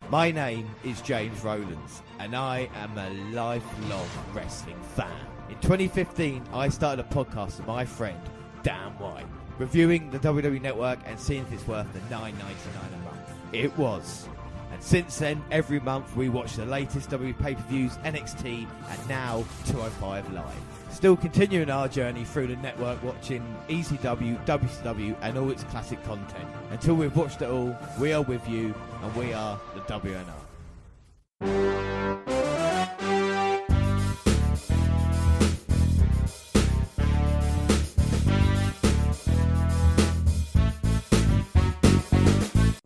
My name is James Rowlands, and I am a lifelong wrestling fan. In 2015, I started a podcast with my friend, Dan White, reviewing the WWE Network and seeing if it's worth the $9.99 a month. It was. And since then, every month we watch the latest WWE pay-per-views, NXT, and now 205 Live. Still continuing our journey through the network, watching ECW, WCW, and all its classic content. Until we've watched it all, we are with you, and we are the WNR.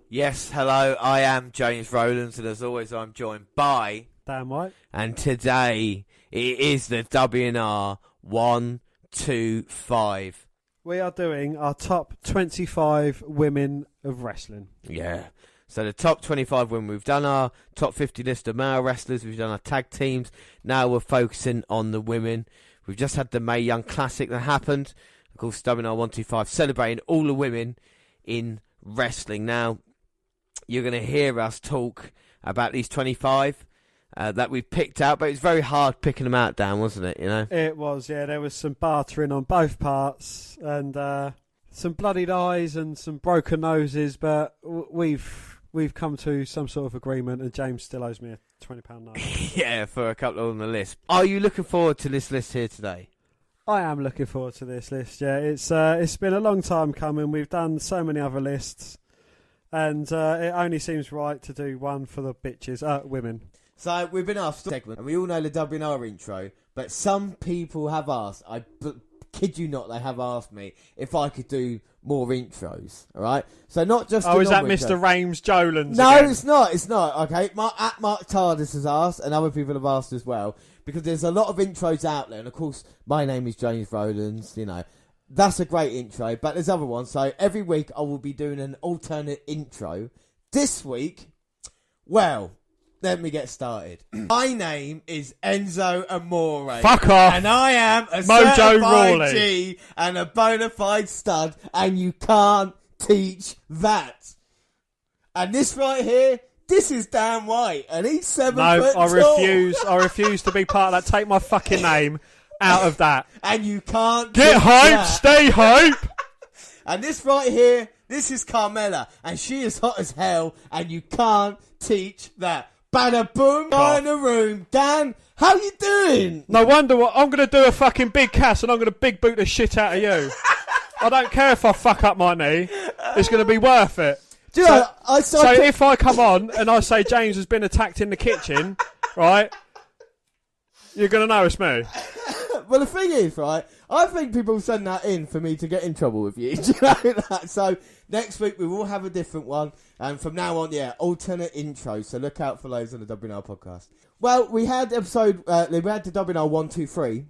Yes, hello, I am James Rowlands, and as always I'm joined by Dan White. And today it is the WNR125. We are doing our top 25 women of wrestling. Yeah. So the top 25 women. We've done our top 50 list of male wrestlers. We've done our tag teams. Now we're focusing on the women. We've just had the Mae Young Classic that happened. Of course, WNR125 celebrating all the women in wrestling. Now, you're going to hear us talk about these 25 that we picked out, but it's very hard picking them out, Dan, wasn't it? You know, it was. Yeah, there was some bartering on both parts, and some bloodied eyes and some broken noses. But we've come to some sort of agreement, and James still owes me a £20 note. Yeah, for a couple on the list. Are you looking forward to this list here today? I am looking forward to this list. Yeah, it's been a long time coming. We've done so many other lists. And it only seems right to do one for the bitches, women. So we've been asked segment, and we all know the WNR intro, but some people have asked, I kid you not, they have asked me if I could do more intros, alright? So not just is that Mr. Rames Jolans No, again? it's not, okay? Mark Tardis has asked, and other people have asked as well, because there's a lot of intros out there, and of course, my name is James Rowlands, you know. That's a great intro, but there's other ones. So every week I will be doing an alternate intro. This week, well, let me get started. My name is Enzo Amore. Fuck off. And I am a Mojo certified Rawley. G and a bona fide stud, and you can't teach that. And this right here, this is Dan White, and he's 7 foot tall. I refuse to be part of that. Take my fucking name out of that. And you can't get hype, stay hype. And this right here, this is Carmella, and she is hot as hell, and you can't teach that. Bada boom, guy in the room. Dan, how you doing? No wonder what I'm going to do a fucking big cast, and I'm going to big boot the shit out of you. I don't care if I fuck up my knee. It's going to be worth it. Do you know, so if I come on and I say James has been attacked in the kitchen, right, you're going to know it's me. Well, the thing is, right, I think people send that in for me to get in trouble with you. Do you know that? So next week we will have a different one. And from now on, yeah, alternate intro. So look out for those on the WNR podcast. Well, we had the WNR 123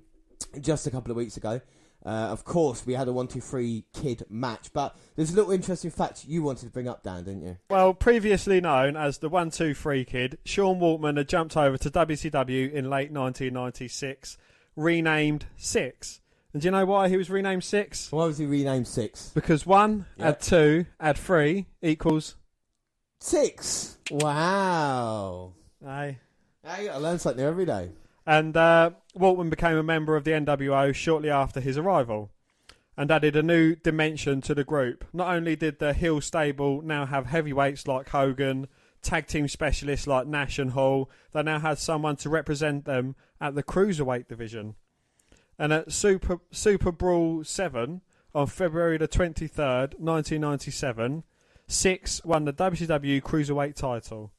just a couple of weeks ago. Of course, we had a 1-2-3 kid match. But there's a little interesting fact you wanted to bring up, Dan, didn't you? Well, previously known as the 1-2-3 kid, Sean Waltman had jumped over to WCW in late 1996. Renamed 6. And do you know why he was renamed 6? Why was he renamed 6? Because 1 add 2 add 3 equals 6. Wow. Hey, I learn something new every day. And Waltman became a member of the NWO shortly after his arrival and added a new dimension to the group. Not only did the heel stable now have heavyweights like Hogan, tag team specialists like Nash and Hall, they now had someone to represent them at the Cruiserweight division. And at Super Brawl 7 on February the 23rd, 1997, 6 won the WCW Cruiserweight title.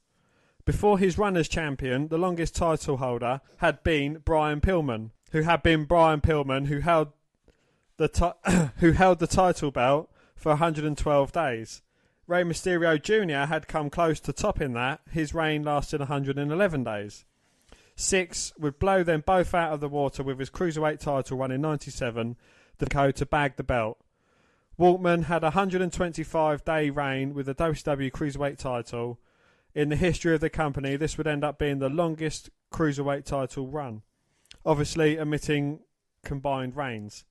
Before his run as champion, the longest title holder had been Brian Pillman, who held the title belt for 112 days. Rey Mysterio Jr. had come close to topping that. His reign lasted 111 days. 6 would blow them both out of the water with his Cruiserweight title run in 97, the code to bag the belt. Waltman had a 125-day reign with the WCW Cruiserweight title. In the history of the company, this would end up being the longest Cruiserweight title run, obviously omitting combined reigns.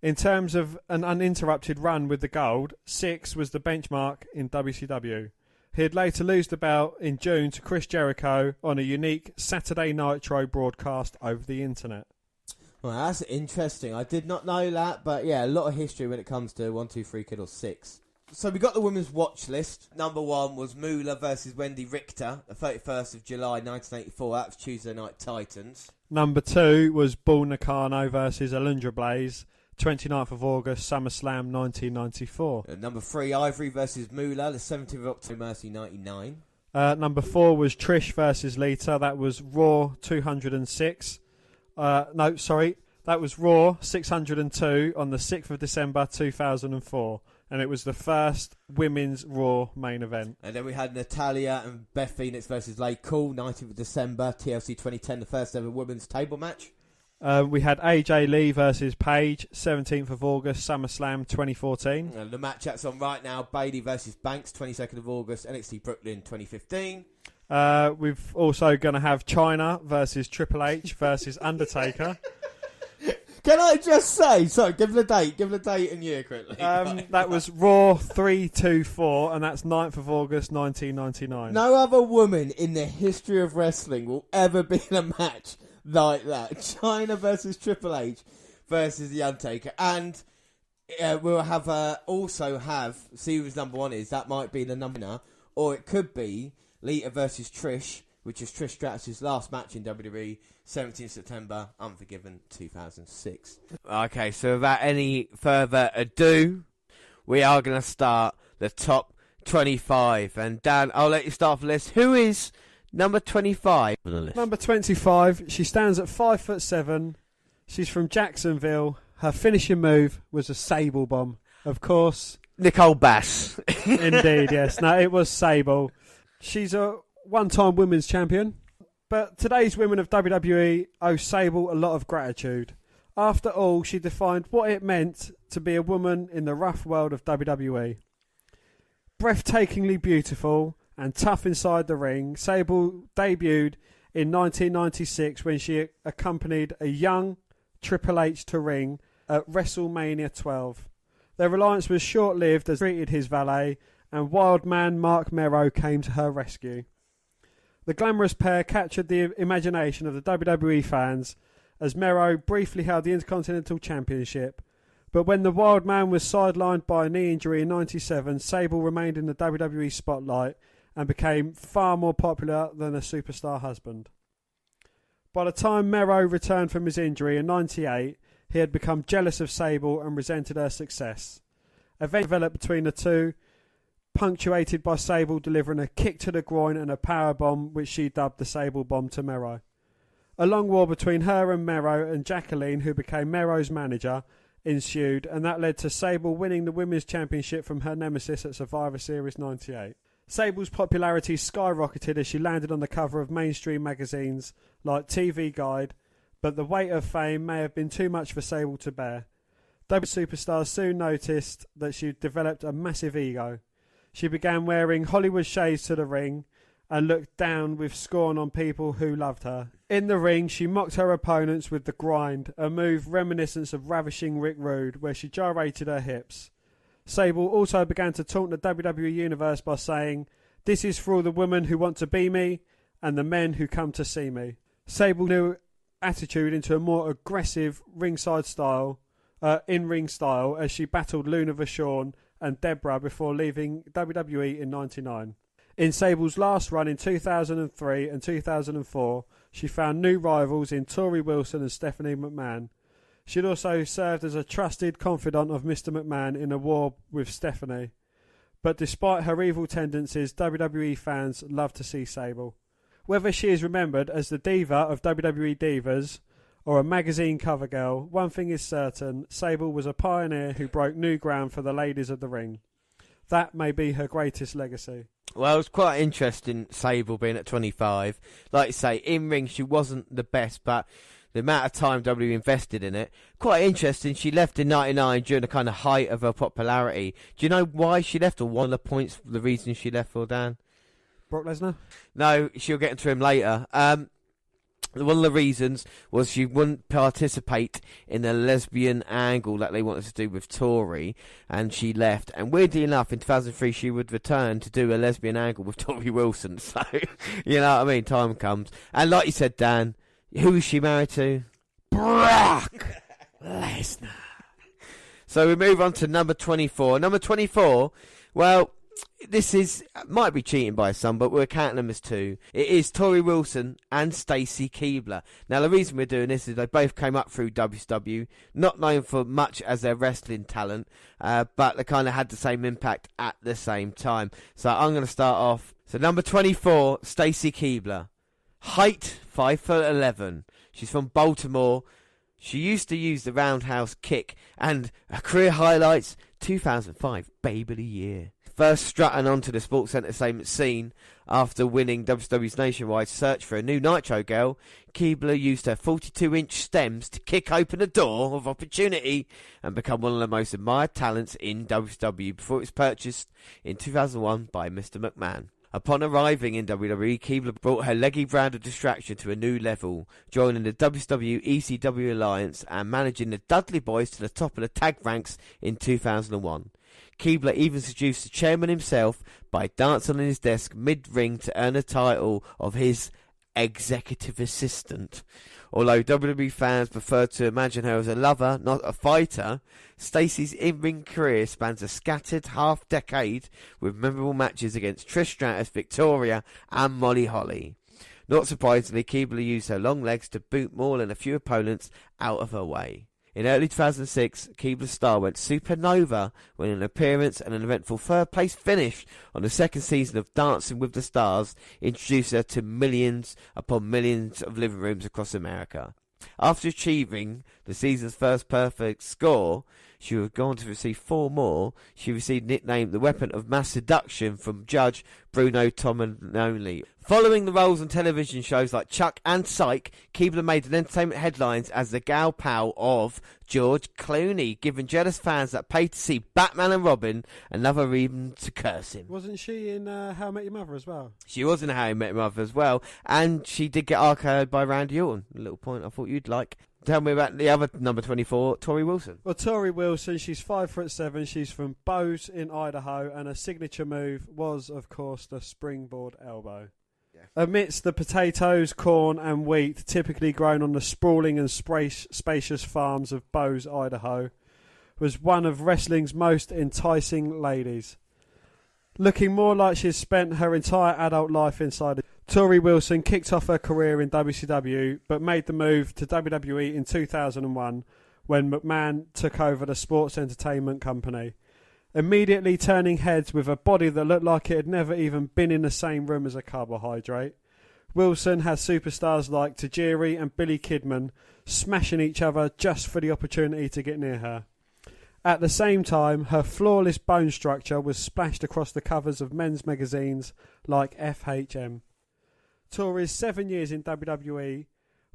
In terms of an uninterrupted run with the gold, 6 was the benchmark in WCW. He'd later lose the belt in June to Chris Jericho on a unique Saturday Nitro broadcast over the internet. Well, that's interesting. I did not know that, but yeah, a lot of history when it comes to 1, 2, 3 Kid or 6. So we got the women's watch list. Number 1 was Moolah versus Wendy Richter, the 31st of July 1984. That was Tuesday Night Titans. Number 2 was Bull Nakano versus Alundra Blaze, 29th of August, SummerSlam 1994. Number 3, Ivory versus Moolah, the 17th of October 1999. Number 4 was Trish versus Lita. That was Raw 206. That was Raw 602 on the 6th of December 2004. And it was the first women's Raw main event. And then we had Natalya and Beth Phoenix versus Lay Cool, 19th of December, TLC 2010, the first ever women's table match. We had AJ Lee versus Paige, 17th of August, SummerSlam 2014. And the match that's on right now, Bayley versus Banks, 22nd of August, NXT Brooklyn 2015. We've also going to have Chyna versus Triple H versus Undertaker. Can I just say, sorry, give the date and year quickly. That was Raw 324, and that's 9th of August 1999. No other woman in the history of wrestling will ever be in a match like that. Chyna versus Triple H versus The Undertaker. And we'll have also have, see who's number 1 is, that might be the number, or it could be Lita versus Trish, which is Trish Stratus' last match in WWE, 17th September, Unforgiven 2006. Okay, so without any further ado, we are going to start the top 25. And Dan, I'll let you start the list. Who is number 25 on the list? Number 25, she stands at 5'7". She's from Jacksonville. Her finishing move was a Sable Bomb. Of course. Nicole Bass. Indeed, yes. No, it was Sable. She's a one-time women's champion. But today's women of WWE owe Sable a lot of gratitude. After all, she defined what it meant to be a woman in the rough world of WWE. Breathtakingly beautiful and tough inside the ring, Sable debuted in 1996 when she accompanied a young Triple H to ring at WrestleMania 12. Their alliance was short-lived as he treated his valet, and wild man Mark Mero came to her rescue. The glamorous pair captured the imagination of the WWE fans as Mero briefly held the Intercontinental Championship, but when the wild man was sidelined by a knee injury in 97, Sable remained in the WWE spotlight and became far more popular than a superstar husband. By the time Mero returned from his injury in 98, he had become jealous of Sable and resented her success. Events developed between the two, punctuated by Sable delivering a kick to the groin and a powerbomb, which she dubbed the Sable Bomb to Mero. A long war between her and Mero and Jacqueline, who became Mero's manager, ensued, and that led to Sable winning the Women's Championship from her nemesis at Survivor Series 98. Sable's popularity skyrocketed as she landed on the cover of mainstream magazines like TV Guide, but the weight of fame may have been too much for Sable to bear. WWE superstars soon noticed that she developed a massive ego. She began wearing Hollywood shades to the ring and looked down with scorn on people who loved her. In the ring, she mocked her opponents with the grind, a move reminiscent of ravishing Rick Rude, where she gyrated her hips. Sable also began to taunt the WWE Universe by saying, "This is for all the women who want to be me and the men who come to see me." Sable knew attitude into a more aggressive ringside style, in-ring style, as she battled Luna Vachon and Deborah before leaving WWE in 99. In Sable's last run in 2003 and 2004, she found new rivals in Tori Wilson and Stephanie McMahon. She'd also served as a trusted confidant of Mr. McMahon in a war with Stephanie. But despite her evil tendencies, WWE fans love to see Sable. Whether she is remembered as the diva of WWE Divas or a magazine cover girl, one thing is certain: Sable was a pioneer who broke new ground for the ladies of the ring. That may be her greatest legacy. Well, it was quite interesting, Sable being at 25. Like you say, in ring she wasn't the best, but the amount of time WWE invested in it, quite interesting. She left in 99 during the kind of height of her popularity. Do you know why she left, or one of the points, the reason she left for, Dan? Brock Lesnar? No, she'll get into him later. One of the reasons was she wouldn't participate in the lesbian angle that they wanted to do with Tori, and she left. And weirdly enough, in 2003, she would return to do a lesbian angle with Tori Wilson. So, you know what I mean? Time comes. And like you said, Dan, who is she married to? Brock Lesnar. So we move on to number 24. Number 24, well, this might be cheating by some, but we're counting them as two. It is Tori Wilson and Stacy Keibler. Now, the reason we're doing this is they both came up through WCW, not known for much as their wrestling talent, but they kind of had the same impact at the same time. So I'm going to start off. So number 24, Stacy Keibler. Height, 5'11". She's from Baltimore. She used to use the roundhouse kick, and her career highlights, 2005 Baby of the Year. First strutting onto the sports entertainment scene after winning WWE's nationwide search for a new Nitro girl, Keibler used her 42-inch stems to kick open the door of opportunity and become one of the most admired talents in WWE before it was purchased in 2001 by Mr. McMahon. Upon arriving in WWE, Keibler brought her leggy brand of distraction to a new level, joining the WCW ECW alliance and managing the Dudley Boys to the top of the tag ranks in 2001. Keibler even seduced the chairman himself by dancing on his desk mid-ring to earn the title of his executive assistant. Although WWE fans prefer to imagine her as a lover, not a fighter, Stacey's in-ring career spans a scattered half-decade with memorable matches against Trish Stratus, Victoria and Molly Holly. Not surprisingly, Keibler used her long legs to boot Moolah and a few opponents out of her way. In early 2006, Keibler's star went supernova when an appearance and an eventful third-place finish on the second season of Dancing with the Stars introduced her to millions upon millions of living rooms across America. After achieving the season's first perfect score, she would go on to receive 4 more. She received nicknamed the Weapon of Mass Seduction from Judge Bruno Tomanoli. Following the roles on television shows like Chuck and Psych, Keibler made an entertainment headlines as the gal pal of George Clooney, giving jealous fans that paid to see Batman and Robin another reason to curse him. Wasn't she in How I Met Your Mother as well? She was in How I Met Your Mother as well, and she did get RKO'd by Randy Orton. A little point I thought you'd like. Tell me about the other number 24, Tori Wilson. Well, Tori Wilson, she's 5'7". She's from Bose in Idaho, and her signature move was, of course, the springboard elbow. Yeah. Amidst the potatoes, corn and wheat typically grown on the sprawling and spacious farms of Bose, Idaho, was one of wrestling's most enticing ladies. Looking more like she's spent her entire adult life inside it, Tori Wilson kicked off her career in WCW, but made the move to WWE in 2001 when McMahon took over the sports entertainment company. Immediately turning heads with a body that looked like it had never even been in the same room as a carbohydrate, Wilson has superstars like Tajiri and Billy Kidman smashing each other just for the opportunity to get near her. At the same time, her flawless bone structure was splashed across the covers of men's magazines like FHM. Tori's 7 years in WWE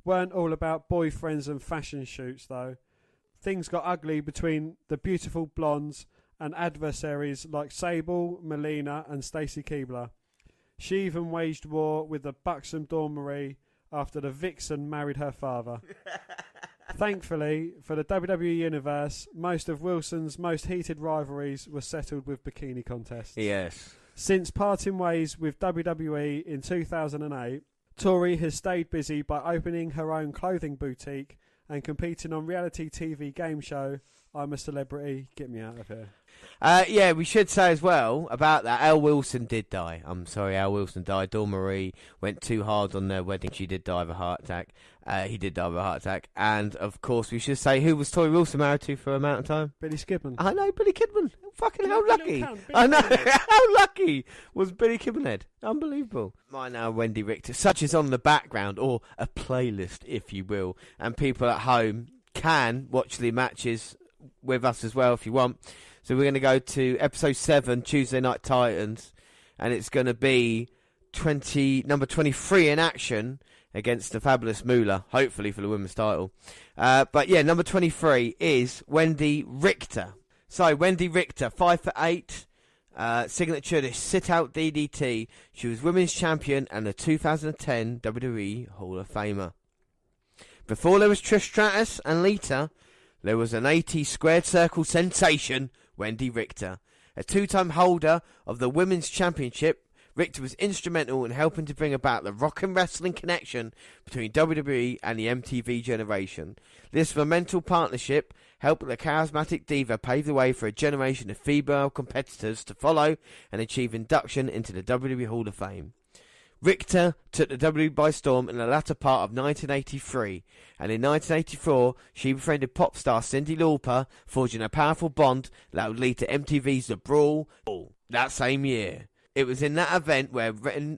weren't all about boyfriends and fashion shoots, though. Things got ugly between the beautiful blondes and adversaries like Sable, Melina and Stacy Keibler. She even waged war with the buxom Dawn Marie after the vixen married her father. Thankfully, for the WWE Universe, most of Wilson's most heated rivalries were settled with bikini contests. Yes. Since parting ways with WWE in 2008, Tori has stayed busy by opening her own clothing boutique and competing on reality TV game show I'm a Celebrity, Get Me Out of Here. Yeah, we should say as well about that, Al Wilson did die. I'm sorry, Al Wilson died. Dawn Marie went too hard on their wedding. She did die of a heart attack. He did die of a heart attack. And, of course, we should say who was Tori Wilson married to for a amount of time? Billy Kidman. I know, Billy Kidman. Fucking how lucky. I know, how lucky was Billy Kidman. Unbelievable. Mine now, Wendy Richter. Such is on the background, or a playlist, if you will. And people at home can watch the matches with us as well if you want. So we're going to go to episode 7, Tuesday Night Titans, and it's going to be number 23 in action against the fabulous Moolah, hopefully for the women's title. But yeah, number 23 is Wendy Richter. So Wendy Richter, 5'8", signature the sit-out DDT. She was women's champion and the 2010 WWE Hall of Famer. Before there was Trish Stratus and Lita, there was an 80 squared circle sensation, Wendy Richter. A two-time holder of the Women's Championship, Richter was instrumental in helping to bring about the rock and wrestling connection between WWE and the MTV generation. This monumental partnership helped the charismatic diva pave the way for a generation of female competitors to follow and achieve induction into the WWE Hall of Fame. Richter took the WWE by storm in the latter part of 1983, and in 1984 she befriended pop star Cyndi Lauper, forging a powerful bond that would lead to MTV's The Brawl that same year. It was in that event where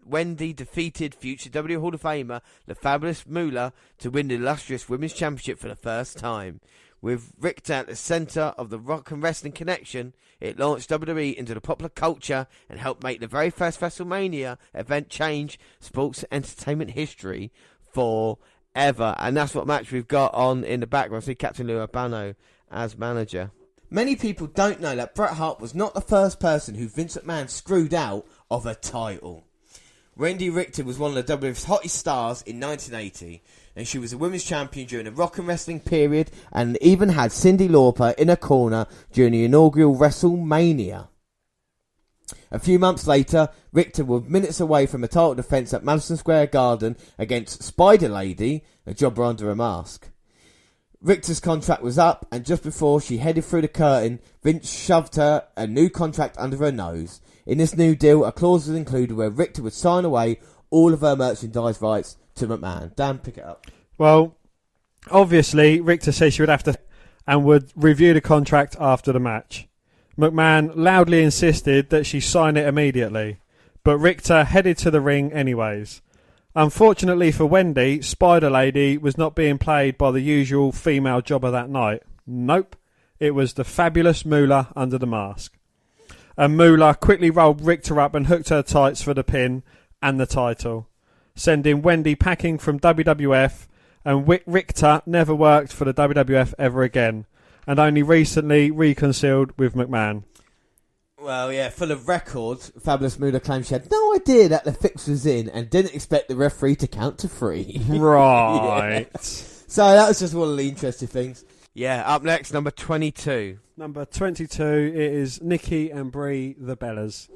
Wendy defeated future WWE Hall of Famer, the fabulous Moolah, to win the illustrious Women's Championship for the first time. With Richter at the centre of the rock and wrestling connection, it launched WWE into the popular culture and helped make the very first WrestleMania event change sports entertainment history forever. And that's what match we've got on in the background. See Captain Lou Albano as manager. Many people don't know that Bret Hart was not the first person who Vince McMahon screwed out of a title. Wendy Richter was one of the WWF's hottest stars in 1980, and she was a women's champion during the rock and wrestling period, and even had Cyndi Lauper in her corner during the inaugural WrestleMania. A few months later, Richter was minutes away from a title defence at Madison Square Garden against Spider Lady, a jobber under a mask. Richter's contract was up, and just before she headed through the curtain, Vince shoved her a new contract under her nose. In this new deal, a clause was included where Richter would sign away all of her merchandise rights to McMahon. Dan, pick it up. Well, obviously, Richter said she would have to and would review the contract after the match. McMahon loudly insisted that she sign it immediately, but Richter headed to the ring anyways. Unfortunately for Wendy, Spider Lady was not being played by the usual female jobber that night. Nope, it was the fabulous Moolah under the mask. And Moolah quickly rolled Richter up and hooked her tights for the pin and the title, sending Wendy packing from WWF, and Richter never worked for the WWF ever again, and only recently reconciled with McMahon. Well, yeah, full of records, Fabulous Moolah claimed she had no idea that the fix was in and didn't expect the referee to count to 3. Right. Yeah. So that was just one of the interesting things. Yeah, up next, number 22. Number 22, it is Nikki and Brie, the Bellas.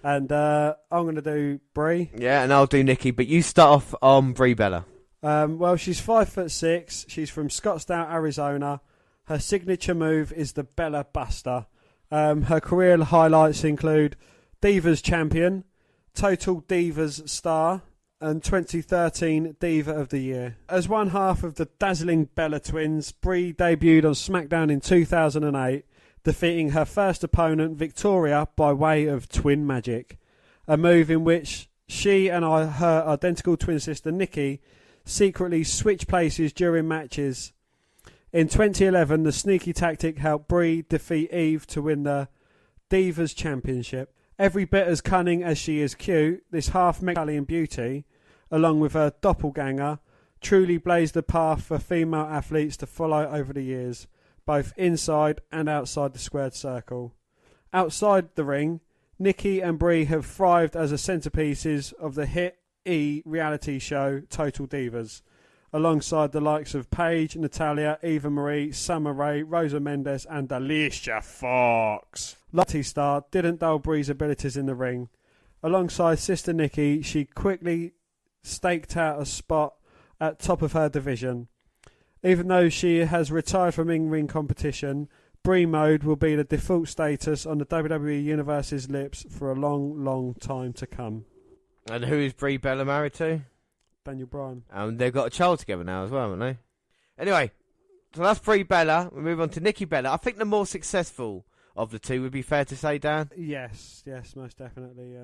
And I'm going to do Brie. Yeah, and I'll do Nikki, but you start off on Brie Bella. Well, she's 5'6". She's from Scottsdale, Arizona. Her signature move is the Bella Buster. Her career highlights include Divas Champion, Total Divas Star, and 2013 Diva of the Year. As one half of the dazzling Bella Twins, Brie debuted on SmackDown in 2008, defeating her first opponent, Victoria, by way of Twin Magic, a move in which she and her identical twin sister Nikki secretly switch places during matches. In 2011, the sneaky tactic helped Brie defeat Eve to win the Divas Championship. Every bit as cunning as she is cute, this half-Megalian beauty, along with her doppelganger, truly blazed the path for female athletes to follow over the years, both inside and outside the squared circle. Outside the ring, Nikki and Brie have thrived as the centerpieces of the hit E! reality show Total Divas, alongside the likes of Paige, Natalia, Eva Marie, Summer Rae, Rosa Mendes and Alicia Fox. Lottie Star didn't dull Brie's abilities in the ring. Alongside sister Nikki, she quickly staked out a spot at top of her division. Even though she has retired from in-ring competition, Brie mode will be the default status on the WWE Universe's lips for a long, long time to come. And who is Brie Bella married to? Daniel Bryan. They've got a child together now as well, haven't they? Anyway, so that's Brie Bella. We move on to Nikki Bella. I think the more successful of the two would be fair to say, Dan. Yes, most definitely.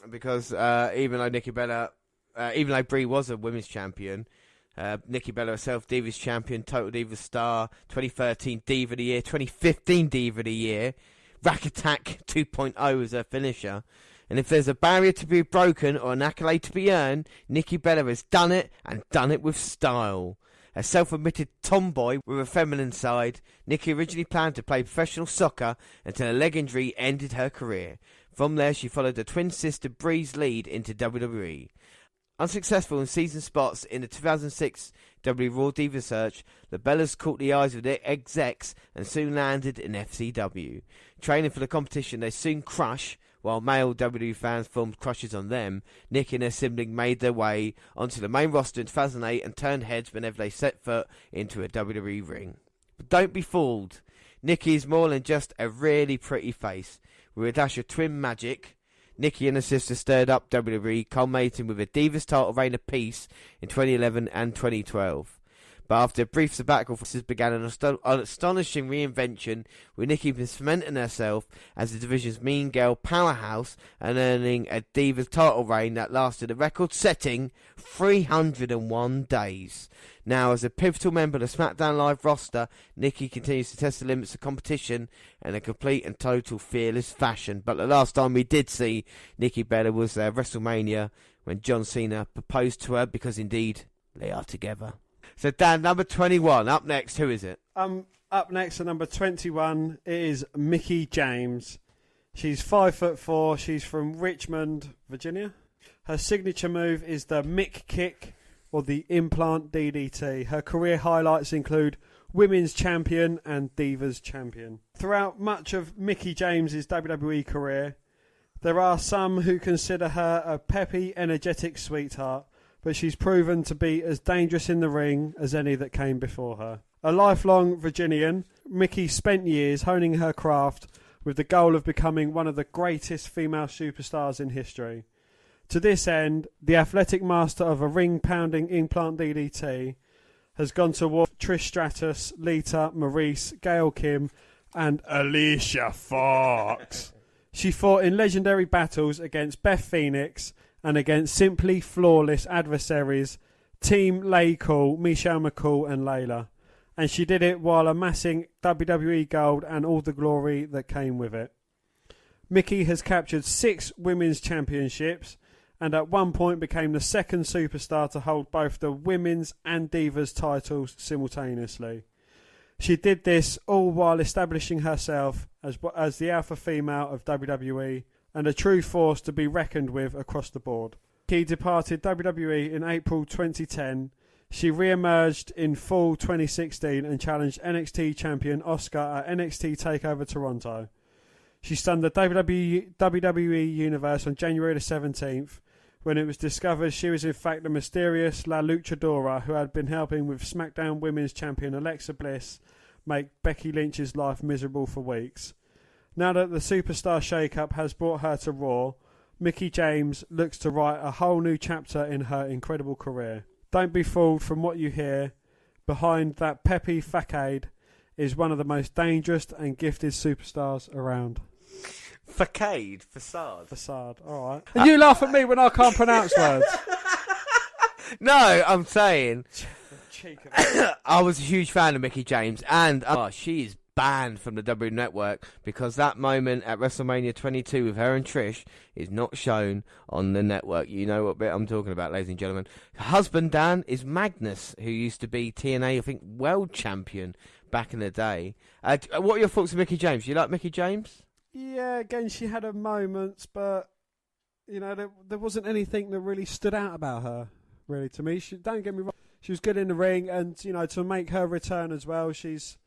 Because even though Brie was a women's champion, Nikki Bella herself, Divas champion, Total Divas star, 2013 Diva of the Year, 2015 Diva of the Year, Rack Attack 2.0 was her finisher. And if there's a barrier to be broken or an accolade to be earned, Nikki Bella has done it, and done it with style. A self-admitted tomboy with a feminine side, Nikki originally planned to play professional soccer until a leg injury ended her career. From there, she followed her twin sister Brie's lead into WWE. Unsuccessful in season spots in the 2006 W Raw Diva search, the Bellas caught the eyes of the execs and soon landed in FCW. Training for the competition, they soon crush. While male WWE fans formed crushes on them, Nikki and her sibling made their way onto the main roster in 2008 and turned heads whenever they set foot into a WWE ring. But don't be fooled. Nikki is more than just a really pretty face. With a dash of twin magic, Nikki and her sister stirred up WWE, culminating with a Divas title reign apiece in 2011 and 2012. But after a brief sabbatical, forces began an astonishing reinvention, with Nikki cementing herself as the division's mean girl powerhouse and earning a Divas title reign that lasted a record-setting 301 days. Now, as a pivotal member of the SmackDown Live roster, Nikki continues to test the limits of competition in a complete and total fearless fashion. But the last time we did see Nikki Bella was WrestleMania, when John Cena proposed to her, because indeed they are together. So, Dan, number 21. Up next, who is it? Up next at number 21 is Mickie James. She's 5'4". She's from Richmond, Virginia. Her signature move is the Mick Kick, or the Implant DDT. Her career highlights include Women's Champion and Divas Champion. Throughout much of Mickie James's WWE career, there are some who consider her a peppy, energetic sweetheart, but she's proven to be as dangerous in the ring as any that came before her. A lifelong Virginian, Mickie spent years honing her craft with the goal of becoming one of the greatest female superstars in history. To this end, the athletic master of a ring-pounding implant DDT has gone to war with Trish Stratus, Lita, Maurice, Gail Kim, and Alicia Fox. She fought in legendary battles against Beth Phoenix and against simply flawless adversaries Team Laycool, Michelle McCool and Layla. And she did it while amassing WWE gold and all the glory that came with it. Mickie has captured 6 women's championships and at one point became the second superstar to hold both the women's and divas titles simultaneously. She did this all while establishing herself as the alpha female of WWE and a true force to be reckoned with across the board. She departed WWE in April 2010. She re-emerged in fall 2016 and challenged NXT champion Asuka at NXT TakeOver Toronto. She stunned the WWE Universe on January the 17th when it was discovered she was in fact the mysterious La Luchadora who had been helping with SmackDown Women's Champion Alexa Bliss make Becky Lynch's life miserable for weeks. Now that the superstar shake-up has brought her to Raw, Mickie James looks to write a whole new chapter in her incredible career. Don't be fooled from what you hear. Behind that peppy facade is one of the most dangerous and gifted superstars around. Facade? Facade? Facade, alright. And you laugh at me when I can't pronounce words. No, I'm saying I was a huge fan of Mickie James, and she is banned from the W Network because that moment at WrestleMania 22 with her and Trish is not shown on the network. You know what bit I'm talking about, ladies and gentlemen. Her husband, Dan, is Magnus, who used to be TNA, I think, world champion back in the day. What are your thoughts on Mickie James? You like Mickie James? Yeah, again, she had her moments, but, you know, there wasn't anything that really stood out about her, really, to me. Don't get me wrong, she was good in the ring, and, you know, to make her return as well, she's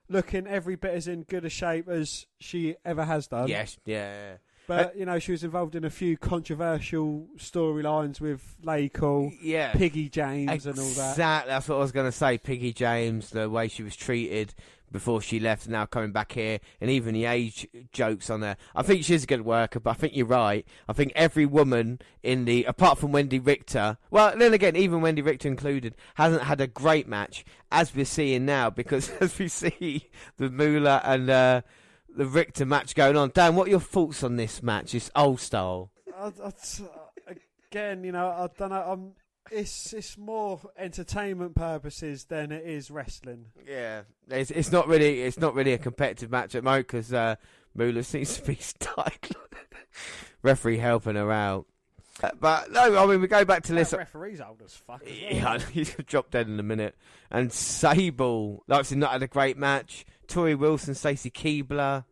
looking every bit as in good a shape as she ever has done. Yes, yeah. But, you know, she was involved in a few controversial storylines with Laycool, Piggy James and all that. Exactly, that's what I was going to say. Piggy James, the way she was treated before she left, now coming back here, and even the age jokes on her. I think she's a good worker, but I think you're right. I think every woman apart from Wendy Richter, well, then again, even Wendy Richter included, hasn't had a great match, as we're seeing now, because as we see the Moolah and the Richter match going on. Dan, what are your thoughts on this match, this old style? Again, you know, I don't know. It's more entertainment purposes than it is wrestling. Yeah, it's not really a competitive match at the moment because Moolah seems to be stuck. Referee helping her out. But no, I mean, we go back to this. Referee's old as fuck. As well. Yeah, he's dropped dead in a minute. And Sable, like I said, not had a great match. Tori Wilson, Stacey Keibler,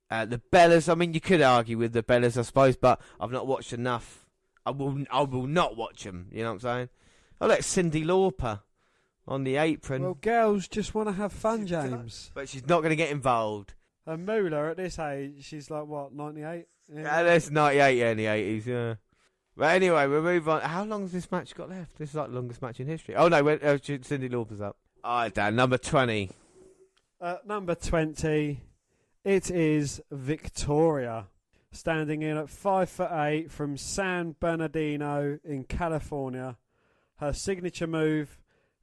the Bellas. I mean, you could argue with the Bellas, I suppose, but I've not watched enough I will not watch them. You know what I'm saying? I like Cyndi Lauper on the apron. Well, girls just want to have fun, James. But she's not going to get involved. And Moolah, at this age, she's like, what, 98? Yeah, that's 98 in the 80s, yeah. But anyway, we'll move on. How long has this match got left? This is like the longest match in history. Oh, no, Cyndi Lauper's up. All right, Dan, number 20. Number 20, it is Victoria. Standing in at 5'8" from San Bernardino in California. Her signature move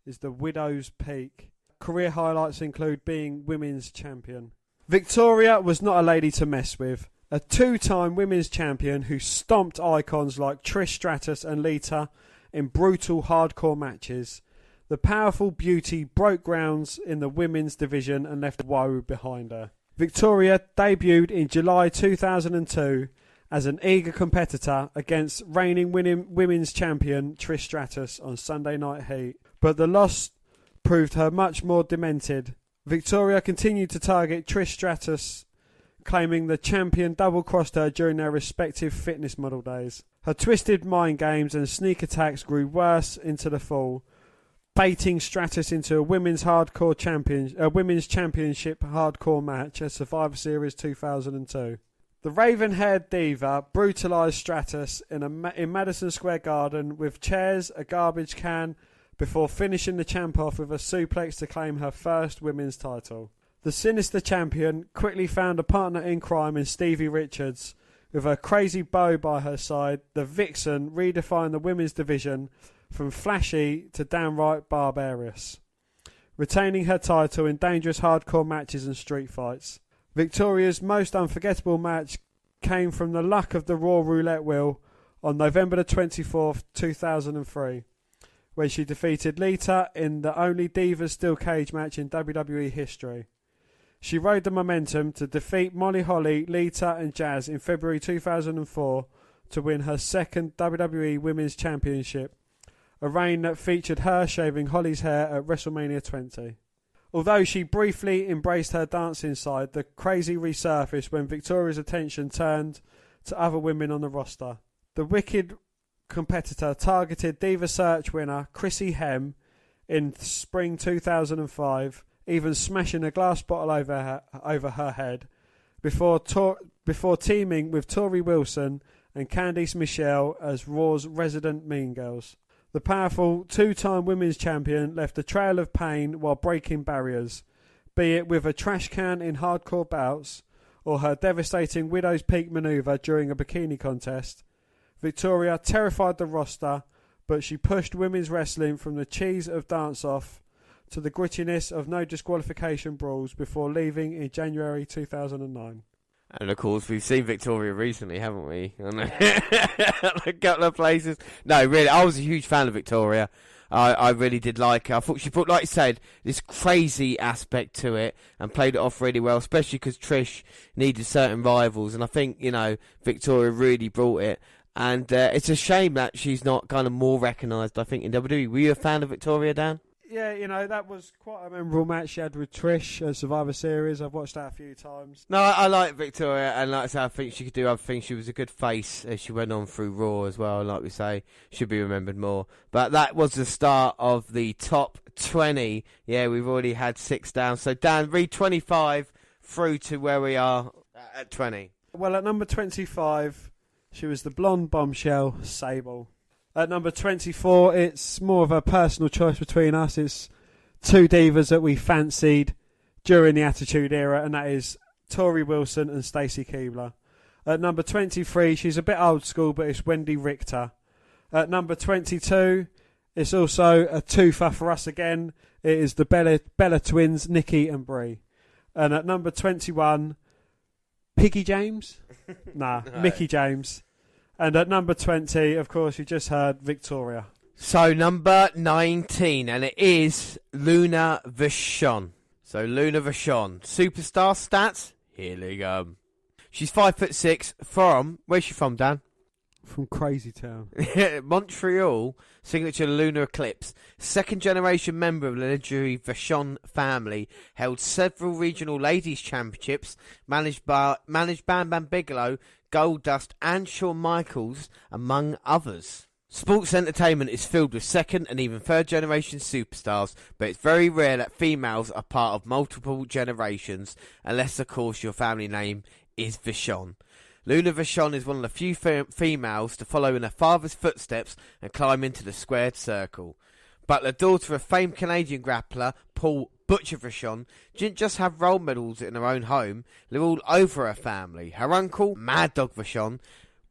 is the Widow's Peak. Career highlights include being women's champion. Victoria was not a lady to mess with. A two-time women's champion who stomped icons like Trish Stratus and Lita in brutal hardcore matches. The powerful beauty broke grounds in the women's division and left woe behind her. Victoria debuted in July 2002 as an eager competitor against reigning women's champion Trish Stratus on Sunday Night Heat, but the loss proved her much more demented. Victoria continued to target Trish Stratus, claiming the champion double-crossed her during their respective fitness model days. Her twisted mind games and sneak attacks grew worse into the fall, baiting Stratus into a women's championship hardcore match at Survivor Series 2002. The raven-haired diva brutalised Stratus in Madison Square Garden with chairs, a garbage can, before finishing the champ off with a suplex to claim her first women's title. The sinister champion quickly found a partner in crime in Stevie Richards. With her crazy beau by her side, the Vixen redefined the women's division from flashy to downright barbarous, retaining her title in dangerous hardcore matches and street fights. Victoria's most unforgettable match came from the luck of the Raw Roulette Wheel on November the 24th, 2003, when she defeated Lita in the only Divas Steel Cage match in WWE history. She rode the momentum to defeat Molly Holly, Lita and Jazz in February 2004 to win her second WWE Women's Championship, a reign that featured her shaving Holly's hair at WrestleMania 20. Although she briefly embraced her dancing side, the crazy resurfaced when Victoria's attention turned to other women on the roster. The wicked competitor targeted Diva Search winner Chrissy Hem in spring 2005, even smashing a glass bottle over her head, before teaming with Tori Wilson and Candice Michelle as Raw's resident Mean Girls. The powerful two-time women's champion left a trail of pain while breaking barriers, be it with a trash can in hardcore bouts or her devastating Widow's Peak maneuver during a bikini contest. Victoria terrified the roster, but she pushed women's wrestling from the cheese of dance-off to the grittiness of no disqualification brawls before leaving in January 2009. And of course, we've seen Victoria recently, haven't we? A couple of places. No, really, I was a huge fan of Victoria. I really did like her. I thought she put, like you said, this crazy aspect to it and played it off really well, especially because Trish needed certain rivals. And I think, Victoria really brought it. And it's a shame that she's not kind of more recognised, I think, in WWE. Were you a fan of Victoria, Dan? Yeah, that was quite a memorable match she had with Trish at Survivor Series. I've watched that a few times. No, I like Victoria, and like I say, I think she could do other things. She was a good face as she went on through Raw as well, like we say. Should be remembered more. But that was the start of the top 20. Yeah, we've already had 6 down. So, Dan, read 25 through to where we are at 20. Well, at number 25, she was the blonde bombshell, Sable. At number 24, it's more of a personal choice between us. It's two divas that we fancied during the Attitude Era, and that is Tori Wilson and Stacy Keibler. At number 23, she's a bit old school, but it's Wendy Richter. At number 22, it's also a twofer for us again. It is the Bella twins, Nikki and Brie. And at number 21, Piggy James? No. Mickey James. And at number 20, of course, you just heard Victoria. So number 19, and it is Luna Vachon. So Luna Vachon, superstar stats. Here we go. She's 5'6" from, where's she from, Dan? From Crazy Town. Montreal, signature Lunar Eclipse. Second generation member of the legendary Vachon family. Held several regional ladies championships. Managed Bam Bam Bigelow. Goldust and Shawn Michaels, among others. Sports entertainment is filled with second and even third generation superstars, but it's very rare that females are part of multiple generations, unless of course your family name is Vachon. Luna Vachon is one of the few females to follow in her father's footsteps and climb into the squared circle. But the daughter of famed Canadian grappler Paul Butcher Vachon didn't just have role models in her own home, they were all over her family. Her uncle, Mad Dog Vachon,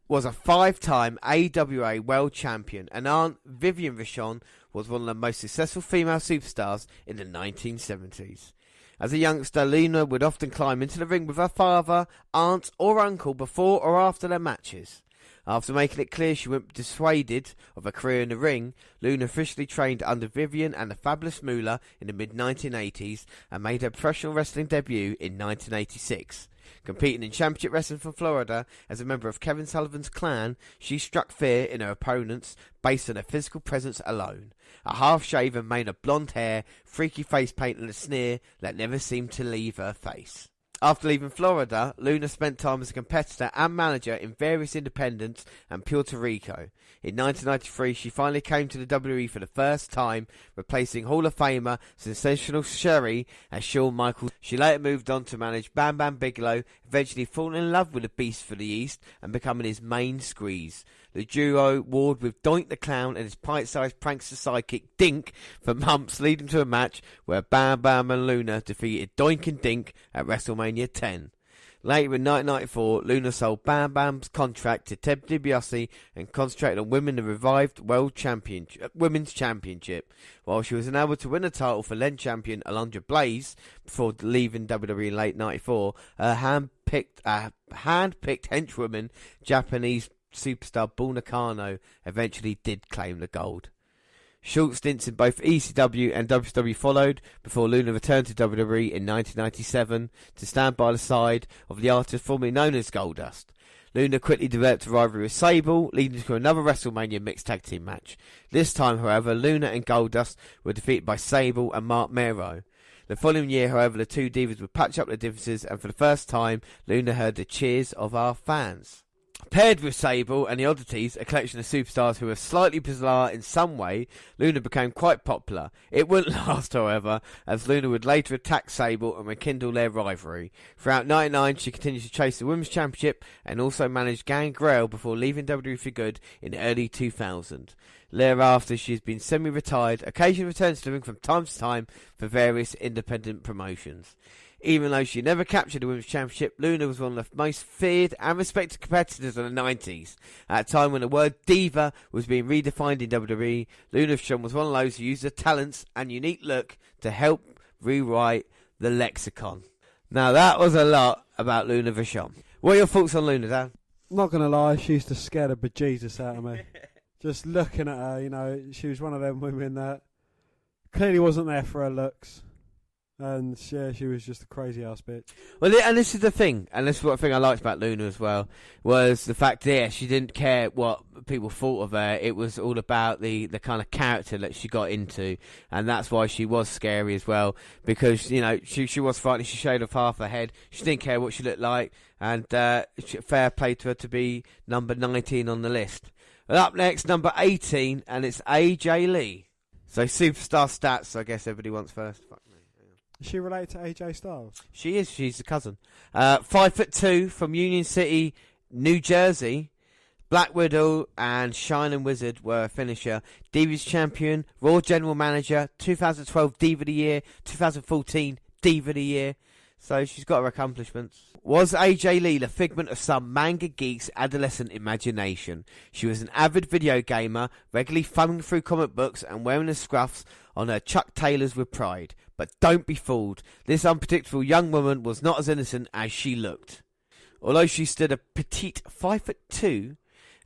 was a 5-time AWA World Champion, and Aunt Vivian Vachon was one of the most successful female superstars in the 1970s. As a youngster, Luna would often climb into the ring with her father, aunt or uncle before or after their matches. After making it clear she wouldn't be dissuaded of a career in the ring, Luna officially trained under Vivian and the fabulous Moolah in the mid-1980s and made her professional wrestling debut in 1986. Competing in championship wrestling from Florida as a member of Kevin Sullivan's clan, she struck fear in her opponents based on her physical presence alone. A half-shaven mane of blonde hair, freaky face paint and a sneer that never seemed to leave her face. After leaving Florida, Luna spent time as a competitor and manager in various independents and Puerto Rico. In 1993, she finally came to the WWE for the first time, replacing Hall of Famer Sable Sherri and Shawn Michaels. She later moved on to manage Bam Bam Bigelow, eventually falling in love with the Beast for the East and becoming his main squeeze. The duo warred with Doink the Clown and his pint-sized prankster sidekick Dink for months, leading to a match where Bam Bam and Luna defeated Doink and Dink at WrestleMania 10. Later in 1994, Luna sold Bam Bam's contract to Ted DiBiase and concentrated on winning the revived Women's Championship. While she was unable to win the title for then champion Alundra Blaze before leaving WWE in late 94, her hand-picked henchwoman, Japanese superstar Bull Nakano, eventually did claim the gold. Short stints in both ECW and WCW followed before Luna returned to WWE in 1997 to stand by the side of the artist formerly known as Goldust. Luna quickly developed a rivalry with Sable, leading to another WrestleMania mixed tag team match. This time, however, Luna and Goldust were defeated by Sable and Mark Mero. The following year, however, the two divas would patch up their differences, and for the first time, Luna heard the cheers of our fans. Paired with Sable and the Oddities, a collection of superstars who were slightly bizarre in some way, Luna became quite popular. It wouldn't last, however, as Luna would later attack Sable and rekindle their rivalry. Throughout 1999, she continued to chase the Women's Championship and also managed Gangrel before leaving WWE for good in early 2000. Thereafter, she has been semi-retired, occasionally returns to the ring from time to time for various independent promotions. Even though she never captured the Women's Championship, Luna was one of the most feared and respected competitors in the 90s. At a time when the word diva was being redefined in WWE, Luna Vachon was one of those who used her talents and unique look to help rewrite the lexicon. Now that was a lot about Luna Vachon. What are your thoughts on Luna, Dan? Not going to lie, she used to scare the bejesus out of me. Just looking at her, you know, she was one of them women that clearly wasn't there for her looks. And yeah, she was just a crazy ass bitch. Well, and this is the thing, and this is what thing I liked about Luna as well, was the fact that she didn't care what people thought of her. It was all about the kind of character that she got into, and that's why she was scary as well. Because you know she was frightening. She shaved off half her head. She didn't care what she looked like, and fair play to her to be number 19 on the list. Well, up next, number 18, and it's AJ Lee. So superstar stats, I guess everybody wants first. Is she related to AJ Styles? She is. She's a cousin. 5'2" from Union City, New Jersey. Black Widow and Shining Wizard were a finisher. Divas Champion, Raw General Manager, 2012 Diva of the Year, 2014 Diva of the Year. So she's got her accomplishments. Was AJ Lee the figment of some manga geek's adolescent imagination? She was an avid video gamer, regularly thumbing through comic books and wearing the scruffs on her Chuck Taylors with pride. But don't be fooled, this unpredictable young woman was not as innocent as she looked. Although she stood a petite 5'2",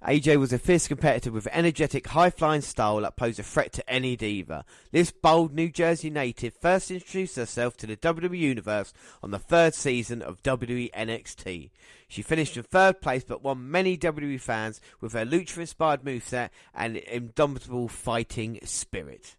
AJ was a fierce competitor with energetic, high-flying style that posed a threat to any diva. This bold New Jersey native first introduced herself to the WWE Universe on the third season of WWE NXT. She finished in third place but won many WWE fans with her lucha-inspired moveset and indomitable fighting spirit.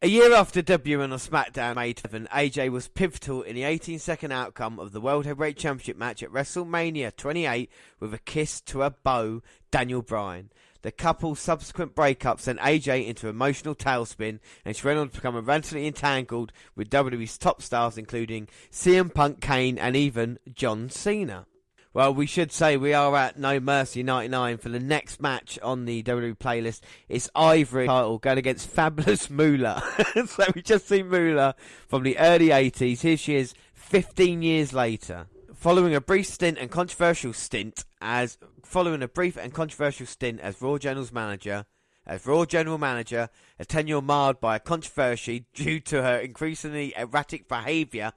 A year after debuting on SmackDown May 7, AJ was pivotal in the 18-second outcome of the World Heavyweight Championship match at WrestleMania 28 with a kiss to a beau, Daniel Bryan. The couple's subsequent breakup sent AJ into an emotional tailspin, and she went on to become randomly entangled with WWE's top stars including CM Punk, Kane and even John Cena. Well, we should say we are at No Mercy 99 for the next match on the WWE playlist. It's Ivory title going against Fabulous Moolah. So we just see Moolah from the early 80s. Here she is 15 years later. Following a brief and controversial stint as Raw General Manager, a tenure marred by a controversy due to her increasingly erratic behaviour,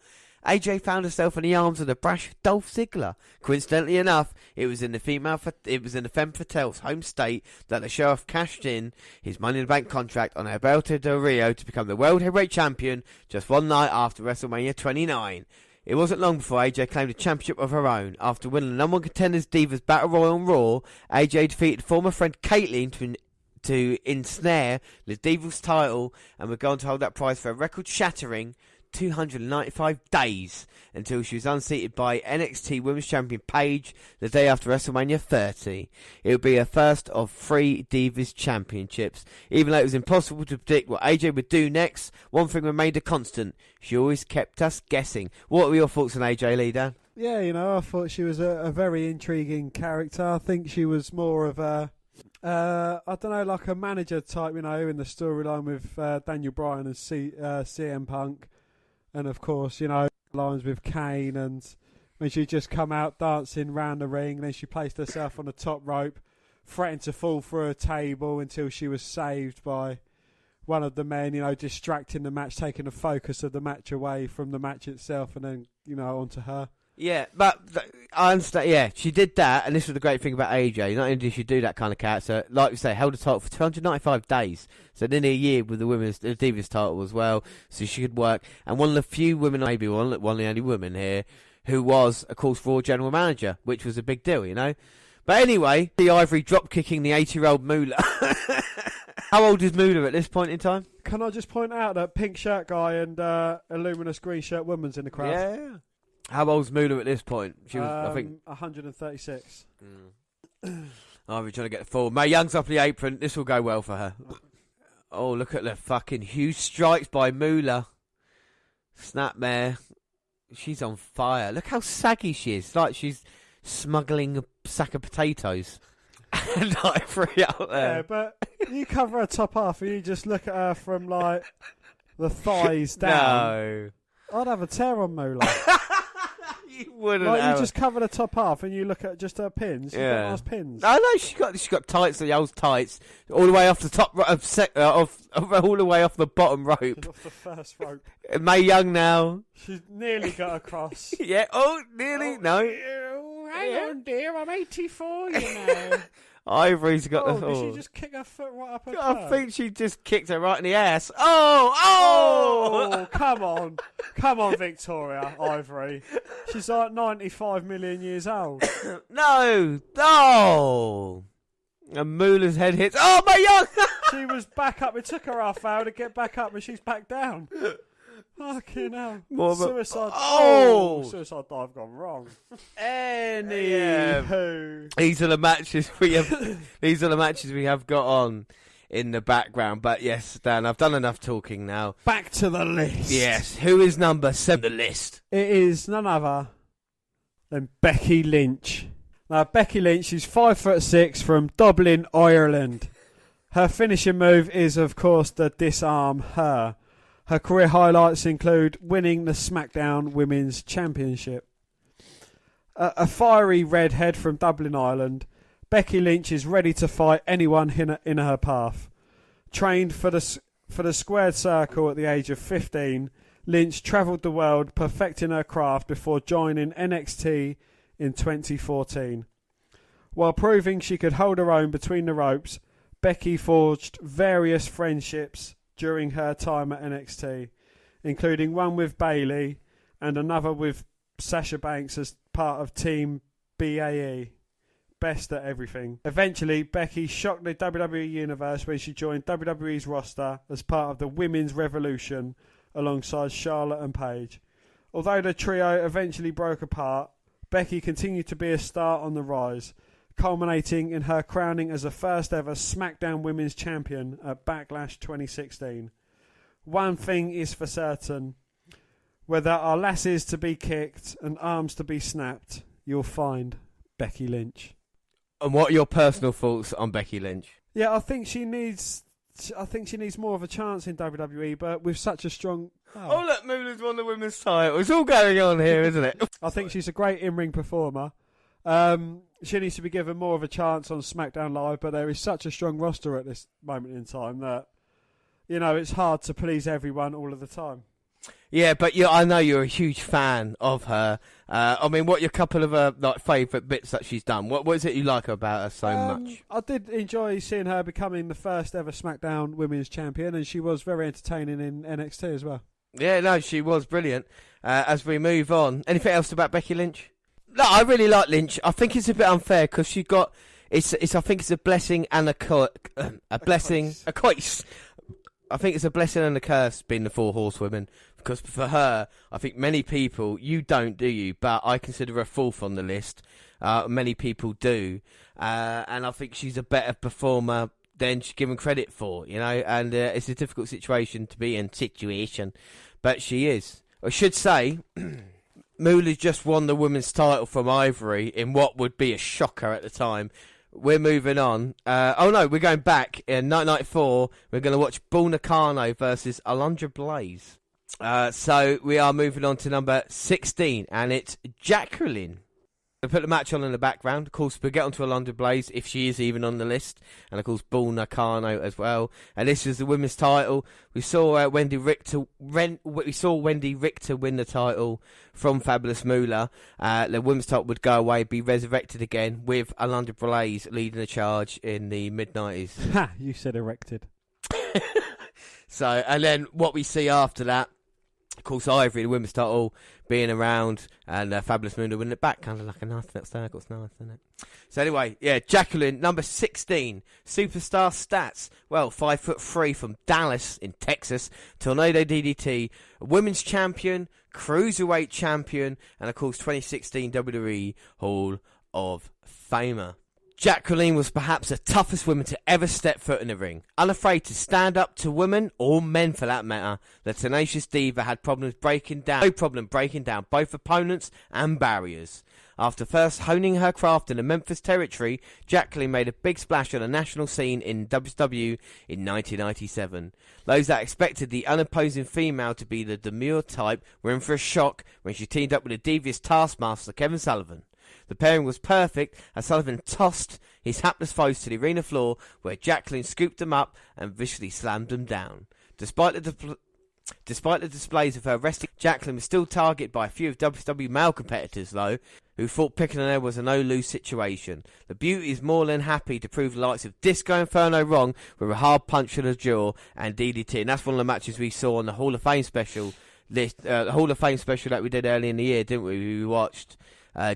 AJ found herself in the arms of the brash Dolph Ziggler. Coincidentally enough, it was in the Femme Fatale's home state that the Sheriff cashed in his Money in the Bank contract on Alberto Del Rio to become the World Heavyweight Champion just one night after WrestleMania 29. It wasn't long before AJ claimed a championship of her own. After winning the number one contenders Divas Battle Royal on Raw, AJ defeated former friend Caitlyn to ensnare the Divas title and would go on to hold that prize for a record-shattering 295 days until she was unseated by NXT Women's Champion Paige the day after WrestleMania 30. It would be her first of 3 Divas Championships. Even though it was impossible to predict what AJ would do next, one thing remained a constant. She always kept us guessing. What were your thoughts on AJ Lee, Dan? Yeah, I thought she was a very intriguing character. I think she was more of a like a manager type, in the storyline with Daniel Bryan and CM Punk. And of course, lines with Kane, and when she just come out dancing round the ring, then she placed herself on the top rope, threatened to fall through a table until she was saved by one of the men, distracting the match, taking the focus of the match away from the match itself, and then, onto her. Yeah, but I understand. Yeah, she did that, and this was the great thing about AJ. Not only did she do that kind of character, like we say, held the title for 295 days, so nearly a year with the Divas title as well, so she could work. And one of the few women, maybe one of the only women here, who was, of course, Raw General Manager, which was a big deal, But anyway, the Ivory drop kicking the 80-year-old Moolah. How old is Moolah at this point in time? Can I just point out that pink shirt guy and a luminous green shirt woman's in the crowd? Yeah. How old's Moolah at this point? She was, I think, 136. Oh, we're trying to get the full. Mae Young's off the apron. This will go well for her. Oh, look at the fucking huge strikes by Moolah. Snapmare. She's on fire. Look how saggy she is. It's like she's smuggling a sack of potatoes. And Ivory out there. Yeah, but you cover her top half and you just look at her from, the thighs down. No. I'd have a tear on Moolah. You wouldn't. You just cover the top half and you look at just her pins. She's got nice pins. No, she's got tights, the old tights, all the way off the top all the way off the bottom rope. She's off the first rope. Mae Young now. She's nearly got across. Yeah. Oh, nearly. Oh, no. Hang on, dear. I'm 84. Ivory's got the. Did she just kick her foot right up her I curve? think she just kicked her right in the ass. Oh! Come on, Victoria Ivory. She's like 95 million years old. No! And Moolah's head hits. Oh, Mae Young! She was back up. It took her half hour to get back up, and she's back down. Fucking hell. Suicide. Suicide dive gone wrong. Anywho. These are the matches we have got on in the background. But yes, Dan, I've done enough talking now. Back to the list. Yes. Who is number 7 on the list? It is none other than Becky Lynch. Now, Becky Lynch is 5'6" from Dublin, Ireland. Her finishing move is, of course, the disarm her. Her career highlights include winning the SmackDown Women's Championship. A fiery redhead from Dublin, Ireland, Becky Lynch is ready to fight anyone in her path. Trained for the squared circle at the age of 15, Lynch travelled the world perfecting her craft before joining NXT in 2014. While proving she could hold her own between the ropes, Becky forged various friendships during her time at NXT, including one with Bayley and another with Sasha Banks as part of Team BAE. best at everything. Eventually, Becky shocked the WWE Universe when she joined WWE's roster as part of the Women's Revolution alongside Charlotte and Paige. Although the trio eventually broke apart, Becky continued to be a star on the rise, culminating in her crowning as the first ever SmackDown Women's Champion at Backlash 2016. One thing is for certain, where there are lasses to be kicked and arms to be snapped, you'll find Becky Lynch. And what are your personal thoughts on Becky Lynch? Yeah, I think she needs more of a chance in WWE, but with such a strong... Oh look, Moolah's won the women's title. It's all going on here, isn't it? I think she's a great in-ring performer. She needs to be given more of a chance on SmackDown Live, but there is such a strong roster at this moment in time that, you know, it's hard to please everyone all of the time. Yeah, but I know you're a huge fan of her. I mean, what are your couple of like favourite bits that she's done? What is it you like about her so much? I did enjoy seeing her becoming the first ever SmackDown Women's Champion, and she was very entertaining in NXT as well. Yeah, no, she was brilliant. As we move on, anything else about Becky Lynch? No, I really like Lynch. I think it's a bit unfair because she got it's. I think it's a blessing and a curse. I think it's a blessing and a curse being the Four Horsewomen, because for her, I think many people, you don't, do you? But I consider her fourth on the list. Many people do, and I think she's a better performer than she's given credit for, you know. And it's a difficult situation to be in, but she is. I should say, Moolah's just won the women's title from Ivory in what would be a shocker at the time. We're moving on. We're going back. In 1994, we're going to watch Bull Nakano versus Alundra Blaze. So we are moving on to number 16, and it's Jacqueline. I put the match on in the background. Of course, we'll get onto Alundra Blaze if she is even on the list, and of course Bull Nakano as well. And this is the women's title. We saw Wendy Richter win the title from Fabulous Moolah. The women's title would go away, be resurrected again with Alundra Blaze leading the charge in the mid-90s. Ha! You said erected. So, and then what we see after that, of course, Ivory, the women's title, being around, and Fabulous Moolah winning it back, kind of like a nice little circle. It's nice, isn't it? So anyway, yeah, Jacqueline, number 16, superstar stats. Well, 5'3" from Dallas in Texas, Tornado DDT, women's champion, cruiserweight champion, and of course 2016 WWE Hall of Famer. Jacqueline was perhaps the toughest woman to ever step foot in the ring. Unafraid to stand up to women, or men for that matter, the tenacious diva had no problem breaking down both opponents and barriers. After first honing her craft in the Memphis territory, Jacqueline made a big splash on the national scene in WCW in 1997. Those that expected the unopposing female to be the demure type were in for a shock when she teamed up with the devious taskmaster Kevin Sullivan. The pairing was perfect as Sullivan tossed his hapless foes to the arena floor, where Jacqueline scooped them up and viciously slammed them down. Despite the displays of her wrestling, Jacqueline was still targeted by a few of WCW male competitors, though, who thought picking on her was a no-lose situation. The Beauty is more than happy to prove the likes of Disco Inferno wrong with a hard punch to the jaw and DDT, and that's one of the matches we saw on the Hall of Fame special list, the Hall of Fame special that we did early in the year, didn't we? We watched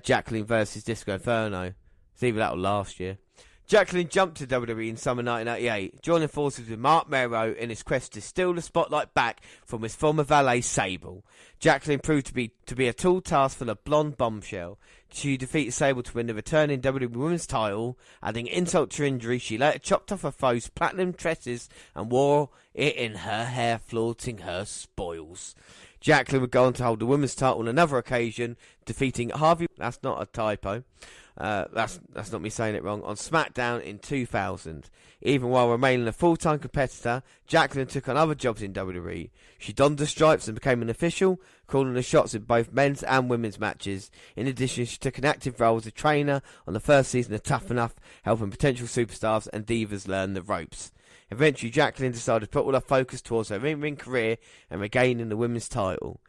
Jacqueline versus Disco Inferno. It's either that or last year. Jacqueline jumped to WWE in summer 1998, joining forces with Mark Mero in his quest to steal the spotlight back from his former valet Sable. Jacqueline proved to be a tall task for the blonde bombshell. She defeated Sable to win the returning WWE Women's title. Adding insult to injury, she later chopped off her foe's platinum tresses and wore it in her hair, flaunting her spoils. Jacqueline would go on to hold the women's title on another occasion, defeating Harvey. That's not a typo. That's not me saying it wrong. On SmackDown in 2000. Even while remaining a full-time competitor, Jacqueline took on other jobs in WWE. She donned the stripes and became an official, calling the shots in both men's and women's matches. In addition, she took an active role as a trainer on the first season of Tough Enough, helping potential superstars and divas learn the ropes. Eventually, Jacqueline decided to put all her focus towards her in-ring career and regaining the women's title.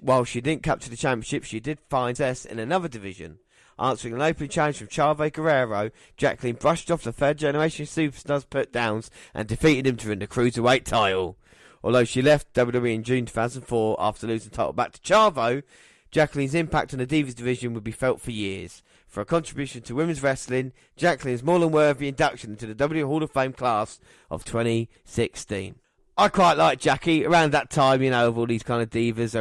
While she didn't capture the championship, she did find success in another division. Answering an open challenge from Chavo Guerrero, Jacqueline brushed off the third-generation superstars put-downs and defeated him to win the Cruiserweight title. Although she left WWE in June 2004 after losing the title back to Chavo, Jacqueline's impact on the Divas division would be felt for years. for a contribution to women's wrestling. Jacqueline is more than worthy induction into the WWE Hall of Fame class of 2016. I quite like Jackie around that time, you know, of all these kind of divas,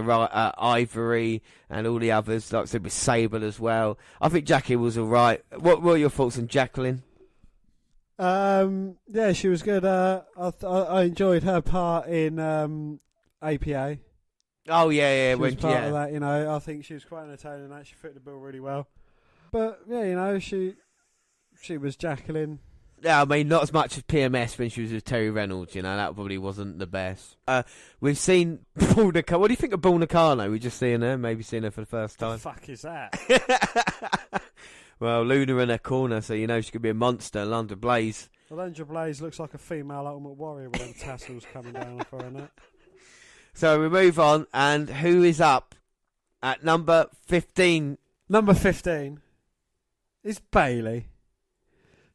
Ivory and all the others, like I said, with Sable as well. I think Jackie was alright. What were your thoughts on Jacqueline? Yeah, she was good. I enjoyed her part in APA. Oh, yeah. She was part of that, you know. I think she was quite entertaining. That she fit the bill really well. But, yeah, you know, she was Jacqueline. Yeah, I mean, not as much as PMS when she was with Terry Reynolds, you know, that probably wasn't the best. We've seen Paul Nakano. What do you think of Paul Nakano? We're just seeing her, maybe seeing her for the first time. What the fuck is that? Well, Luna in her corner, so you know she could be a monster. Alundra Blaze. Alundra Blaze looks like a female Ultimate Warrior with them tassels coming down for her neck. So we move on, and who is up at number 15? Number 15 is Bayley.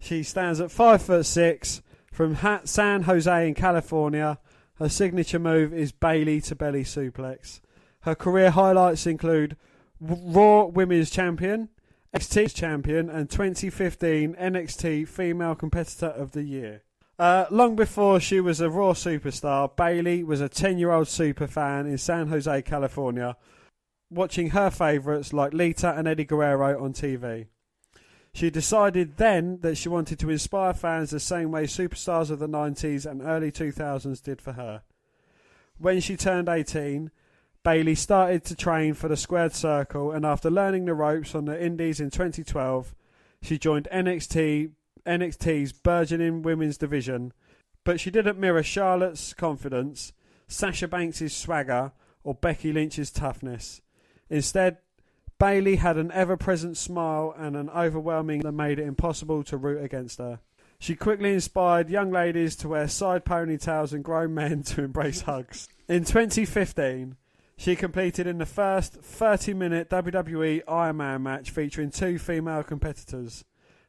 She stands at 5'6" from San Jose in California. Her signature move is Bayley to belly suplex. Her career highlights include Raw Women's Champion, NXT Champion, and 2015 NXT Female Competitor of the Year. Long before she was a Raw superstar, Bayley was a 10-year-old super fan in San Jose, California, watching her favourites like Lita and Eddie Guerrero on TV. She decided then that she wanted to inspire fans the same way superstars of the 90s and early 2000s did for her. When she turned 18, Bayley started to train for the Squared Circle, and after learning the ropes on the Indies in 2012, she joined NXT's burgeoning women's division. But she didn't mirror Charlotte's confidence, Sasha Banks' swagger, or Becky Lynch's toughness. Instead, Bayley had an ever-present smile and an overwhelming that made it impossible to root against her. She quickly inspired young ladies to wear side ponytails and grown men to embrace hugs. In 2015, she competed in the first 30-minute WWE Iron Man match featuring two female competitors.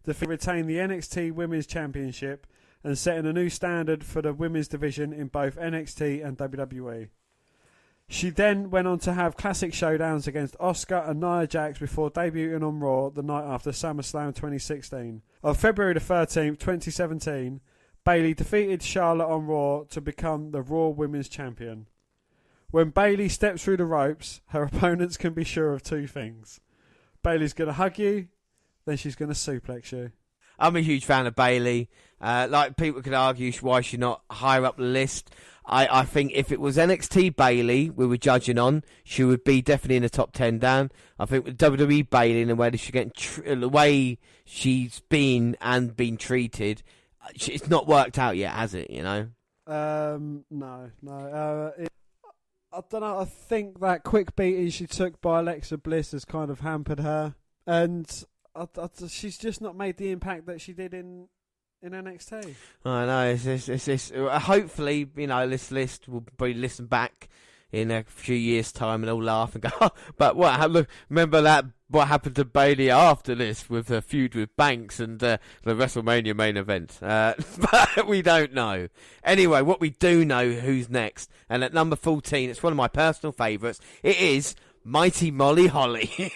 The female retained the NXT Women's Championship and setting a new standard for the women's division in both NXT and WWE. She then went on to have classic showdowns against Asuka and Nia Jax before debuting on Raw the night after SummerSlam 2016. On February the 13th, 2017, Bayley defeated Charlotte on Raw to become the Raw Women's Champion. When Bayley steps through the ropes, her opponents can be sure of two things. Bayley's going to hug you, then she's going to suplex you. I'm a huge fan of Bayley. Like, people could argue why she's not higher up the list. I think if it was NXT Bayley we were judging on, she would be definitely in the top 10 down. I think with WWE Bayley and the way that she's getting the way she's been and been treated, it's not worked out yet, has it? You know? No. I don't know. I think that quick beating she took by Alexa Bliss has kind of hampered her, and she's just not made the impact that she did in NXT. I know. It's hopefully, you know, this list will be listened back in a few years' time and all laugh and go, oh, but look, remember that what happened to Bayley after this with her feud with Banks and the WrestleMania main event. But we don't know. Anyway, what we do know who's next. And at number 14, it's one of my personal favourites. It is Mighty Molly Holly.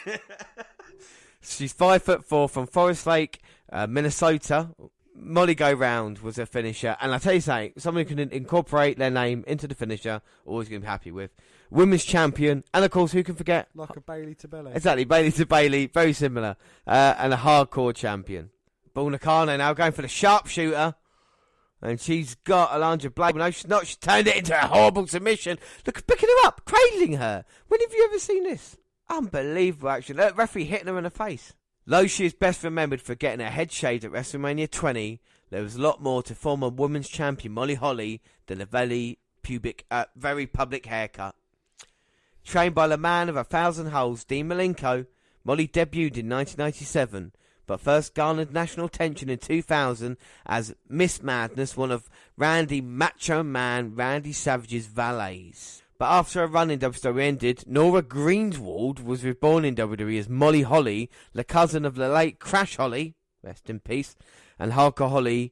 She's 5'4" from Forest Lake, Minnesota. Molly Go Round was her finisher, and I tell you something, someone who can incorporate their name into the finisher, always going to be happy with. Women's champion, and of course, who can forget? Like a Bayley to Bayley. Exactly, Bayley to Bayley, very similar, and a hardcore champion. Bull Nakano now going for the sharpshooter, and she's got Alundra Blaze. No, she's not. She's turned it into a horrible submission. Look, picking her up, cradling her. When have you ever seen this? Unbelievable, actually. Look, referee hitting her in the face. Though she is best remembered for getting her head shaved at WrestleMania 20, there was a lot more to former women's champion Molly Holly than a very public haircut. Trained by the man of 1,000 holes, Dean Malenko, Molly debuted in 1997, but first garnered national attention in 2000 as Miss Madness, one of Randy Macho Man Randy Savage's valets. But after her run in WWE ended, Nora Greenswald was reborn in WWE as Molly Holly, the cousin of the late Crash Holly, rest in peace, and Hardcore Holly.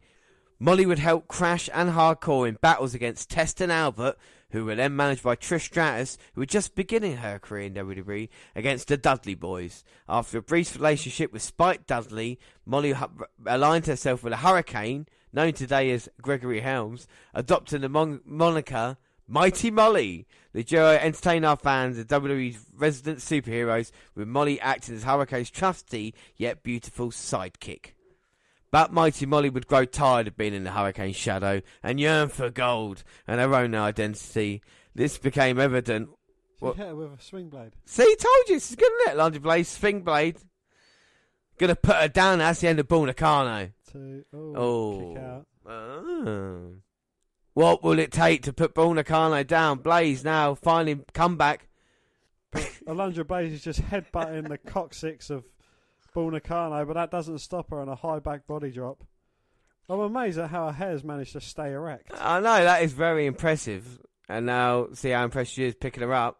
Molly would help Crash and Hardcore in battles against Test and Albert, who were then managed by Trish Stratus, who were just beginning her career in WWE, against the Dudley Boys. After a brief relationship with Spike Dudley, Molly aligned herself with a Hurricane, known today as Gregory Helms, adopting the moniker Mighty Molly. The duo entertained our fans as WWE's resident superheroes, with Molly acting as Hurricane's trusty yet beautiful sidekick. But Mighty Molly would grow tired of being in the Hurricane's shadow and yearn for gold and her own identity. This became evident. She hit her with a swing blade. See, told you, she's good at it. Laundry blade, swing blade. Gonna put her down. That's the end of Bull Nakano. Kick out. What will it take to put Bull Nakano down? Blaze now finally come back. Alundra Blaze is just headbutting the coccyx of Bull Nakano, but that doesn't stop her on a high back body drop. I'm amazed at how her hair's managed to stay erect. I know, that is very impressive. And now, see how impressed she is picking her up.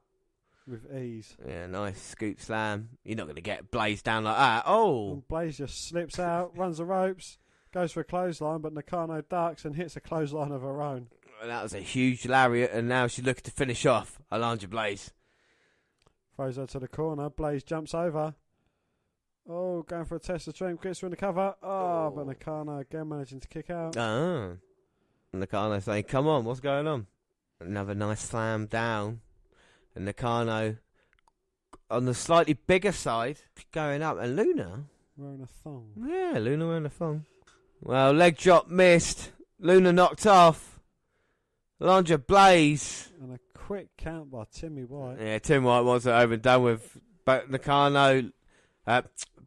With ease. Yeah, nice scoop slam. You're not going to get Blaze down like that. Oh! And Blaze just slips out, runs the ropes, goes for a clothesline, but Nakano ducks and hits a clothesline of her own. And that was a huge lariat, and now she's looking to finish off Alundra Blaze. Throws her to the corner. Blaze jumps over. Oh, going for a test of strength. Gets her in the cover. Oh, but Nakano again managing to kick out. Nakano saying, come on, what's going on? Another nice slam down. And Nakano on the slightly bigger side going up. And Luna wearing a thong. Yeah, Luna wearing a thong. Well, leg drop missed. Luna knocked off. Alundra Blaze. And a quick count by Timmy White. Yeah, Tim White wants it over and done with. But Nakano,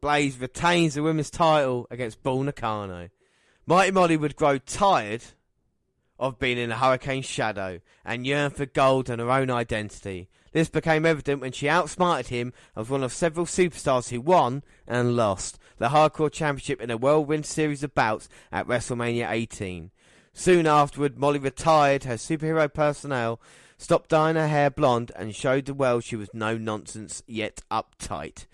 Blaze retains the women's title against Bull Nakano. Mighty Molly would grow tired of being in a Hurricane's shadow and yearn for gold and her own identity. This became evident when she outsmarted him as one of several superstars who won and lost the Hardcore Championship in a whirlwind series of bouts at WrestleMania 18. Soon afterward, Molly retired her superhero personnel, stopped dyeing her hair blonde, and showed the world she was no nonsense yet uptight.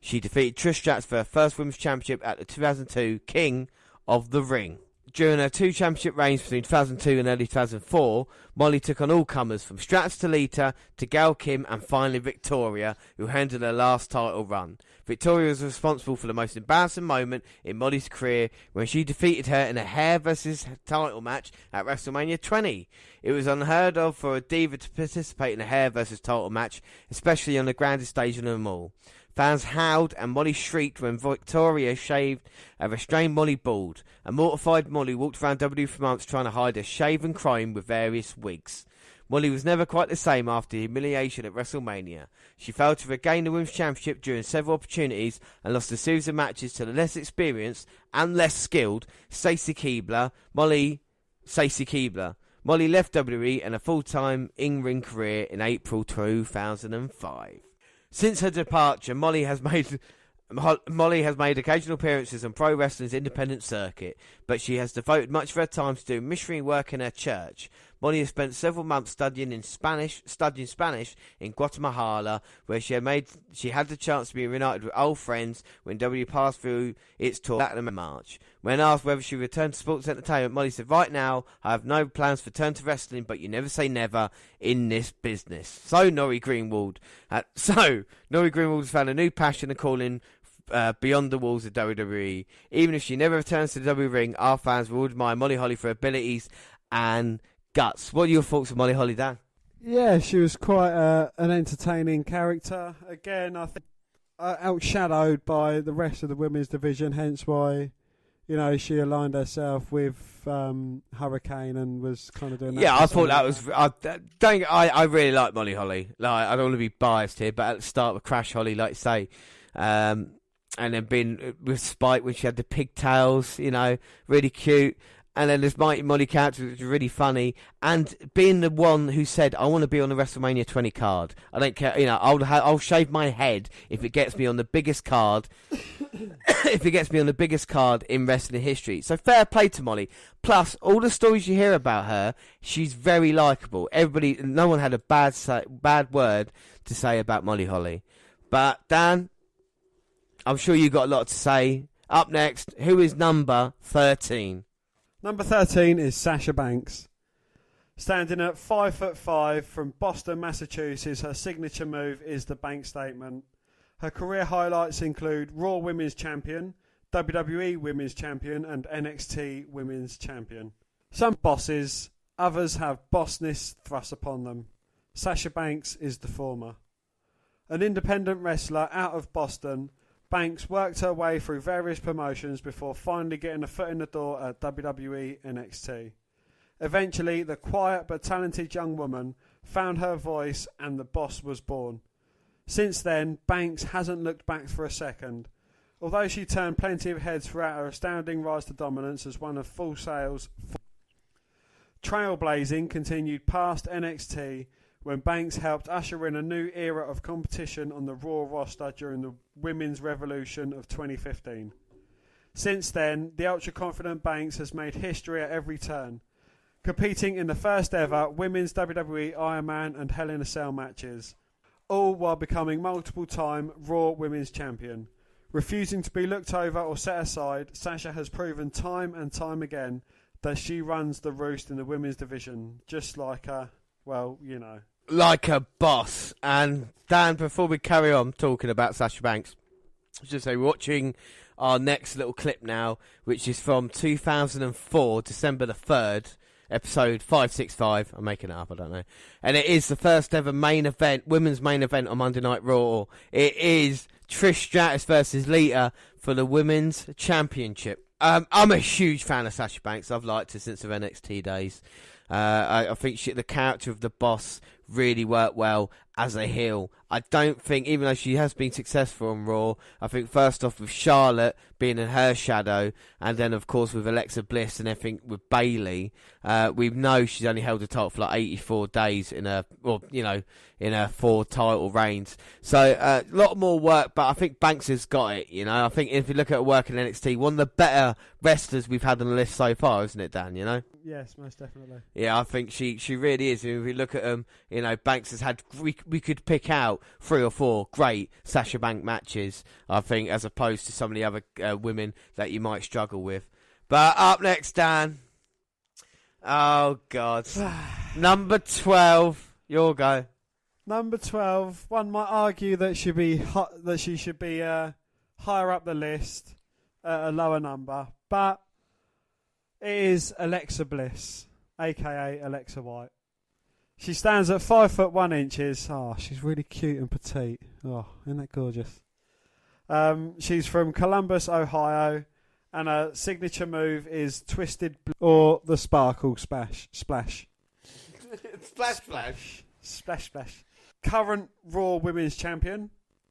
She defeated Trish Stratus for her first women's championship at the 2002 King of the Ring. During her two championship reigns between 2002 and early 2004, Molly took on all comers from Stratus to Lita to Gail Kim and finally Victoria, who handled her last title run. Victoria was responsible for the most embarrassing moment in Molly's career when she defeated her in a hair versus title match at WrestleMania 20. It was unheard of for a diva to participate in a hair versus title match, especially on the grandest stage of them all. Fans howled and Molly shrieked when Victoria shaved a restrained Molly bald. A mortified Molly walked around WWE for months trying to hide her shaven crime with various wigs. Molly was never quite the same after the humiliation at WrestleMania. She failed to regain the Women's Championship during several opportunities and lost a series of matches to the less experienced and less skilled Stacy Keibler. Molly left WWE and a full-time in-ring career in April 2005. Since her departure, Molly has made occasional appearances on pro wrestling's independent circuit, but she has devoted much of her time to doing missionary work in her church. Molly has spent several months studying Spanish in Guatemala, where she had the chance to be reunited with old friends when W passed through its tour Latin America in March. When asked whether she returned to sports entertainment, Molly said, "Right now, I have no plans for return to wrestling, but you never say never in this business." So Norrie Greenwald has found a new passion and calling beyond the walls of WWE. Even if she never returns to the WWE ring, our fans will admire Molly Holly for her abilities and guts. What are your thoughts on Molly Holly, Dan? Yeah, she was quite an entertaining character. Again, I think outshadowed by the rest of the women's division, hence why, she aligned herself with Hurricane and was kind of doing that. Yeah, I thought that was. I really like Molly Holly. Like, I don't want to be biased here, but at the start with Crash Holly, like you say, and then being with Spike when she had the pigtails, really cute. And then this Mighty Molly character, which was really funny, and being the one who said, "I want to be on the WrestleMania 20 card. I don't care, I'll shave my head if it gets me on the biggest card, if it gets me on the biggest card in wrestling history." So fair play to Molly. Plus, all the stories you hear about her, she's very likable. No one had a bad word to say about Molly Holly. But Dan, I'm sure you got a lot to say. Up next, who is number 13? Number 13 is Sasha Banks. Standing at 5'5" from Boston, Massachusetts, her signature move is the bank statement. Her career highlights include Raw Women's Champion, WWE Women's Champion, and NXT Women's Champion. Some bosses, others have bossness thrust upon them. Sasha Banks is the former. An independent wrestler out of Boston, Banks worked her way through various promotions before finally getting a foot in the door at WWE NXT. Eventually, the quiet but talented young woman found her voice and the boss was born. Since then, Banks hasn't looked back for a second. Although she turned plenty of heads throughout her astounding rise to dominance as one of Full Sail's trailblazing continued past NXT when Banks helped usher in a new era of competition on the Raw roster during the Women's Revolution of 2015. Since then, the ultra-confident Banks has made history at every turn, competing in the first ever Women's WWE Iron Man and Hell in a Cell matches, all while becoming multiple-time Raw Women's Champion. Refusing to be looked over or set aside, Sasha has proven time and time again that she runs the roost in the women's division, just like a, well, you know. Like a boss. And Dan, before we carry on talking about Sasha Banks, I should say we're watching our next little clip now, which is from 2004, December the 3rd, episode 565. I'm making it up, I don't know. And it is the first ever main event, women's main event on Monday Night Raw. It is Trish Stratus versus Lita for the Women's Championship. I'm a huge fan of Sasha Banks. I've liked her since her NXT days. I think the character of the boss really worked well as a heel. I don't think, even though she has been successful on Raw, I think first off with Charlotte being in her shadow, and then of course with Alexa Bliss and everything with Bayley, we know she's only held the title for like 84 days in her 4 title reigns. So a lot more work, but I think Banks has got it. You know, I think if you look at her work in NXT, one of the better wrestlers we've had on the list so far, isn't it, Dan? You know. Yes, most definitely. Yeah, I think she really is. If we look at them, you know, Banks has had, we could pick out 3 or 4 great Sasha Banks matches, I think, as opposed to some of the other women that you might struggle with. But up next, Dan. Oh, God. Number 12. Your go. Number 12. One might argue that she should be higher up the list at a lower number, but it is Alexa Bliss, a.k.a. Alexa White. She stands at 5'1". Oh, she's really cute and petite. Oh, isn't that gorgeous? She's from Columbus, Ohio, and her signature move is Twisted or the Sparkle Splash. Splash. Splash. Current Raw Women's Champion,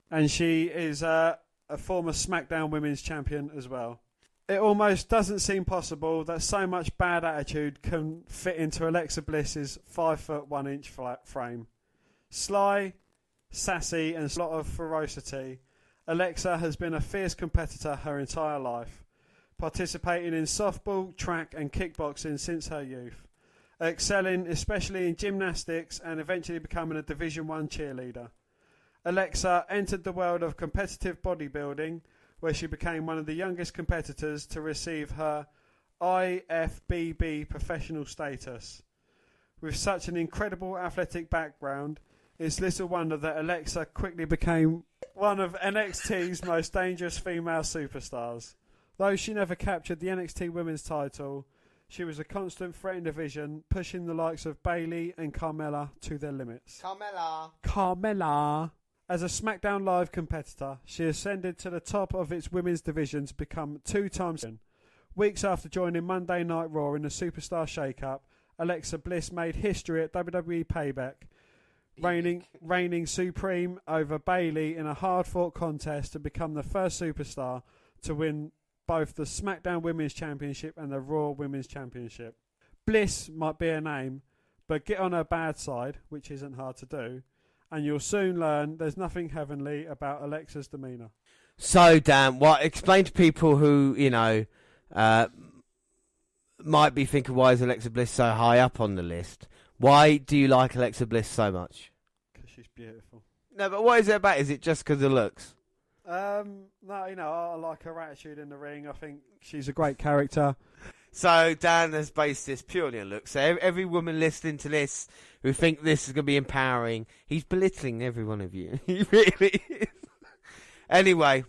and she is a former SmackDown Women's Champion as well. It almost doesn't seem possible that so much bad attitude can fit into Alexa Bliss's 5'1" frame. Sly, sassy, and a lot of ferocity, Alexa has been a fierce competitor her entire life, participating in softball, track, and kickboxing since her youth, excelling especially in gymnastics and eventually becoming a Division I cheerleader. Alexa entered the world of competitive bodybuilding, where she became one of the youngest competitors to receive her IFBB professional status. With such an incredible athletic background, it's little wonder that Alexa quickly became one of NXT's most dangerous female superstars. Though she never captured the NXT Women's title, she was a constant threat in the division, pushing the likes of Bayley and Carmella to their limits. Carmella! As a SmackDown Live competitor, she ascended to the top of its women's division to become 2 times. Weeks after joining Monday Night Raw in the Superstar Shake-Up, Alexa Bliss made history at WWE Payback, reigning supreme over Bayley in a hard-fought contest to become the first superstar to win both the SmackDown Women's Championship and the Raw Women's Championship. Bliss might be her name, but get on her bad side, which isn't hard to do, and you'll soon learn there's nothing heavenly about Alexa's demeanour. So, Dan, explain to people who, you know, might be thinking, why is Alexa Bliss so high up on the list? Why do you like Alexa Bliss so much? Because she's beautiful. No, but what is it about? Is it just because of looks? No, you know, I like her attitude in the ring. I think she's a great character. So Dan has based this purely on looks. So every woman listening to this who think this is going to be empowering, he's belittling every one of you. He really is. Anyway.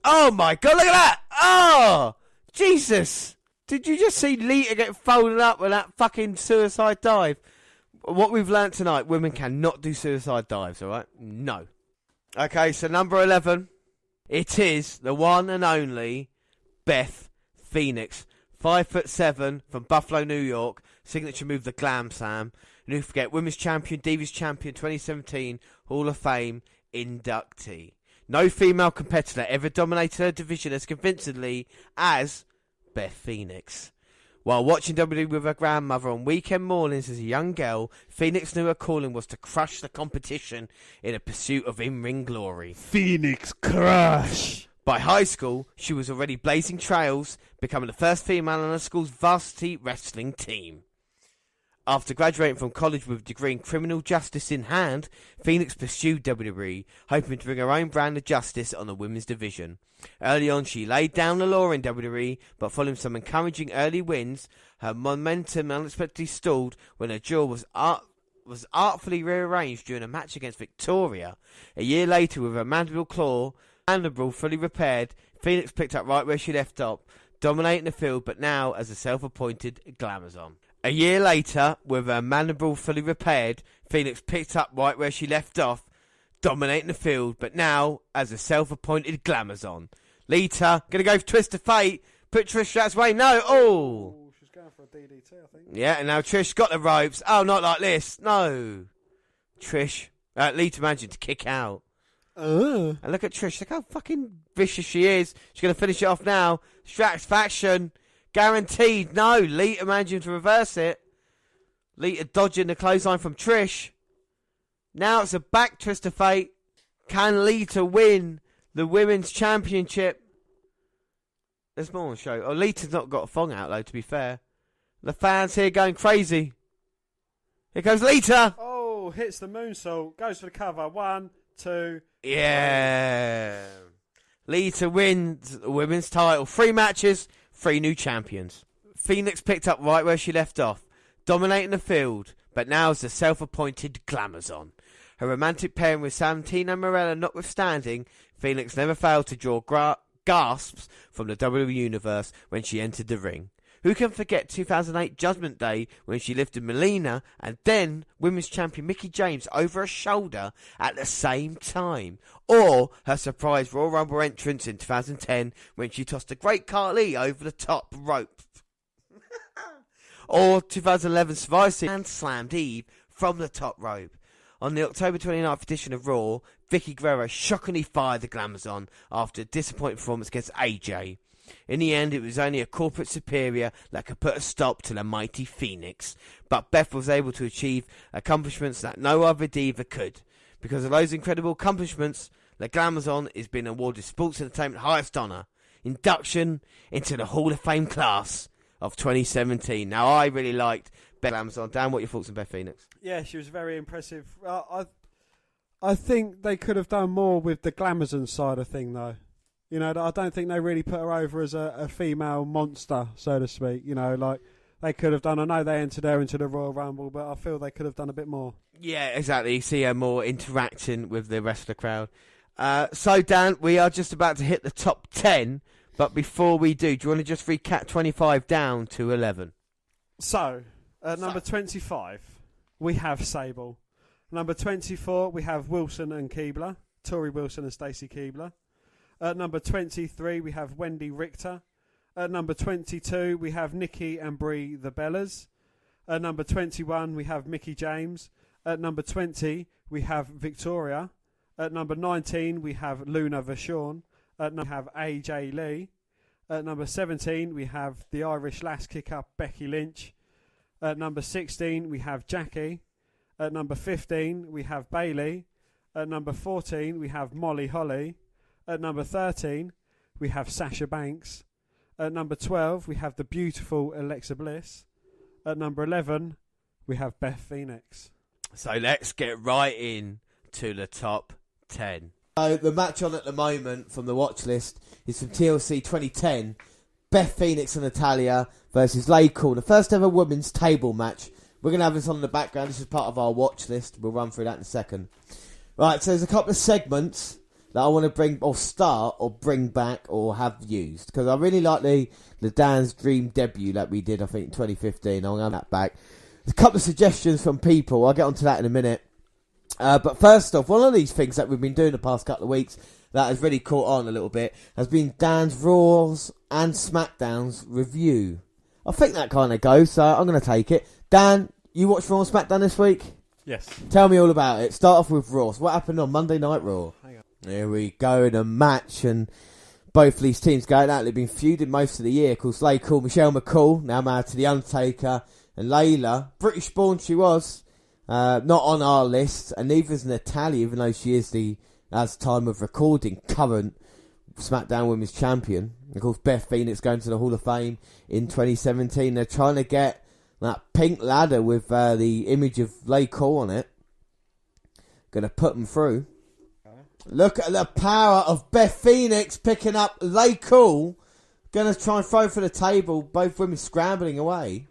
Oh my God, look at that! Oh! Jesus! Did you just see Lita get folded up with that fucking suicide dive? What we've learnt tonight, women cannot do suicide dives, alright? No. Okay, so number 11. It is the one and only Beth Phoenix. 5'7" from Buffalo, New York. Signature move, the Glam Slam. And who forget, Women's Champion, Divas Champion, 2017 Hall of Fame inductee. No female competitor ever dominated her division as convincingly as Beth Phoenix. While watching WWE with her grandmother on weekend mornings as a young girl, Phoenix knew her calling was to crush the competition in a pursuit of in-ring glory. Phoenix Crush! By high school, she was already blazing trails, becoming the first female on her school's varsity wrestling team. After graduating from college with a degree in criminal justice in hand, Phoenix pursued WWE, hoping to bring her own brand of justice on the women's division. Early on, she laid down the law in WWE, but following some encouraging early wins, her momentum unexpectedly stalled when her jaw was artfully rearranged during a match against Victoria. A year later, with her mandible fully repaired, Phoenix picked up right where she left off, dominating the field, but now as a self-appointed Glamazon. A year later, with her mandible fully repaired, Phoenix picked up right where she left off, dominating the field, but now as a self-appointed Glamazon. Lita, gonna go for Twist of Fate, put Trish Stratus away, no, oh! She's going for a DDT, I think. Yeah, and now Trish got the ropes, oh, not like this, no. Lita managed to kick out. And look at Trish, look how fucking vicious she is. She's gonna finish it off now. Stratus faction. Guaranteed. No, Lita managing to reverse it. Lita dodging the clothesline from Trish. Now it's a back twist of fate. Can Lita win the Women's Championship? There's more on the show. Oh, Lita's not got a thong out, though, to be fair. The fans here going crazy. Here goes Lita. Oh, hits the moonsault. Goes for the cover. 1, 2. Yeah. Lita wins the women's title. 3 matches. 3 new champions. Phoenix picked up right where she left off, dominating the field, but now as the self-appointed Glamazon. Her romantic pairing with Santino Marella notwithstanding, Phoenix never failed to draw gasps from the WWE Universe when she entered the ring. Who can forget 2008 Judgment Day when she lifted Melina and then Women's Champion Mickie James over her shoulder at the same time? Or her surprise Royal Rumble entrance in 2010 when she tossed a Great Khali over the top rope? Or 2011 Survivor Series and slammed Eve from the top rope. On the October 29th edition of Raw, Vicky Guerrero shockingly fired the Glamazon after a disappointing performance against AJ. In the end, it was only a corporate superior that could put a stop to the mighty Phoenix. But Beth was able to achieve accomplishments that no other diva could. Because of those incredible accomplishments, the Glamazon is being awarded Sports Entertainment highest honour, induction into the Hall of Fame class of 2017. Now, I really liked Beth Glamazon. Dan, what are your thoughts on Beth Phoenix? Yeah, she was very impressive. I think they could have done more with the Glamazon side of thing, though. You know, I don't think they really put her over as a female monster, so to speak. You know, like they could have done. I know they entered her into the Royal Rumble, but I feel they could have done a bit more. Yeah, exactly. You see her more interacting with the rest of the crowd. So, Dan, we are just about to hit the top 10, but before we do you want to just recap 25 down to 11? So, at number 25, we have Sable. Number 24, we have Wilson and Keebler, Tori Wilson and Stacey Keebler. At number 23, we have Wendy Richter. At number 22, we have Nikki and Brie the Bellas. At number 21, we have Mickie James. At number 20, we have Victoria. At number 19, we have Luna Vachon. At number we have AJ Lee. At number 17, we have the Irish Lass Kick-Up Becky Lynch. At number 16, we have Jackie. At number 15, we have Bayley. At number 14, we have Molly Holly. At number 13, we have Sasha Banks. At number 12, we have the beautiful Alexa Bliss. At number 11, we have Beth Phoenix. So let's get right in to the top 10. So the match on at the moment from the watch list is from TLC 2010. Beth Phoenix and Natalya versus Lay Cool, the first ever women's table match. We're going to have this on in the background. This is part of our watch list. We'll run through that in a second. Right, so there's a couple of segments that I want to bring bring back or have used. Because I really like the Dan's Dream debut that we did, I think, in 2015. I'm going to have that back. There's a couple of suggestions from people. I'll get onto that in a minute. But first off, one of these things that we've been doing the past couple of weeks that has really caught on a little bit has been Dan's Raws and SmackDown's review. I think that kind of goes, so I'm going to take it. Dan, you watched Raw and SmackDown this week? Yes. Tell me all about it. Start off with Raw. So what happened on Monday Night Raw? Hang on. Here we go in a match, and both of these teams going out. They've been feuding most of the year. Of course, Lay Cool, Michelle McCool, now married to The Undertaker, and Layla, British born she was, not on our list, and neither is Natalya, even though she is as time of recording, current SmackDown Women's Champion. Of course, Beth Phoenix going to the Hall of Fame in 2017. They're trying to get that pink ladder with the image of Lay Cool on it. Going to put them through. Look at the power of Beth Phoenix picking up Lay Cool. Going to try and throw for the table. Both women scrambling away.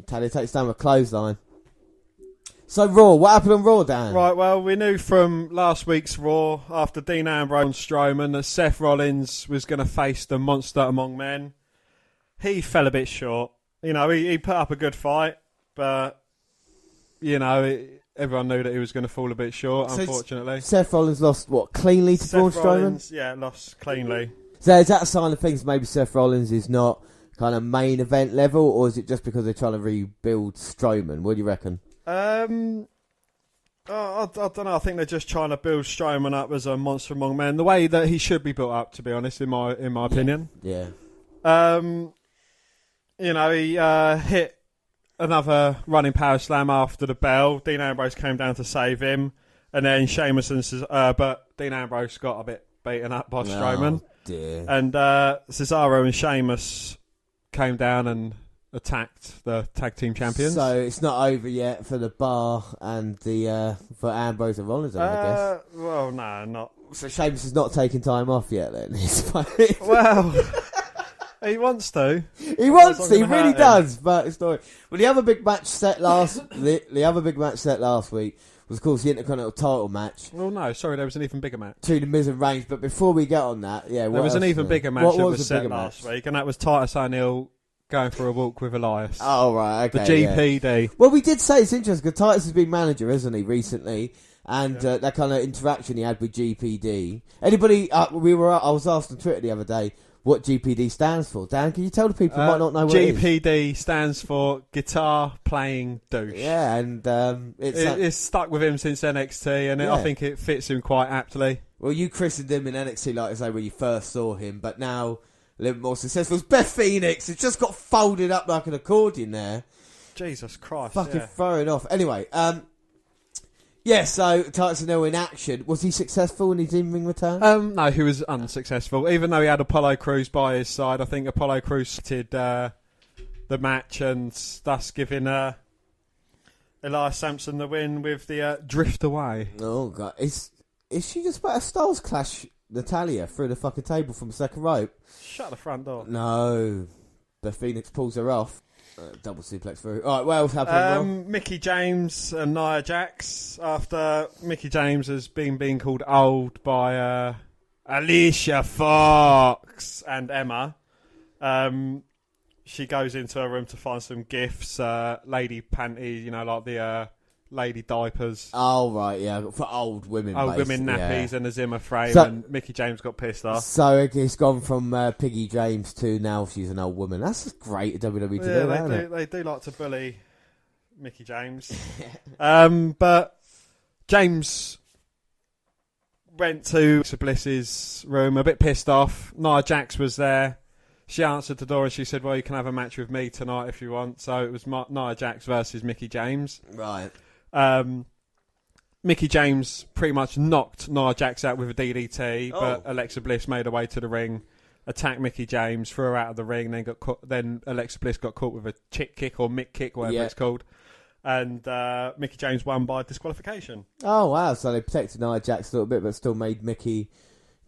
Natalya takes down a clothesline. So Raw, what happened on Raw, Dan? Right, well, we knew from last week's Raw, after Dean Ambrose and Strowman, that Seth Rollins was going to face the monster among men. He fell a bit short. You know, he put up a good fight, but, you know, everyone knew that he was going to fall a bit short, so unfortunately. Seth Rollins lost, cleanly to Braun Seth Strowman? Rollins, yeah, lost cleanly. So is that a sign of things maybe Seth Rollins is not kind of main event level, or is it just because they're trying to rebuild Strowman? What do you reckon? I don't know. I think they're just trying to build Strowman up as a monster among men, the way that he should be built up, to be honest, in my opinion. Yeah. You know, he hit another running power slam after the bell. Dean Ambrose came down to save him, and then Sheamus but Dean Ambrose got a bit beaten up by Strowman. Oh, dear. And Cesaro and Sheamus came down and attacked the tag team champions. So it's not over yet for the Bar and the for Ambrose and Rollins, I guess. Well, no, not. So Sheamus is not taking time off yet, then. Well, he wants to. He wants to. He really does. But it's not. Well, the other big match set last week was, of course, the Intercontinental title match. Well, no, sorry, there was an even bigger match. To the Miz and Reigns. But before we get on that, there was an even bigger match that was set last week, and that was Titus O'Neil going for a walk with Elias. Oh, right, okay. The GPD. Yeah. Well, we did say it's interesting because Titus has been manager, hasn't he, recently? And that kind of interaction he had with GPD. Anybody, I was asked on Twitter the other day what GPD stands for. Dan, can you tell the people who might not know what GPD it is? stands for Guitar Playing Douche. Yeah, and it's stuck with him since NXT, and I think it fits him quite aptly. Well, you christened him in NXT, like I say, when you first saw him, but now a little more successful. It's Beth Phoenix. It's just got folded up like an accordion there. Jesus Christ. Fucking throwing off. Anyway, so Titus O'Neil in action. Was he successful in his in-ring return? No, he was unsuccessful. Even though he had Apollo Crews by his side, I think Apollo Crews did the match and thus giving Elias Sampson the win with the drift away. Oh, God. Is she just about a Styles Clash Natalya through the fucking table from the second rope? Shut the front door. No. The Phoenix pulls her off. Double suplex through. Alright, what else happened? Mickey James and Nia Jax, after Mickey James has been called old by Alicia Fox and Emma. She goes into her room to find some gifts, lady panties, like the lady diapers. Oh, right, yeah. For old women, women nappies and a Zimmer frame, so, and Mickey James got pissed off. So it's gone from Piggy James to now she's an old woman. That's great at WWE to do, isn't it? They do like to bully Mickey James. But James went to Alexa Bliss's room a bit pissed off. Nia Jax was there. She answered the door and she said, well, you can have a match with me tonight if you want. So it was Nia Jax versus Mickey James. Right. Mickey James pretty much knocked Nia Jax out with a DDT, but Alexa Bliss made her way to the ring, attacked Mickey James, threw her out of the ring, then got caught, then Alexa Bliss got caught with a chick kick or mick kick, whatever it's called, and Mickey James won by disqualification. Oh, wow. So they protected Nia Jax a little bit, but still made Mickey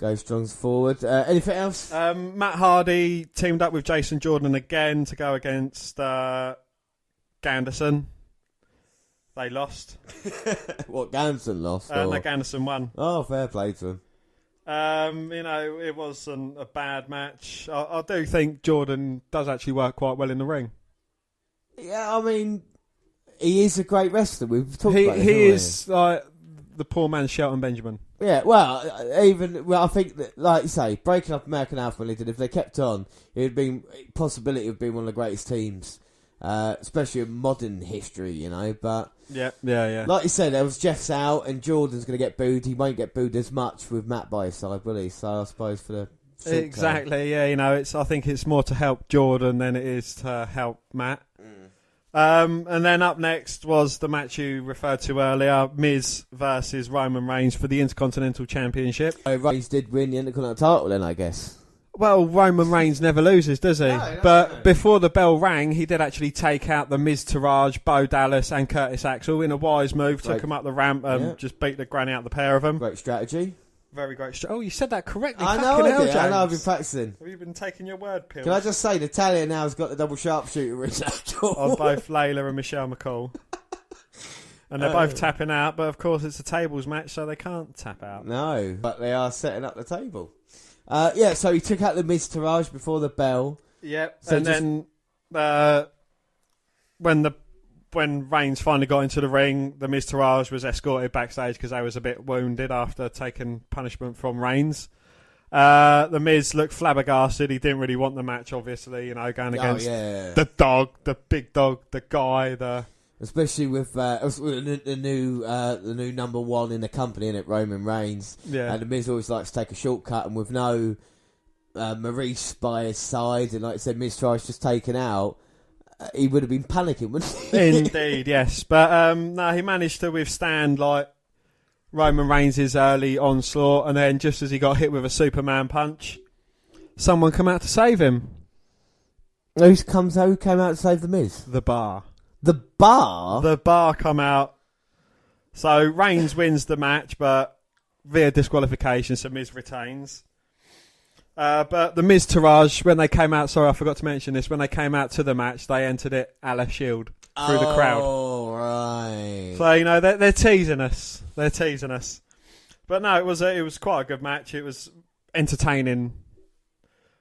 Go Strongs forward. Anything else? Matt Hardy teamed up with Jason Jordan again to go against Ganderson. They lost. What, Ganderson lost? No, Ganderson won. Oh, fair play to him. It wasn't a bad match. I do think Jordan does actually work quite well in the ring. Yeah, I mean, he is a great wrestler. We've talked about it. He is like the poor man's Shelton Benjamin. Yeah, well, I think that, like you say, breaking up American Alpha League, if they kept on, it would be possibility of being one of the greatest teams, especially in modern history, you know. But yeah. Like you said, there was Jeff's out, and Jordan's going to get booed. He won't get booed as much with Matt by his side, will he? So I suppose for the exactly, yeah. You know, I think it's more to help Jordan than it is to help Matt. And then up next was the match you referred to earlier, Miz versus Roman Reigns for the Intercontinental Championship. Reigns did win the Intercontinental title then, I guess. Well, Roman Reigns never loses, does he? No. Before the bell rang, he did actually take out the Miz Taraj, Bo Dallas and Curtis Axel in a wise move, took him up the ramp and just beat the granny out the pair of them. Great strategy. Very great. Oh, you said that correctly. I know I've been practicing. Have you been taking your word pills? Can I just say, Natalia now has got the double sharpshooter on both Layla and Michelle McCall. And they're both tapping out, but of course it's a tables match, so they can't tap out. No, but they are setting up the table. So he took out the Miz Taraj before the bell. Yep, so and then when Reigns finally got into the ring, the Miz Taraj was escorted backstage because they was a bit wounded after taking punishment from Reigns. The Miz looked flabbergasted. He didn't really want the match, obviously, you know, going against the dog, the big dog, the guy, especially with the new number one in the company, innit, Roman Reigns. Yeah. And the Miz always likes to take a shortcut, and with no Maurice by his side, and like I said, Miz Taraj just taken out, he would have been panicking, wouldn't he? Indeed, yes. But no, he managed to withstand like Roman Reigns' early onslaught, and then just as he got hit with a Superman punch, someone come out to save him. Who came out to save the Miz? The Bar. The Bar? The Bar come out. So Reigns wins the match, but via disqualification, so Miz retains. But the Miz Taraj, when they came out, sorry, I forgot to mention this, when they came out to the match, they entered it a la Shield through the crowd. Oh, right. So, you know, they're teasing us. They're teasing us. But no, it was quite a good match. It was entertaining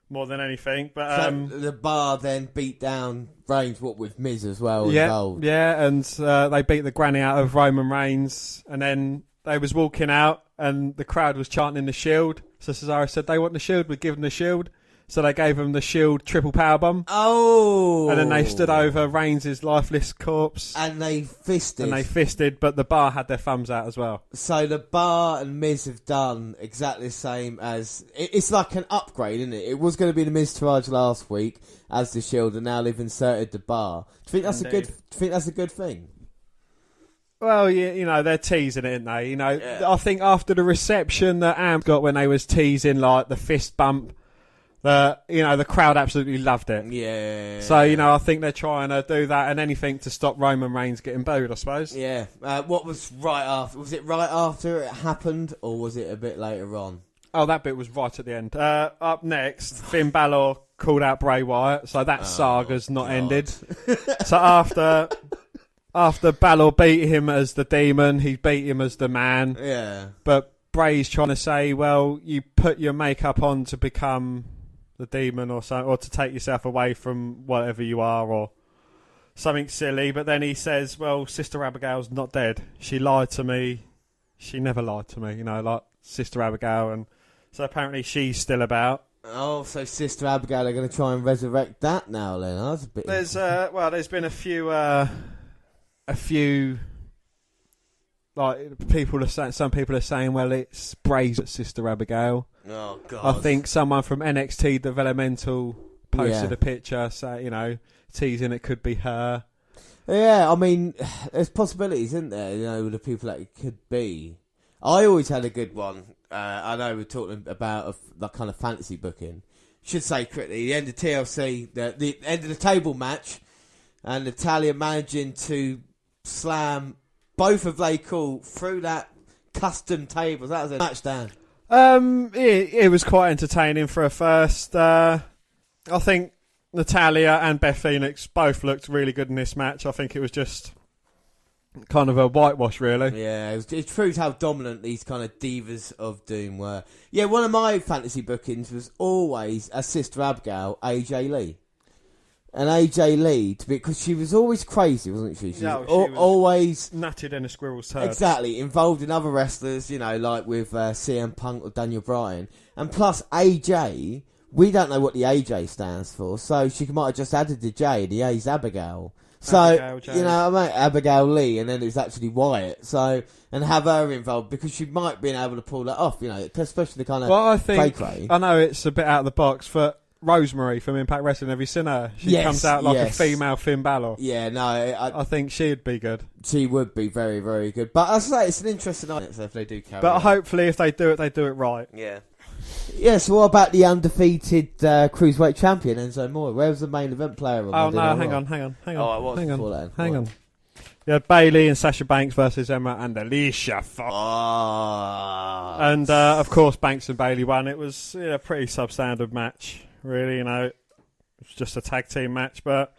more than anything. But so the Bar then beat down Reigns, what, with Miz as well involved? Yeah, and they beat the granny out of Roman Reigns, and then they was walking out, and the crowd was chanting the Shield. So Cesaro said they want the Shield, we're giving the Shield. So they gave him the Shield triple powerbomb. Oh! And then they stood over Reigns' lifeless corpse. And they fisted. But the Bar had their thumbs out as well. So the Bar and Miz have done exactly the same as... It's like an upgrade, isn't it? It was going to be the Miz Taraj last week as the Shield, and now they've inserted the Bar. Do you think that's a good thing? Well, yeah, you know, they're teasing it, aren't they? You know, I think after the reception that Amp got when they was teasing, like, the fist bump, the crowd absolutely loved it. Yeah. So, you know, I think they're trying to do that and anything to stop Roman Reigns getting booed, I suppose. Yeah. What was right after? Was it right after it happened, or was it a bit later on? Oh, that bit was right at the end. Up next, Finn Balor called out Bray Wyatt, so that saga's not ended. So after Balor beat him as the demon, he beat him as the man. Yeah. But Bray's trying to say, well, you put your makeup on to become the demon or something, or to take yourself away from whatever you are, or something silly. But then he says, well, Sister Abigail's not dead. She lied to me. She never lied to me, you know, like Sister Abigail. And so apparently she's still about. Oh, so Sister Abigail are going to try and resurrect that now, then? That's a bit... There's been a few, like, people are saying, some people are saying, well, it's Bray's Sister Abigail. Oh, God. I think someone from NXT Developmental posted a picture, so, you know, teasing it could be her. Yeah, I mean, there's possibilities, isn't there, you know, with the people that it could be. I always had a good one. I know we're talking about that kind of fantasy booking. Should say quickly, the end of TLC, the end of the table match, and Natalia managing to slam both of Lay Cool through that custom table. That was a match down. It was quite entertaining for a first. I think Natalya and Beth Phoenix both looked really good in this match. I think it was just kind of a whitewash, really. Yeah, it proves how dominant these kind of divas of Doom were. Yeah, one of my fantasy bookings was always a Sister Abigail, AJ Lee. And AJ Lee, because she was always crazy, wasn't she? She was always nutted in a squirrel's turd. Exactly, involved in other wrestlers, like with CM Punk or Daniel Bryan. And plus AJ, we don't know what the AJ stands for, so she might have just added the J, and the A's Abigail. So, Abigail Lee, and then it was actually Wyatt. So, and have her involved, because she might have been able to pull that off, especially the kind of I think, I know it's a bit out of the box, but Rosemary from Impact Wrestling, have you seen her? She comes out like a female Finn Balor. Yeah, no. I think she'd be good. She would be very, very good. But as I say, it's an interesting idea, so if they do carry But hopefully if they do it right. Yeah. Yeah, so what about the undefeated Cruiserweight champion, Enzo Moore? Where was the main event player on? Oh, no, hang on. Hang on. Yeah, Bayley and Sasha Banks versus Emma and Alicia Fox. Oh. And, of course, Banks and Bayley won. It was a pretty substandard match, really, It's just a tag team match, but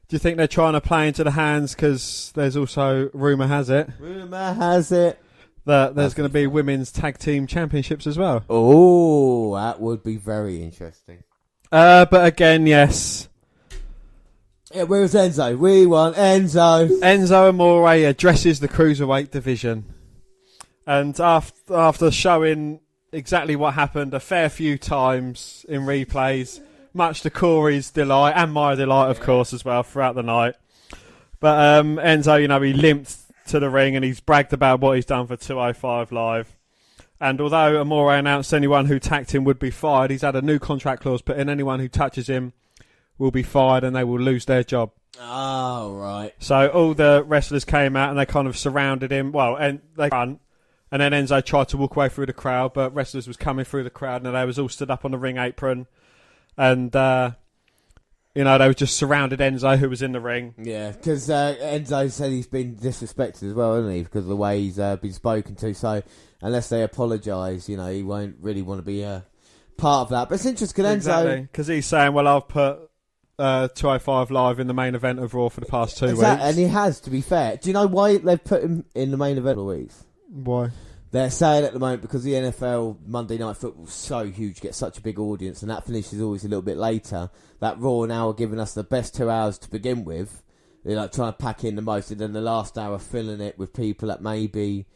do you think they're trying to play into the hands? Because there's also, rumour has it, that there's going to be women's tag team championships as well. Oh, that would be very interesting. But again, yes. Yeah, where was Enzo? We want Enzo. Enzo Amore addresses the Cruiserweight division. And after showing exactly what happened a fair few times in replays, much to Corey's delight and my delight, of course, as well, throughout the night. But Enzo, he limped to the ring and he's bragged about what he's done for 205 Live. And although Amore announced anyone who tagged him would be fired, he's had a new contract clause put in. Anyone who touches him will be fired and they will lose their job. Oh, right. So all the wrestlers came out and they kind of surrounded him. Well, and they run. And then Enzo tried to walk away through the crowd, but wrestlers was coming through the crowd and they was all stood up on the ring apron. And, they were just surrounded Enzo, who was in the ring. Yeah, because Enzo said he's been disrespected as well, hasn't he? Because of the way he's been spoken to. So unless they apologise, he won't really want to be part of that. But it's interesting, Enzo... Because he's saying, well, I've put 205 Live in the main event of Raw for the past 2 weeks. And he has, to be fair. Do you know why they've put him in the main event all weeks? Why? They're saying at the moment because the NFL Monday Night Football is so huge, gets such a big audience, and that finishes always a little bit later, that Raw now are giving us the best 2 hours to begin with. They're trying to pack in the most, and then the last hour filling it with people that may be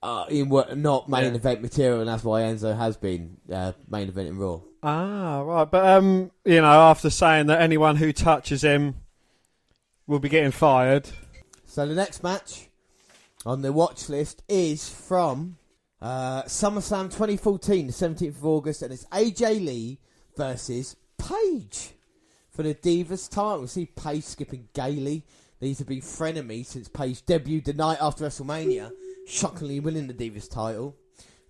not main event material, and that's why Enzo has been main event in Raw. Ah, right. But, after saying that anyone who touches him will be getting fired. So the next match on the watch list is from SummerSlam 2014, the 17th of August, and it's AJ Lee versus Paige for the Divas title. We see Paige skipping gaily. These have been frenemies since Paige debuted the night after WrestleMania, shockingly winning the Divas title.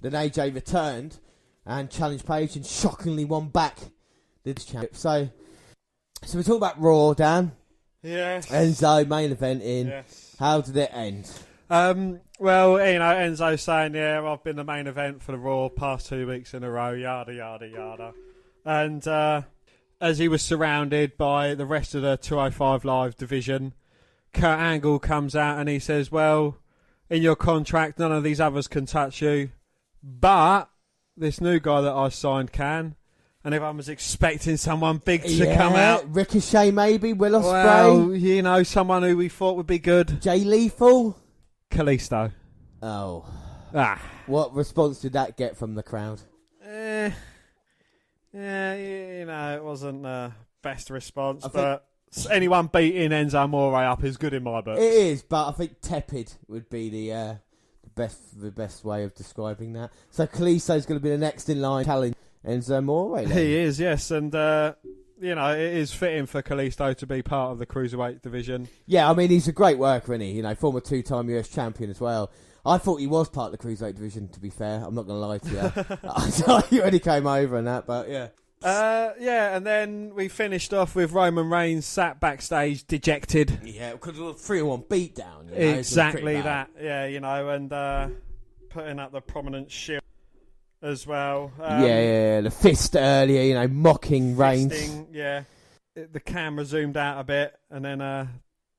Then AJ returned and challenged Paige and shockingly won back the championship. So we're talking about Raw, Dan. Yes. Enzo main event in. Yes. How did it end? Well, Enzo saying, I've been the main event for the Raw past 2 weeks in a row, yada, yada, yada. And as he was surrounded by the rest of the 205 Live division, Kurt Angle comes out and he says, well, in your contract, none of these others can touch you, but this new guy that I signed can. And everyone was expecting someone big to come out. Ricochet maybe, Will Ospreay. Well, someone who we thought would be good. Jay Lethal. Kalisto. Oh. What response did that get from the crowd? It wasn't the best response, but anyone beating Enzo Amore up is good in my book. It is, but I think tepid would be the best way of describing that. So Kalisto's going to be the next in line challenge Enzo Amore. He is, yes, and it is fitting for Kalisto to be part of the Cruiserweight division. Yeah, I mean, he's a great worker, isn't he? Former 2-time US champion as well. I thought he was part of the Cruiserweight division, to be fair. I'm not going to lie to you. I thought he already came over and that, but yeah. And then we finished off with Roman Reigns sat backstage dejected. Yeah, because of a 3-1 beatdown. Exactly that. Yeah, and putting up the prominent shield. as well. The fist earlier, you know, mocking Reigns. Fisting, yeah. The camera zoomed out a bit, and then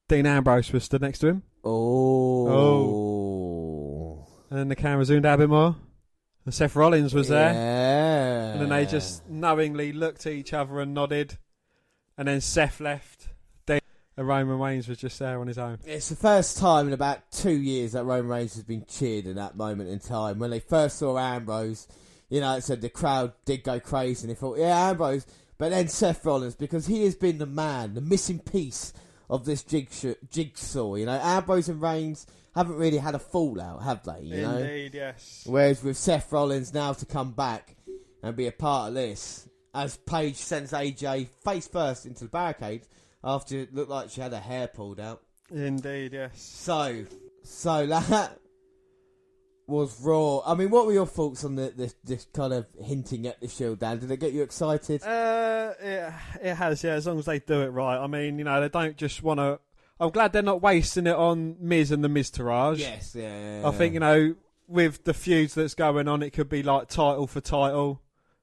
Dean Ambrose was stood next to him. Oh. And then the camera zoomed out a bit more. And Seth Rollins was there. Yeah. And then they just knowingly looked at each other and nodded. And then Seth left. And Roman Reigns was just there on his own. It's the first time in about 2 years that Roman Reigns has been cheered in that moment in time. When they first saw Ambrose, you know, it said the crowd did go crazy and they thought, yeah, Ambrose. But then Seth Rollins, because he has been the man, the missing piece of this jigsaw. You know, Ambrose and Reigns haven't really had a fallout, have they? You know? Indeed, yes. Whereas with Seth Rollins now to come back and be a part of this, as Paige sends AJ face first into the barricade after it looked like she had her hair pulled out. Indeed, yes. So that was Raw. I mean, what were your thoughts on this kind of hinting at the Shield, Dan? Did it get you excited? It has, yeah, as long as they do it right. I mean, you know, they don't just want to... I'm glad they're not wasting it on Miz and the Miztourage. Yes, yeah. I think, you know, with the feuds that's going on, it could be like title for title,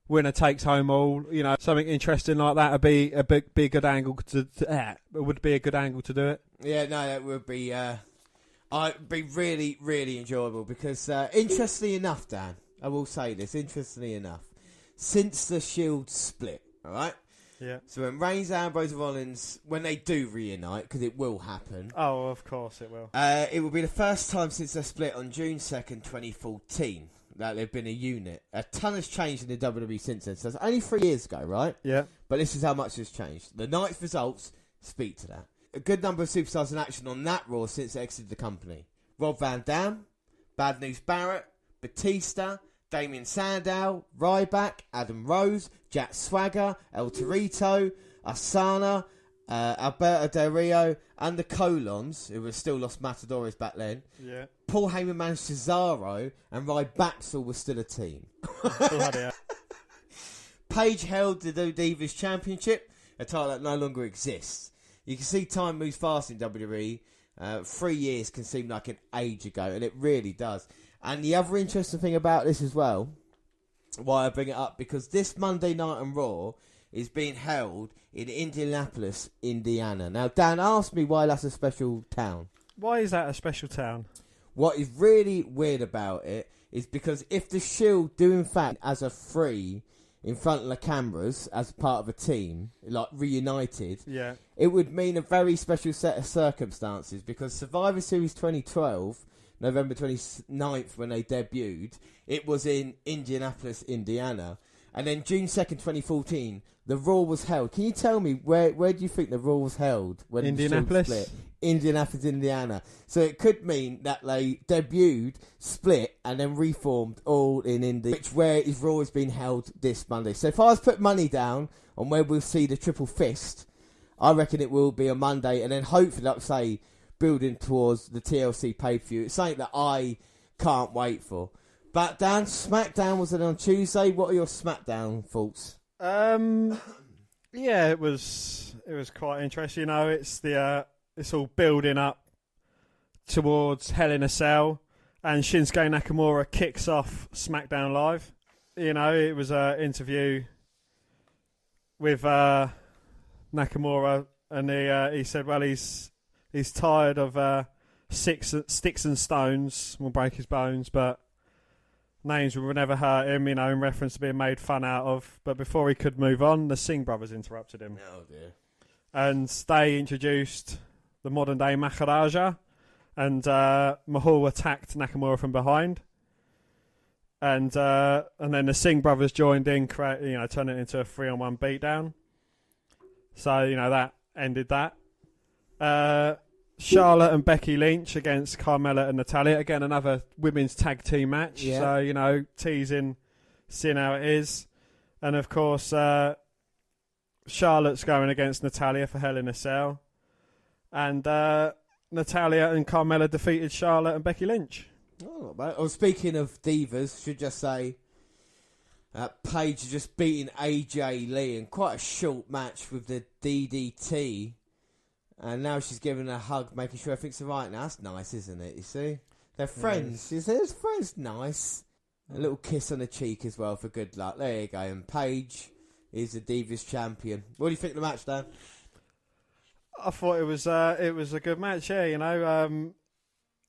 winner takes home all. You know, something interesting like that would be a good angle to it would be a good angle to do it. Yeah, no, that would be... It'd be really, really enjoyable because, interestingly enough, Dan, I will say this, interestingly enough, since the Shield split, all right? Yeah. So when Reigns, Ambrose, Rollins, when they do reunite, because it will happen. Oh, of course it will. It will be the first time since they split on June 2nd, 2014, that they've been a unit. A ton has changed in the WWE since then. So it's only 3 years ago, right? Yeah. But this is how much has changed. The night's results speak to that. A good number of superstars in action on that Raw since they exited the company. Rob Van Dam, Bad News Barrett, Batista, Damien Sandow, Ryback, Adam Rose, Jack Swagger, El Torito, Asana, Alberto Del Rio, and the Colons, who were still Los Matadores back then. Yeah. Paul Heyman managed Cesaro, and Ryback was still a team. Paige held the Divas Championship, a title that no longer exists. You can see time moves fast in WWE. 3 years can seem like an age ago, and it really does. And the other interesting thing about this as well, why I bring it up, because this Monday night on Raw is being held in Indianapolis, Indiana. Now, Dan asked me why that's a special town. Why is that a special town? What is really weird about it is because if the Shield do in fact as a free in front of the cameras as part of a team, like reunited, yeah, it would mean a very special set of circumstances because Survivor Series 2012, November 29th when they debuted, it was in Indianapolis, Indiana. And then June 2nd, 2014, the Raw was held. Can you tell me where do you think the Raw was held when Indianapolis? The Shield split? Indianapolis, Indiana. So it could mean that they debuted, split, and then reformed all in Indy, which where is Raw is being held this Monday. So if I was to put money down on where we'll see the triple fist, I reckon it will be on Monday, and then hopefully, like I say, building towards the TLC pay-per-view. It's something that I can't wait for. But Dan, SmackDown was on Tuesday. What are your SmackDown thoughts? Yeah, it was quite interesting. You know, it's all building up towards Hell in a Cell, and Shinsuke Nakamura kicks off SmackDown Live. You know, it was an interview with Nakamura, and he said, well, he's tired of sticks and stones will break his bones, but names will never hurt him, you know, in reference to being made fun out of. But before he could move on, the Singh brothers interrupted him. Oh, dear. And they introduced the modern-day Maharaja, and Mahal attacked Nakamura from behind. And then the Singh brothers joined in, turning it into a 3-on-1 beatdown. So, you know, that ended that. Charlotte and Becky Lynch against Carmella and Natalya. Again, another women's tag team match. Yeah. So, you know, teasing, seeing how it is. And, of course, Charlotte's going against Natalya for Hell in a Cell. And Natalya and Carmella defeated Charlotte and Becky Lynch. Oh, not bad. Oh, speaking of divas, should just say Paige just beating AJ Lee in quite a short match with the DDT. And now she's giving a hug, making sure everything's alright now. That's nice, isn't it? You see? They're friends. She says friends nice. A little kiss on the cheek as well for good luck. There you go. And Paige is the Divas champion. What do you think of the match, Dan? I thought it was a good match. Yeah, you know,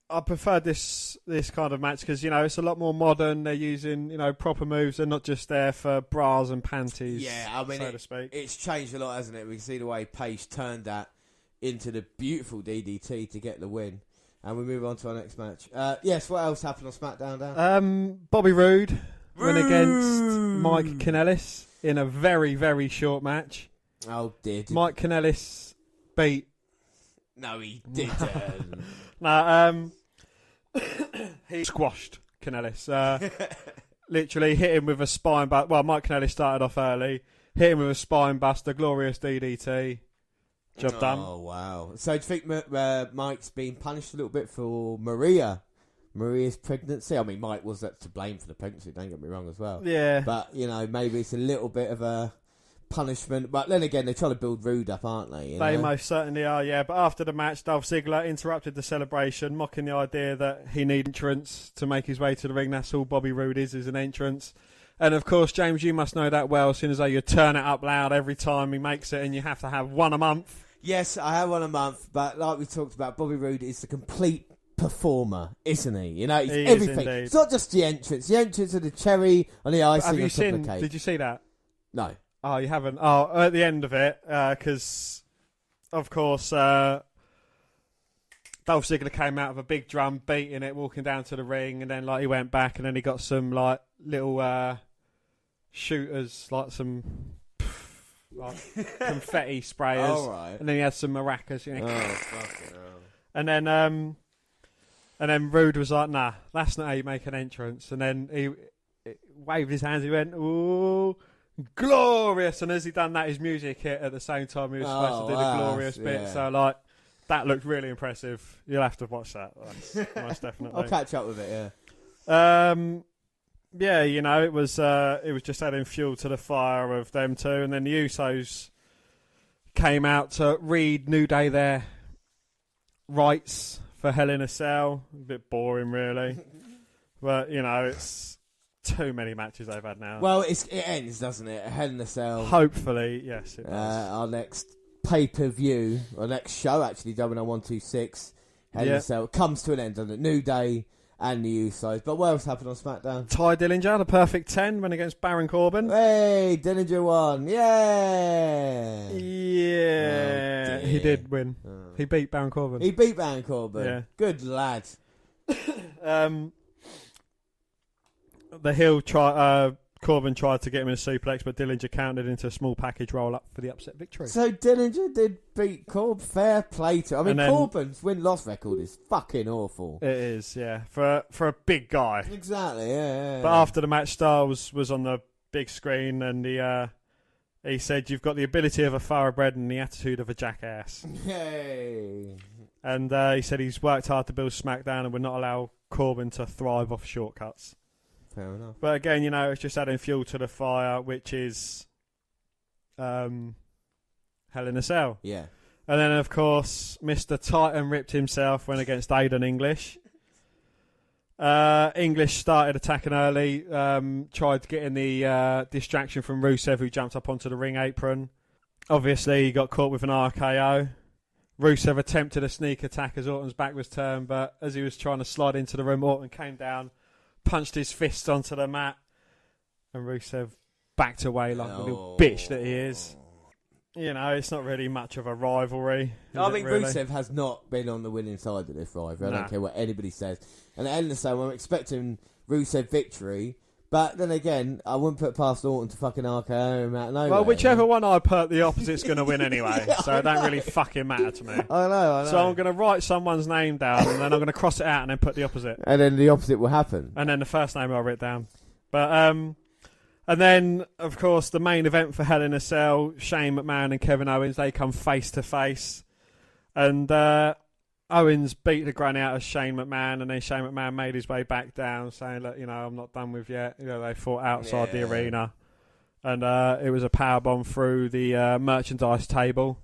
I prefer this kind of match because, you know, it's a lot more modern. They're using, you know, proper moves. They're not just there for bras and panties. Yeah, I mean, so to speak. It's changed a lot, hasn't it? We can see the way Paige turned that into the beautiful DDT to get the win. And we move on to our next match. Yes, what else happened on SmackDown, Dan? Bobby Roode went against Mike Kanellis in a very, very short match. Oh, did Mike Kanellis beat... No, he didn't. No, he squashed Kanellis. Literally hit him with a spine buster. Well, Mike Kanellis started off early. Hit him with a spine buster, glorious DDT. Job done. Oh, wow. So do you think Mike's been punished a little bit for Maria's pregnancy? I mean, Mike was to blame for the pregnancy, don't get me wrong, as well. Yeah. But, you know, maybe it's a little bit of a punishment. But then again, they're trying to build Rude up, aren't they? They most certainly are, yeah. But after the match, Dolph Ziggler interrupted the celebration, mocking the idea that he needs entrance to make his way to the ring. That's all Bobby Roode is an entrance. And, of course, James, you must know that well, as soon as you turn it up loud every time he makes it, and you have to have one a month. Yes, I have one a month, but like we talked about, Bobby Roode is the complete performer, isn't he? You know, he's everything. It's not just the entrance. The entrance of the cherry on the icing on top of the cake. Did you see that? No. Oh, you haven't? Oh, at the end of it, because, of course, Dolph Ziggler came out of a big drum, beating it, walking down to the ring, and then he went back, and then he got some little shooters, some confetti sprayers, oh, right. And then he had some maracas, you know. Oh, fucking hell. And then Rude was like, "Nah, that's not how you make an entrance." And then he waved his hands. He went, "Ooh, glorious!" And as he done that, his music hit at the same time he was supposed to do the glorious bit. Yeah. So that looked really impressive. You'll have to watch that. Most definitely. I'll catch up with it. Yeah. Yeah, you know, it was just adding fuel to the fire of them two, and then the Usos came out to read New Day their rights for Hell in a Cell. A bit boring, really, but you know, it's too many matches they've had now. Well, it ends, doesn't it? Hell in a Cell. Hopefully, yes, it does. Our next pay-per-view, or next show, actually, WNR125, Hell in a Cell, comes to an end, doesn't it? New Day and the Usos. But what else happened on SmackDown? Ty Dillinger, the perfect 10, went against Baron Corbin. Hey, Dillinger won. Yeah. Yeah. He did win. Oh. He beat Baron Corbin. He beat Baron Corbin. Yeah. Good lad. The heel Corbin tried to get him in a suplex, but Dillinger countered into a small package roll-up for the upset victory. So Dillinger did beat Corbin. Fair play to him. I mean, Corbin's win-loss record is fucking awful. It is, yeah. For a big guy. Exactly, yeah. But after the match, Styles was on the big screen, and he said, "You've got the ability of a thoroughbred and the attitude of a jackass." Yay. And he said he's worked hard to build SmackDown and would not allow Corbin to thrive off shortcuts. Fair enough. But again, you know, it's just adding fuel to the fire, which is Hell in a Cell. Yeah. And then, of course, Mr. Titan ripped himself, went against Aiden English. English started attacking early, tried getting the distraction from Rusev, who jumped up onto the ring apron. Obviously, he got caught with an RKO. Rusev attempted a sneak attack as Orton's back was turned, but as he was trying to slide into the room, Orton came down, punched his fist onto the mat, and Rusev backed away like a little bitch that he is. You know, it's not really much of a rivalry. I mean, really? Rusev has not been on the winning side of this rivalry. I don't care what anybody says. And at the end of the day, I'm expecting Rusev victory. But then again, I wouldn't put past Orton to fucking RKO him out of nowhere. Well, whichever one I put, the opposite's going to win anyway. So it don't really fucking matter to me. I know. So I'm going to write someone's name down, and then I'm going to cross it out and then put the opposite. And then the opposite will happen. And then the first name I'll write down. But and then, of course, the main event for Hell in a Cell, Shane McMahon and Kevin Owens, they come face to face. And Owens beat the granny out of Shane McMahon, and then Shane McMahon made his way back down, saying, "Look, you know, I'm not done with yet." You know, they fought outside the arena, and it was a powerbomb through the merchandise table,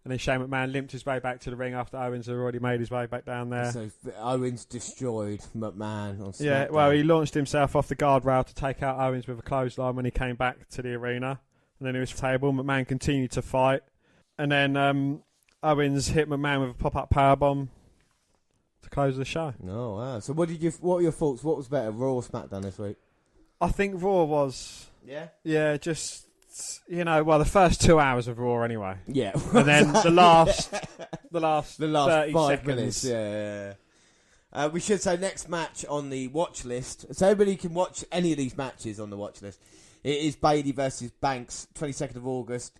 And then Shane McMahon limped his way back to the ring after Owens had already made his way back down there. So Owens destroyed McMahon on SmackDown. Yeah, well, he launched himself off the guardrail to take out Owens with a clothesline when he came back to the arena. And then he was table. McMahon continued to fight. And then Owens hit McMahon with a pop-up powerbomb to close the show. Oh, wow. So what were your thoughts? What was better, Raw or SmackDown this week? I think Raw was... Yeah? Yeah, just... the first 2 hours of Raw anyway. Yeah. And then the last 5 seconds. minutes. Yeah. We should say next match on the watch list. So everybody can watch any of these matches on the watch list. It is Bayley versus Banks, 22nd of August.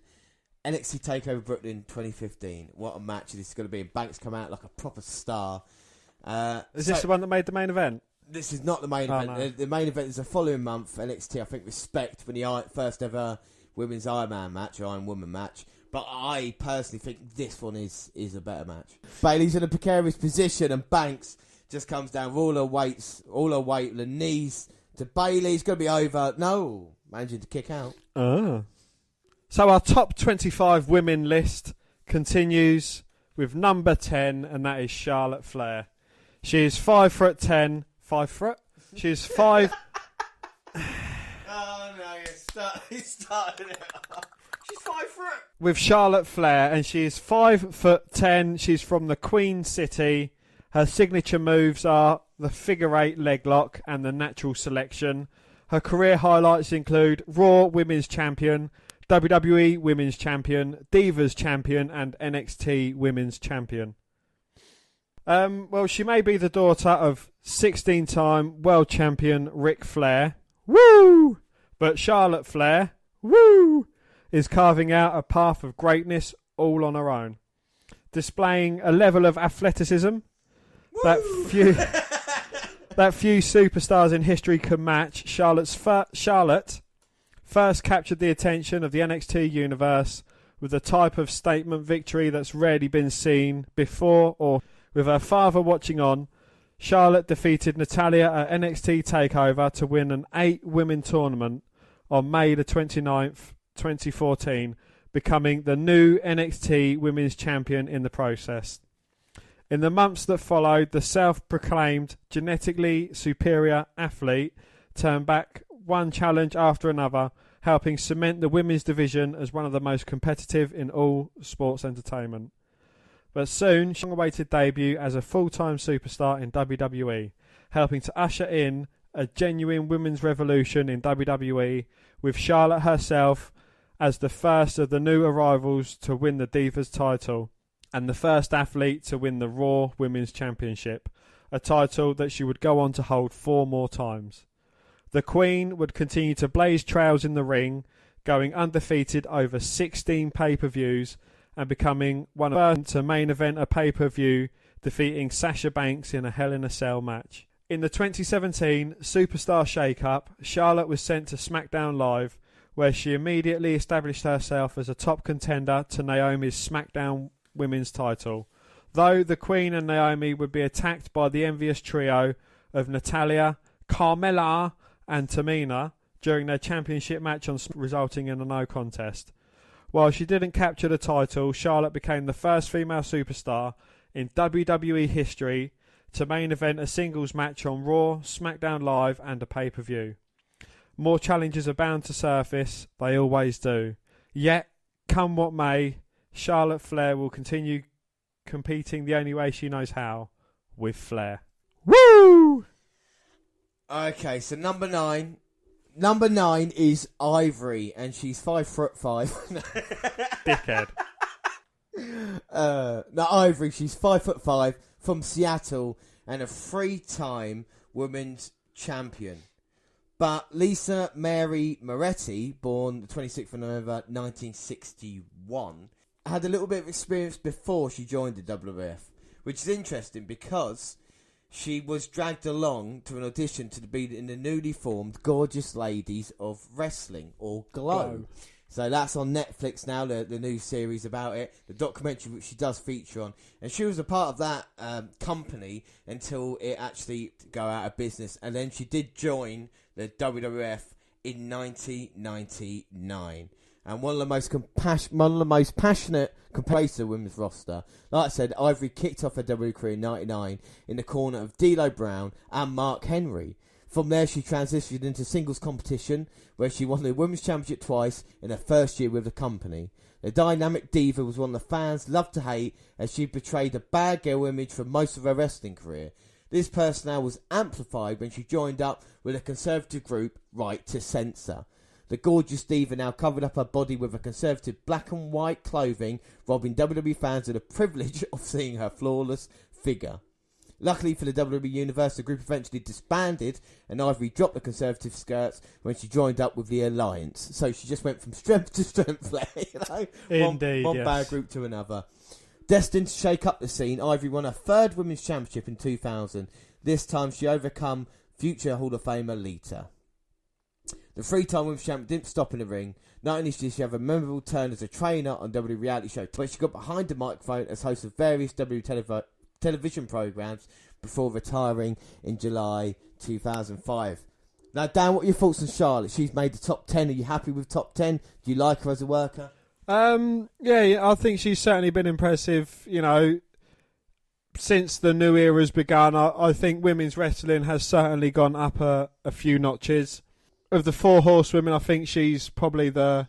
NXT TakeOver Brooklyn 2015. What a match this is going to be. Banks come out like a proper star. Is this the one that made the main event? This is not the main event. No. The main event is the following month. NXT, I think, Respect, when the first ever women's Iron Man match, or Iron Woman match. But I personally think this one is a better match. Bayley's in a precarious position, and Banks just comes down, all her weight, the knees to Bayley. It's going to be over. No, managing to kick out. Oh. So our top 25 women list continues with number 10, and that is Charlotte Flair. She is 5'10". 5 foot? She is 5... Oh no, he started it off. She's 5 foot. With Charlotte Flair, and she is 5'10". She's from the Queen City. Her signature moves are the figure 8 leg lock and the natural selection. Her career highlights include Raw Women's Champion, WWE Women's Champion, Divas Champion, and NXT Women's Champion. Well, she may be the daughter of 16-time world champion Ric Flair. Woo! But Charlotte Flair, woo, is carving out a path of greatness all on her own. Displaying a level of athleticism that few superstars in history can match, Charlotte first captured the attention of the NXT universe with a type of statement victory that's rarely been seen before, or with her father watching on. Charlotte defeated Natalya at NXT TakeOver to win an 8-women tournament on May the 29th, 2014, becoming the new NXT Women's Champion in the process. In the months that followed, the self-proclaimed genetically superior athlete turned back one challenge after another, helping cement the women's division as one of the most competitive in all sports entertainment. But soon, she awaited debut as a full-time superstar in WWE, helping to usher in a genuine women's revolution in WWE, with Charlotte herself as the first of the new arrivals to win the Divas title, and the first athlete to win the Raw Women's Championship, a title that she would go on to hold 4 more times. The Queen would continue to blaze trails in the ring, going undefeated over 16 pay-per-views, and becoming one of the first to main event a pay-per-view, defeating Sasha Banks in a Hell in a Cell match. In the 2017 Superstar Shake-Up, Charlotte was sent to SmackDown Live, where she immediately established herself as a top contender to Naomi's SmackDown Women's title, though the Queen and Naomi would be attacked by the envious trio of Natalya, Carmella and Tamina during their championship match resulting in a no contest. While she didn't capture the title, Charlotte became the first female superstar in WWE history to main event a singles match on Raw, SmackDown Live and a pay-per-view. More challenges are bound to surface, they always do. Yet, come what may, Charlotte Flair will continue competing the only way she knows how, with flair. Woo! Okay, so number 9. Number 9 is Ivory, and she's 5'5". Dickhead. No, Ivory, she's 5'5", from Seattle, and a 3-time women's champion. But Lisa Mary Moretti, born the 26th of November 1961, had a little bit of experience before she joined the WWF, which is interesting because she was dragged along to an audition to be in the newly formed Gorgeous Ladies of Wrestling, or Glow. So that's on Netflix now, the new series about it, the documentary which she does feature on. And she was a part of that company until it actually go out of business. And then she did join the WWF in 1999. and one of the most passionate complaints of the women's roster. Like I said, Ivory kicked off her WWE career in '99 in the corner of D'Lo Brown and Mark Henry. From there, she transitioned into singles competition, where she won the Women's Championship twice in her first year with the company. The dynamic diva was one the fans loved to hate, as she portrayed a bad girl image for most of her wrestling career. This personnel was amplified when she joined up with a conservative group, Right to Censor. The gorgeous diva now covered up her body with a conservative black and white clothing, robbing WWE fans of the privilege of seeing her flawless figure. Luckily for the WWE Universe, the group eventually disbanded, and Ivory dropped the conservative skirts when she joined up with the Alliance. So she just went from strength to strength there, you know? Indeed, one yes. bad group to another. Destined to shake up the scene, Ivory won her third Women's Championship in 2000. This time she overcome future Hall of Famer Lita. The three-time Women's Champion didn't stop in the ring. Not only did she have a memorable turn as a trainer on WWE reality show, but she got behind the microphone as host of various WWE television programs before retiring in July 2005. Now, Dan, what are your thoughts on Charlotte? She's made the top 10. Are you happy with top 10? Do you like her as a worker? Yeah, I think she's certainly been impressive. You know, since the new era's begun, I think women's wrestling has certainly gone up a few notches. Of the four horsewomen, I think she's probably the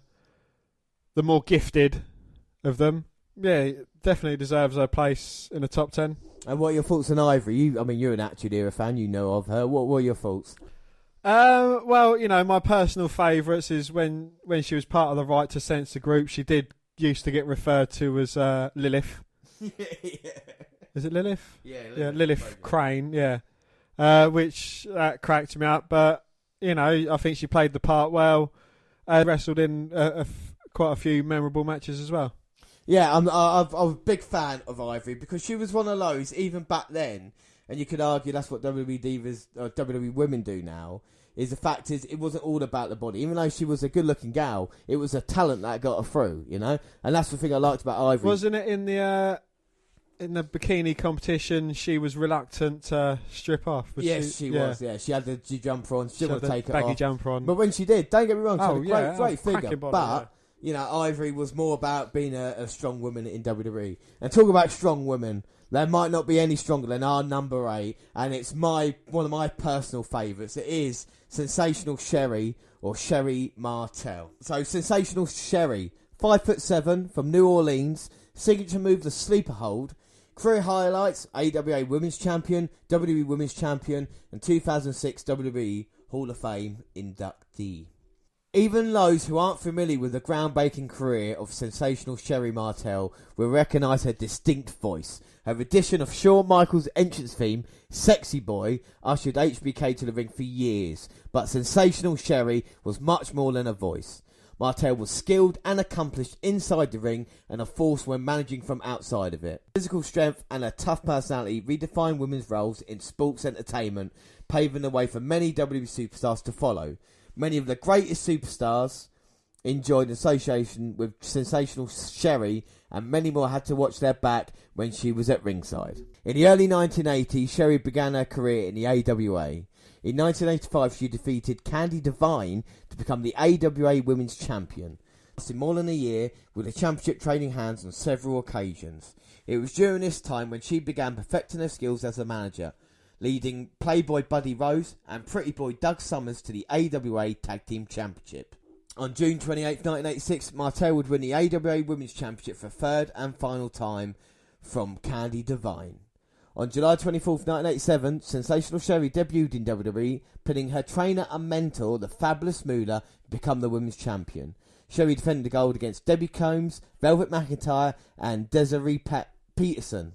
more gifted of them. Yeah, definitely deserves her place in the top 10. And what are your thoughts on Ivory? You're an Attitude Era fan, you know of her. What were your thoughts? Well, you know, my personal favourites is when she was part of the Right to Censor group, she used to get referred to as Lilith. Yeah. Is it Lilith? Yeah, Lilith Crane, yeah. Which cracked me up, but, you know, I think she played the part well and wrestled in quite a few memorable matches as well. Yeah, I'm a big fan of Ivory because she was one of those, even back then, and you could argue that's what WWE divas, or WWE women do now, is the fact is it wasn't all about the body. Even though she was a good-looking gal, it was a talent that got her through, you know? And that's the thing I liked about Ivory. Wasn't it in the bikini competition she was reluctant to strip off? Yes, she was, yeah. She had the jumper on, she didn't want to take it off. Baggy jumper on. But when she did, don't get me wrong, she had a great figure, body, but... You know, Ivory was more about being a strong woman in WWE. And talk about strong women, there might not be any stronger than our number 8, and it's one of my personal favourites. It is Sensational Sherri, or Sherri Martel. So, Sensational Sherri, 5'7", from New Orleans, signature move the sleeper hold, career highlights, AWA Women's Champion, WWE Women's Champion, and 2006 WWE Hall of Fame inductee. Even those who aren't familiar with the groundbreaking career of Sensational Sherri Martel will recognise her distinct voice. Her edition of Shawn Michaels' entrance theme, Sexy Boy, ushered HBK to the ring for years, but Sensational Sherri was much more than a voice. Martel was skilled and accomplished inside the ring and a force when managing from outside of it. Physical strength and a tough personality redefined women's roles in sports entertainment, paving the way for many WWE superstars to follow. Many of the greatest superstars enjoyed association with Sensational Sherri, and many more had to watch their back when she was at ringside. In the early 1980s, Sherri began her career in the AWA. In 1985, she defeated Candy Devine to become the AWA Women's Champion, lasting more than a year with the championship trading hands on several occasions. It was during this time when she began perfecting her skills as a manager, leading Playboy Buddy Rose and Pretty Boy Doug Summers to the AWA Tag Team Championship. On June 28, 1986, Martel would win the AWA Women's Championship for a third and final time from Candy Devine. On July 24, 1987, Sensational Sherri debuted in WWE, pinning her trainer and mentor, the fabulous Moolah, to become the Women's Champion. Sherri defended the gold against Debbie Combs, Velvet McIntyre and Desiree Peterson.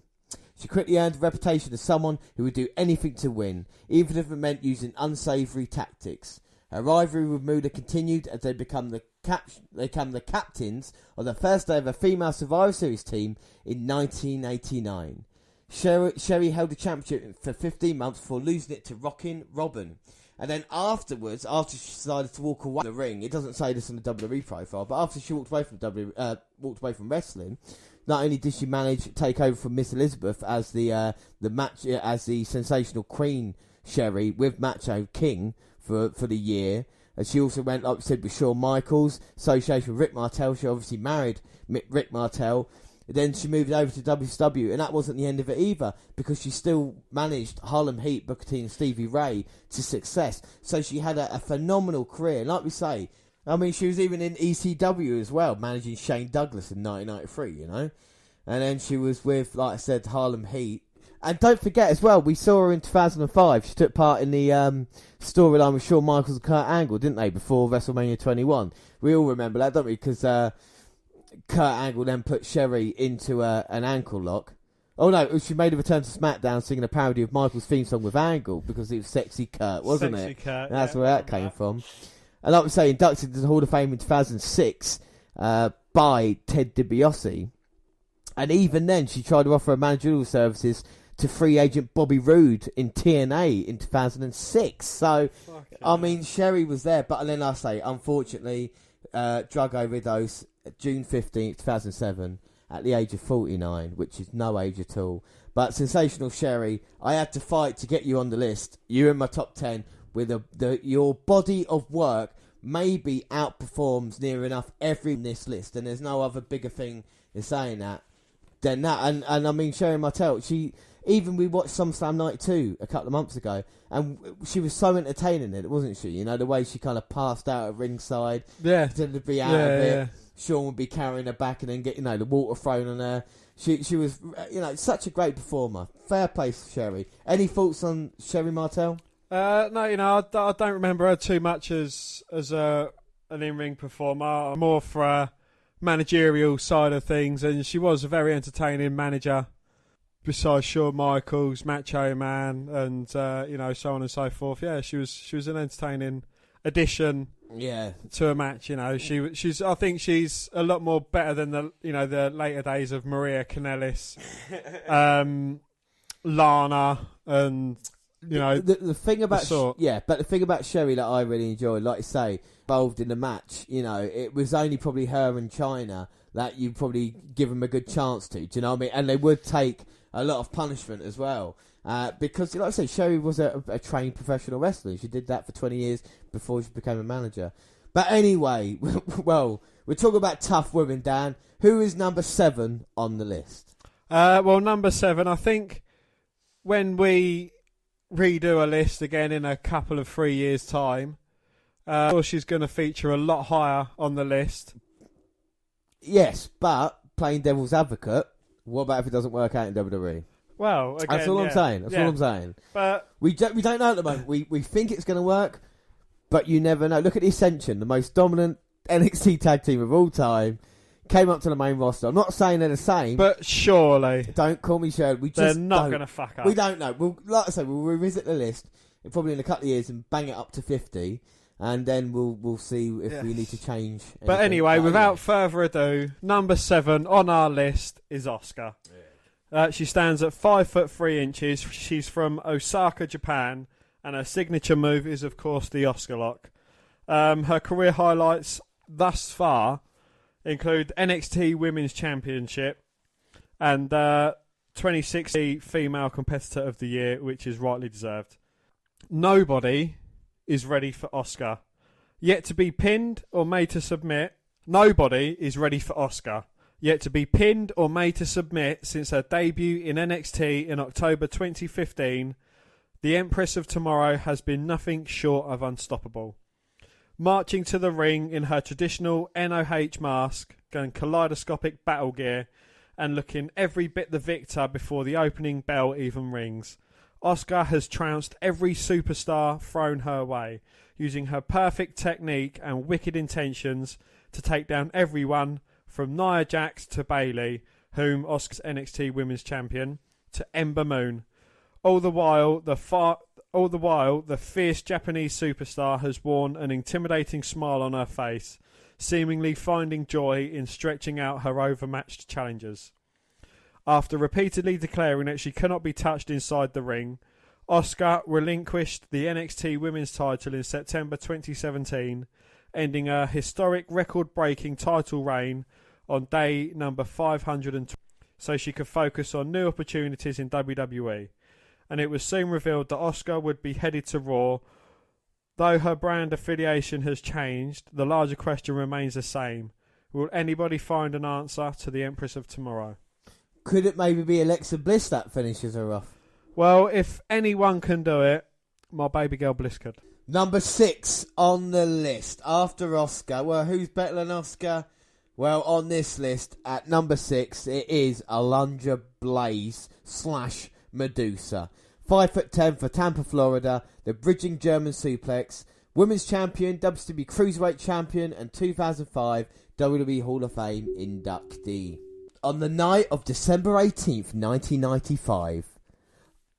She quickly earned a reputation as someone who would do anything to win, even if it meant using unsavoury tactics. Her rivalry with Moolah continued as they become the captains of the first ever female Survivor Series team in 1989. Sherri held the championship for 15 months before losing it to Rockin' Robin. And then afterwards, after she decided to walk away from the ring, it doesn't say this on the WWE profile, but after she walked away from wrestling, not only did she manage to take over from Miss Elizabeth as the Sensational Queen Sherri with Macho King for the year, And she also went, like we said, with Shawn Michaels, association with Rick Martel. She obviously married Rick Martel. Then she moved over to WCW, and that wasn't the end of it either, because she still managed Harlem Heat, Booker T and Stevie Ray to success. So she had a phenomenal career. And like we say, I mean, she was even in ECW as well, managing Shane Douglas in 1993, you know. And then she was with, like I said, Harlem Heat. And don't forget as well, we saw her in 2005. She took part in the storyline with Shawn Michaels and Kurt Angle, didn't they, before WrestleMania 21? We all remember that, don't we? Because Kurt Angle then put Sherri into an ankle lock. Oh no, she made a return to SmackDown singing a parody of Michael's theme song with Angle, because it was Sexy Kurt, wasn't Sexy it? Kurt, That's where that came from. And like we say, inducted to the Hall of Fame in 2006 by Ted DiBiase. And even then, she tried to offer her managerial services to free agent Bobby Roode in TNA in 2006. So, I mean, Sherri was there. But then I say, unfortunately, drug overdose June 15th, 2007, at the age of 49, which is no age at all. But Sensational Sherri, I had to fight to get you on the list. You're in my top 10 with your body of work maybe outperforms near enough every in this list. And there's no other bigger thing in saying that than that. And I mean, Sherri Martel, we watched SummerSlam 92 a couple of months ago, and she was so entertaining in it, wasn't she? You know, the way she kind of passed out at ringside, pretended to be out of it. Yeah. Shawn would be carrying her back and then get, the water thrown on her. She was, such a great performer. Fair play to Sherri. Any thoughts on Sherri Martel? No, I don't remember her too much as an in-ring performer. More for a managerial side of things, and she was a very entertaining manager. Besides Shawn Michaels, Macho Man, and so on and so forth. Yeah, she was an entertaining addition. Yeah, to a match. She's. I think she's a lot more better than the later days of Maria Kanellis, Lana, and the thing about but the thing about Sherri that I really enjoyed, like you say, involved in the match. It was only probably her and Chyna that you probably give them a good chance to. Do you know what I mean? And they would take a lot of punishment as well. Because, like I say, Sherri was a trained professional wrestler. She did that for 20 years before she became a manager. But anyway, well, we're talking about tough women, Dan. Who is number 7 on the list? Well, number 7, I think when we redo a list again in a couple of 3 years' time, she's going to feature a lot higher on the list. Yes, but playing devil's advocate, what about if it doesn't work out in WWE? Well, again, that's all I'm saying. That's all I'm saying. But we don't know at the moment. We think it's going to work, but you never know. Look at the Ascension, the most dominant NXT tag team of all time, came up to the main roster. I'm not saying they're the same, but surely don't call me Sherri. They're not going to fuck up. We don't know. Like I say, we'll revisit the list probably in a couple of years and bang it up to 50, and then we'll see if we need to change. But anyway, without further ado, number 7 on our list is Asuka. She stands at 5'3". She's from Osaka, Japan, and her signature move is, of course, the Asuka lock. Her career highlights thus far include NXT Women's Championship and 2016 Female Competitor of the Year, which is rightly deserved. Nobody is ready for Asuka. Yet to be pinned or made to submit, nobody is ready for Asuka. Yet to be pinned or made to submit since her debut in NXT in October 2015, the Empress of Tomorrow has been nothing short of unstoppable. Marching to the ring in her traditional NOH mask and kaleidoscopic battle gear and looking every bit the victor before the opening bell even rings, Asuka has trounced every superstar thrown her way, using her perfect technique and wicked intentions to take down everyone from Nia Jax to Bayley, whom Asuka's NXT Women's Champion, to Ember Moon. All the while, the fierce Japanese superstar has worn an intimidating smile on her face, seemingly finding joy in stretching out her overmatched challengers. After repeatedly declaring that she cannot be touched inside the ring, Asuka relinquished the NXT Women's title in September 2017, ending her historic record-breaking title reign on day number 520, so she could focus on new opportunities in WWE. And it was soon revealed that Asuka would be headed to Raw, Though her brand affiliation has changed, the larger question remains the same. Will anybody find an answer to the Empress of Tomorrow? Could it maybe be Alexa Bliss that finishes her off? Well, if anyone can do it, my baby girl Bliss could. Number 6 on the list after Oscar. Well, who's better than Oscar? Well, on this list at number 6, it is Alundra Blaze / Medusa. 5'10" for Tampa, Florida. The bridging German suplex. Women's champion, WWE Cruiserweight champion, and 2005 WWE Hall of Fame inductee. On the night of December 18th, 1995,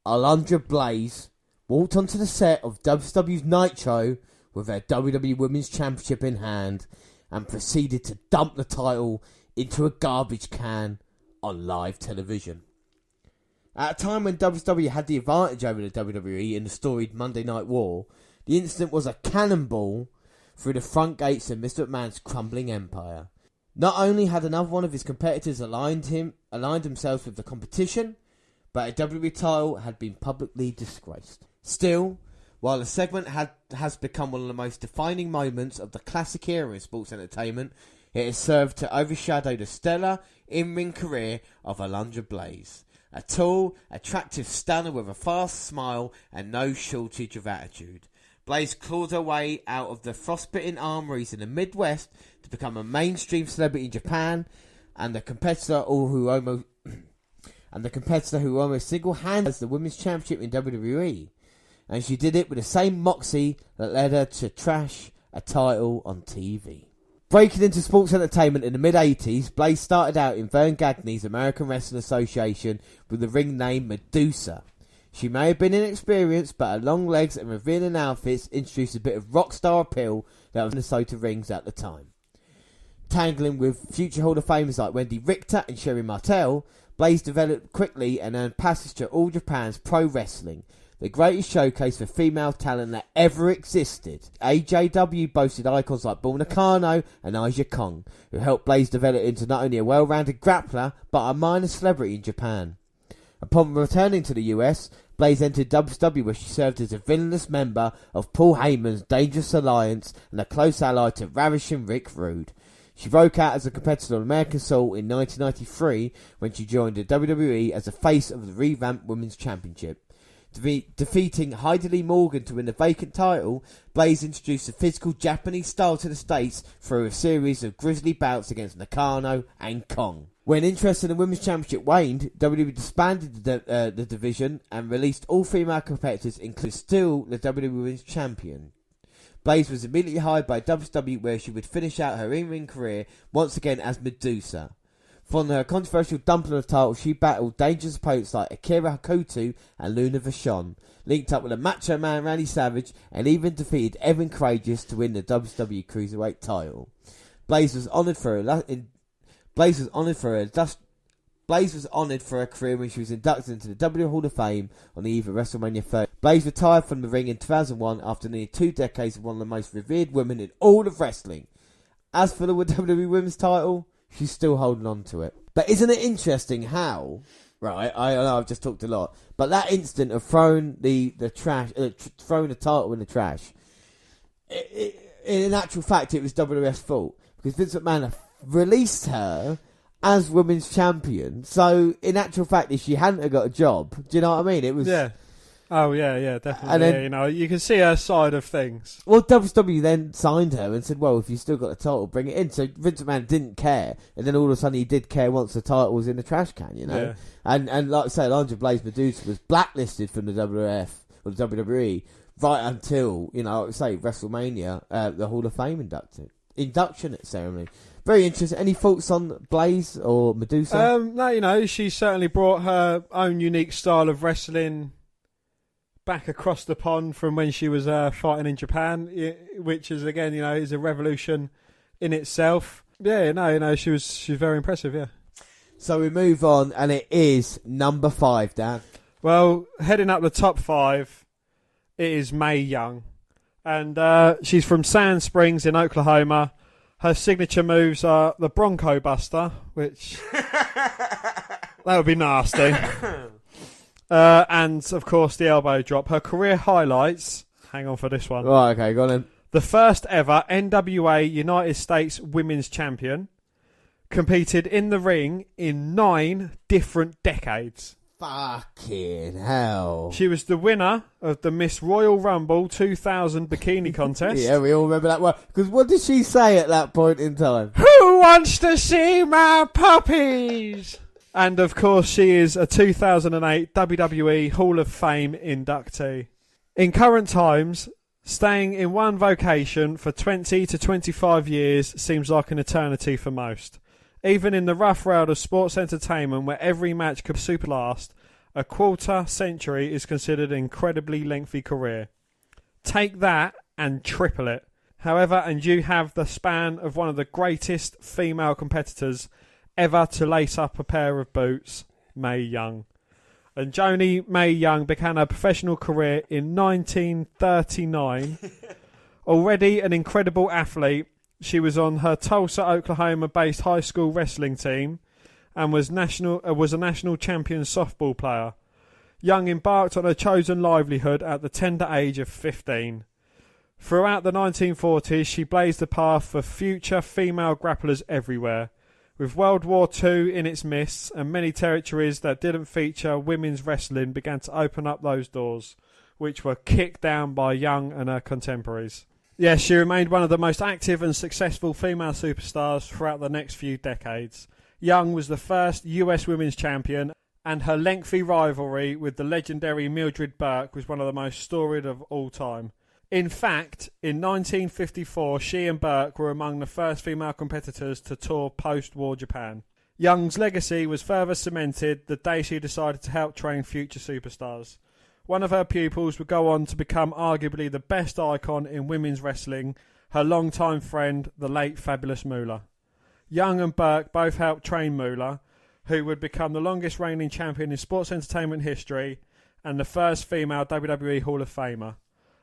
Alundra Blaze walked onto the set of WWE's Nitro with her WWE Women's Championship in hand and proceeded to dump the title into a garbage can on live television. At a time when WWE had the advantage over the WWE in the storied Monday Night War, the incident was a cannonball through the front gates of Mr. McMahon's crumbling empire. Not only had another one of his competitors aligned himself with the competition, but a WWE title had been publicly disgraced. Still, while the segment has become one of the most defining moments of the classic era in sports entertainment, it has served to overshadow the stellar in-ring career of Alundra Blaze. A tall, attractive stunner with a fast smile and no shortage of attitude. Blaze clawed her way out of the frostbitten armories in the Midwest to become a mainstream celebrity in Japan, and the competitor who almost single-handedly has the women's championship in WWE. And she did it with the same moxie that led her to trash a title on TV. Breaking into sports entertainment in the mid-80s, Blaze started out in Vern Gagney's American Wrestling Association with the ring name Medusa. She may have been inexperienced, but her long legs and revealing outfits introduced a bit of rock star appeal that was in Minnesota rings at the time. Tangling with future Hall of Famers like Wendy Richter and Sherry Martel, Blaze developed quickly and earned passage to All Japan's Pro Wrestling, the greatest showcase for female talent that ever existed. AJW boasted icons like Bull Nakano and Aja Kong, who helped Blaze develop into not only a well-rounded grappler, but a minor celebrity in Japan. Upon returning to the US, Blaze entered WWE, where she served as a villainous member of Paul Heyman's Dangerous Alliance and a close ally to Ravishing Rick Rude. She broke out as a competitor on American Soul in 1993 when she joined the WWE as a face of the revamped Women's Championship. Defeating Heidi Lee Morgan to win the vacant title, Blaze introduced a physical Japanese style to the States through a series of grisly bouts against Nakano and Kong. When interest in the Women's Championship waned, WWE disbanded the division and released all female competitors, including still the WWE Women's Champion. Blaze was immediately hired by WWE, where she would finish out her in-ring career once again as Medusa. Following her controversial dumping of the title, she battled dangerous opponents like Akira Hakuto and Luna Vachon, linked up with a Macho Man Randy Savage, and even defeated Evan Courageous to win the WWE Cruiserweight title. Blaze was honoured for her career when she was inducted into the WWE Hall of Fame on the eve of WrestleMania 30. Blaze retired from the ring in 2001 after nearly 2 decades of one of the most revered women in all of wrestling. As for the WWE Women's title, she's still holding on to it. But isn't it interesting how, right, I know I've just talked a lot, but that instant of throwing the title in the trash, in actual fact, it was WWF's fault, because Vince McMahon released her as women's champion. So in actual fact, if she hadn't have got a job, do you know what I mean? It was Oh yeah, definitely. And then, you know, you can see her side of things. Well, WWE then signed her and said, "Well, if you still got the title, bring it in." So Vince McMahon didn't care, and then all of a sudden he did care once the title was in the trash can, you know. Yeah. And like I say, Alundra Blaze Medusa was blacklisted from the WWF or the WWE right until, you know, like I say, WrestleMania, the Hall of Fame induction ceremony. Very interesting. Any thoughts on Blaze or Medusa? No, you know, she certainly brought her own unique style of wrestling back across the pond from when she was fighting in Japan, which is, again, you know, is a revolution in itself. Yeah, no, you know, she was very impressive. Yeah. So we move on, and it is number 5, Dan. Well, heading up the top 5, it is Mae Young, and she's from Sand Springs in Oklahoma. Her signature moves are the Bronco Buster, which that would be nasty. And, of course, the elbow drop. Her career highlights Hang on for this one. Right, okay, go on then. The first ever NWA United States Women's Champion competed in the ring in 9 different decades. Fucking hell. She was the winner of the Miss Royal Rumble 2000 bikini contest. Yeah, we all remember that one. Because what did she say at that point in time? Who wants to see my puppies? And of course, she is a 2008 WWE Hall of Fame inductee. In current times, staying in one vocation for 20 to 25 years seems like an eternity for most. Even in the rough world of sports entertainment where every match could super last, a quarter century is considered an incredibly lengthy career. Take that and triple it. However, and you have the span of one of the greatest female competitors ever to lace up a pair of boots, Mae Young. And Joni Mae Young began her professional career in 1939. Already an incredible athlete, she was on her Tulsa, Oklahoma-based high school wrestling team and was a national champion softball player. Young embarked on her chosen livelihood at the tender age of 15. Throughout the 1940s, she blazed the path for future female grapplers everywhere. With World War II in its midst and many territories that didn't feature women's wrestling began to open up those doors, which were kicked down by Young and her contemporaries. Yes, she remained one of the most active and successful female superstars throughout the next few decades. Young was the first US women's champion, and her lengthy rivalry with the legendary Mildred Burke was one of the most storied of all time. In fact, in 1954, she and Burke were among the first female competitors to tour post-war Japan. Young's legacy was further cemented the day she decided to help train future superstars. One of her pupils would go on to become arguably the best icon in women's wrestling, her longtime friend, the late Fabulous Moolah. Young and Burke both helped train Moolah, who would become the longest reigning champion in sports entertainment history and the first female WWE Hall of Famer.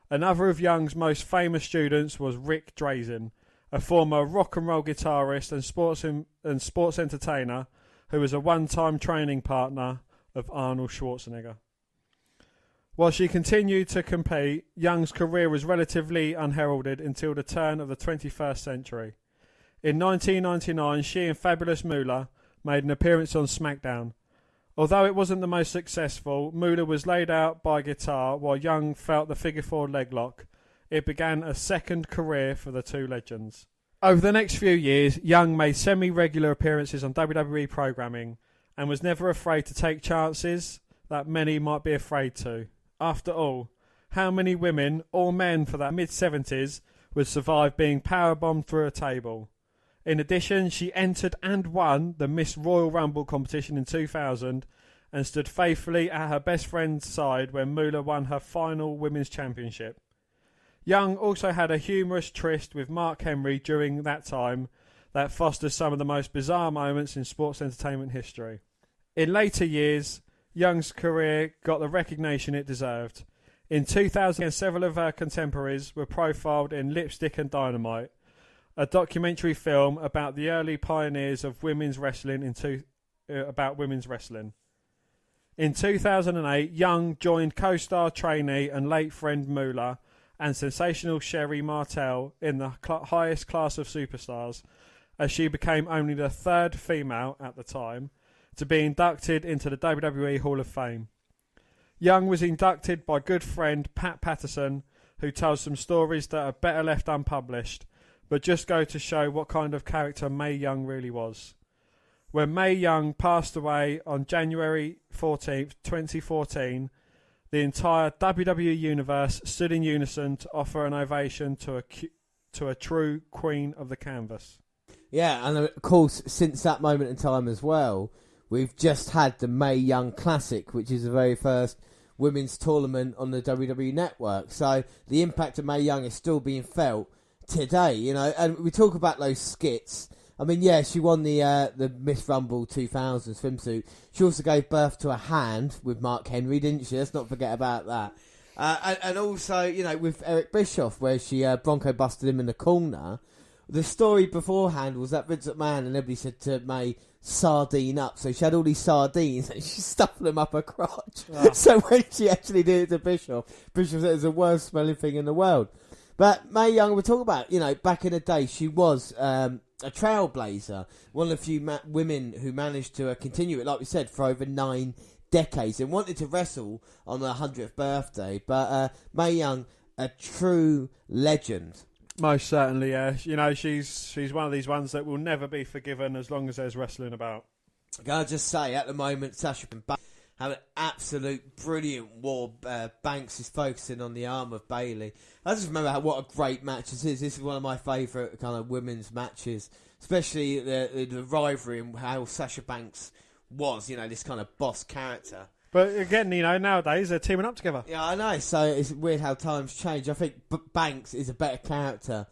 Another of Young's most famous students was Rick Drazen, a former rock and roll guitarist and sports entertainer who was a one-time training partner of Arnold Schwarzenegger. While she continued to compete, Young's career was relatively unheralded until the turn of the 21st century. In 1999, she and Fabulous Moolah made an appearance on SmackDown. Although it wasn't the most successful, Moolah was laid out by guitar while Young felt the figure 4 leg lock. It began a second career for the two legends. Over the next few years, Young made semi-regular appearances on WWE programming and was never afraid to take chances that many might be afraid to. After all, how many women, or men for that mid-70s, would survive being powerbombed through a table? In addition, she entered and won the Miss Royal Rumble competition in 2000 and stood faithfully at her best friend's side when Moolah won her final women's championship. Young also had a humorous tryst with Mark Henry during that time that fostered some of the most bizarre moments in sports entertainment history. In later years, Young's career got the recognition it deserved. In 2000, several of her contemporaries were profiled in Lipstick and Dynamite, a documentary film about the early pioneers of women's wrestling In 2008, Young joined co-star trainee and late friend Moolah and sensational Sherri Martel in the highest class of superstars, as she became only the third female at the time to be inducted into the WWE Hall of Fame. Young was inducted by good friend Pat Patterson, who tells some stories that are better left unpublished, but just go to show what kind of character Mae Young really was. When Mae Young passed away on January 14th, 2014, the entire WWE universe stood in unison to offer an ovation to a true queen of the canvas. Yeah, and of course, since that moment in time as well, we've just had the Mae Young Classic, which is the very first women's tournament on the WWE network. So the impact of Mae Young is still being felt today, you know. And we talk about those skits. I mean, yeah, she won the Miss Rumble 2000 swimsuit. She also gave birth to a hand with Mark Henry, didn't she? Let's not forget about that. And also, you know, with Eric Bischoff, where she Bronco busted him in the corner. the story beforehand was that Vince McMahon and everybody said to May, sardine up. So she had all these sardines and she stuffed them up her crotch. Oh. So when she actually did it to Bischoff said it was the worst smelling thing in the world. But Mae Young, we're talking about, back in the day, she was a trailblazer. One of the few women who managed to continue it, like we said, for over 9 decades and wanted to wrestle on her 100th birthday. But Mae Young, a true legend. Most certainly, yeah. She's one of these ones that will never be forgiven as long as there's wrestling about. Can I just say, at the moment, Sasha and Banks have an absolute brilliant war. Banks is focusing on the arm of Bayley. I just remember what a great match this is. This is one of my favourite kind of women's matches, especially the rivalry and how Sasha Banks was, this kind of boss character. But again, nowadays they're teaming up together. Yeah, I know. So it's weird how times change. I think Banks is a better character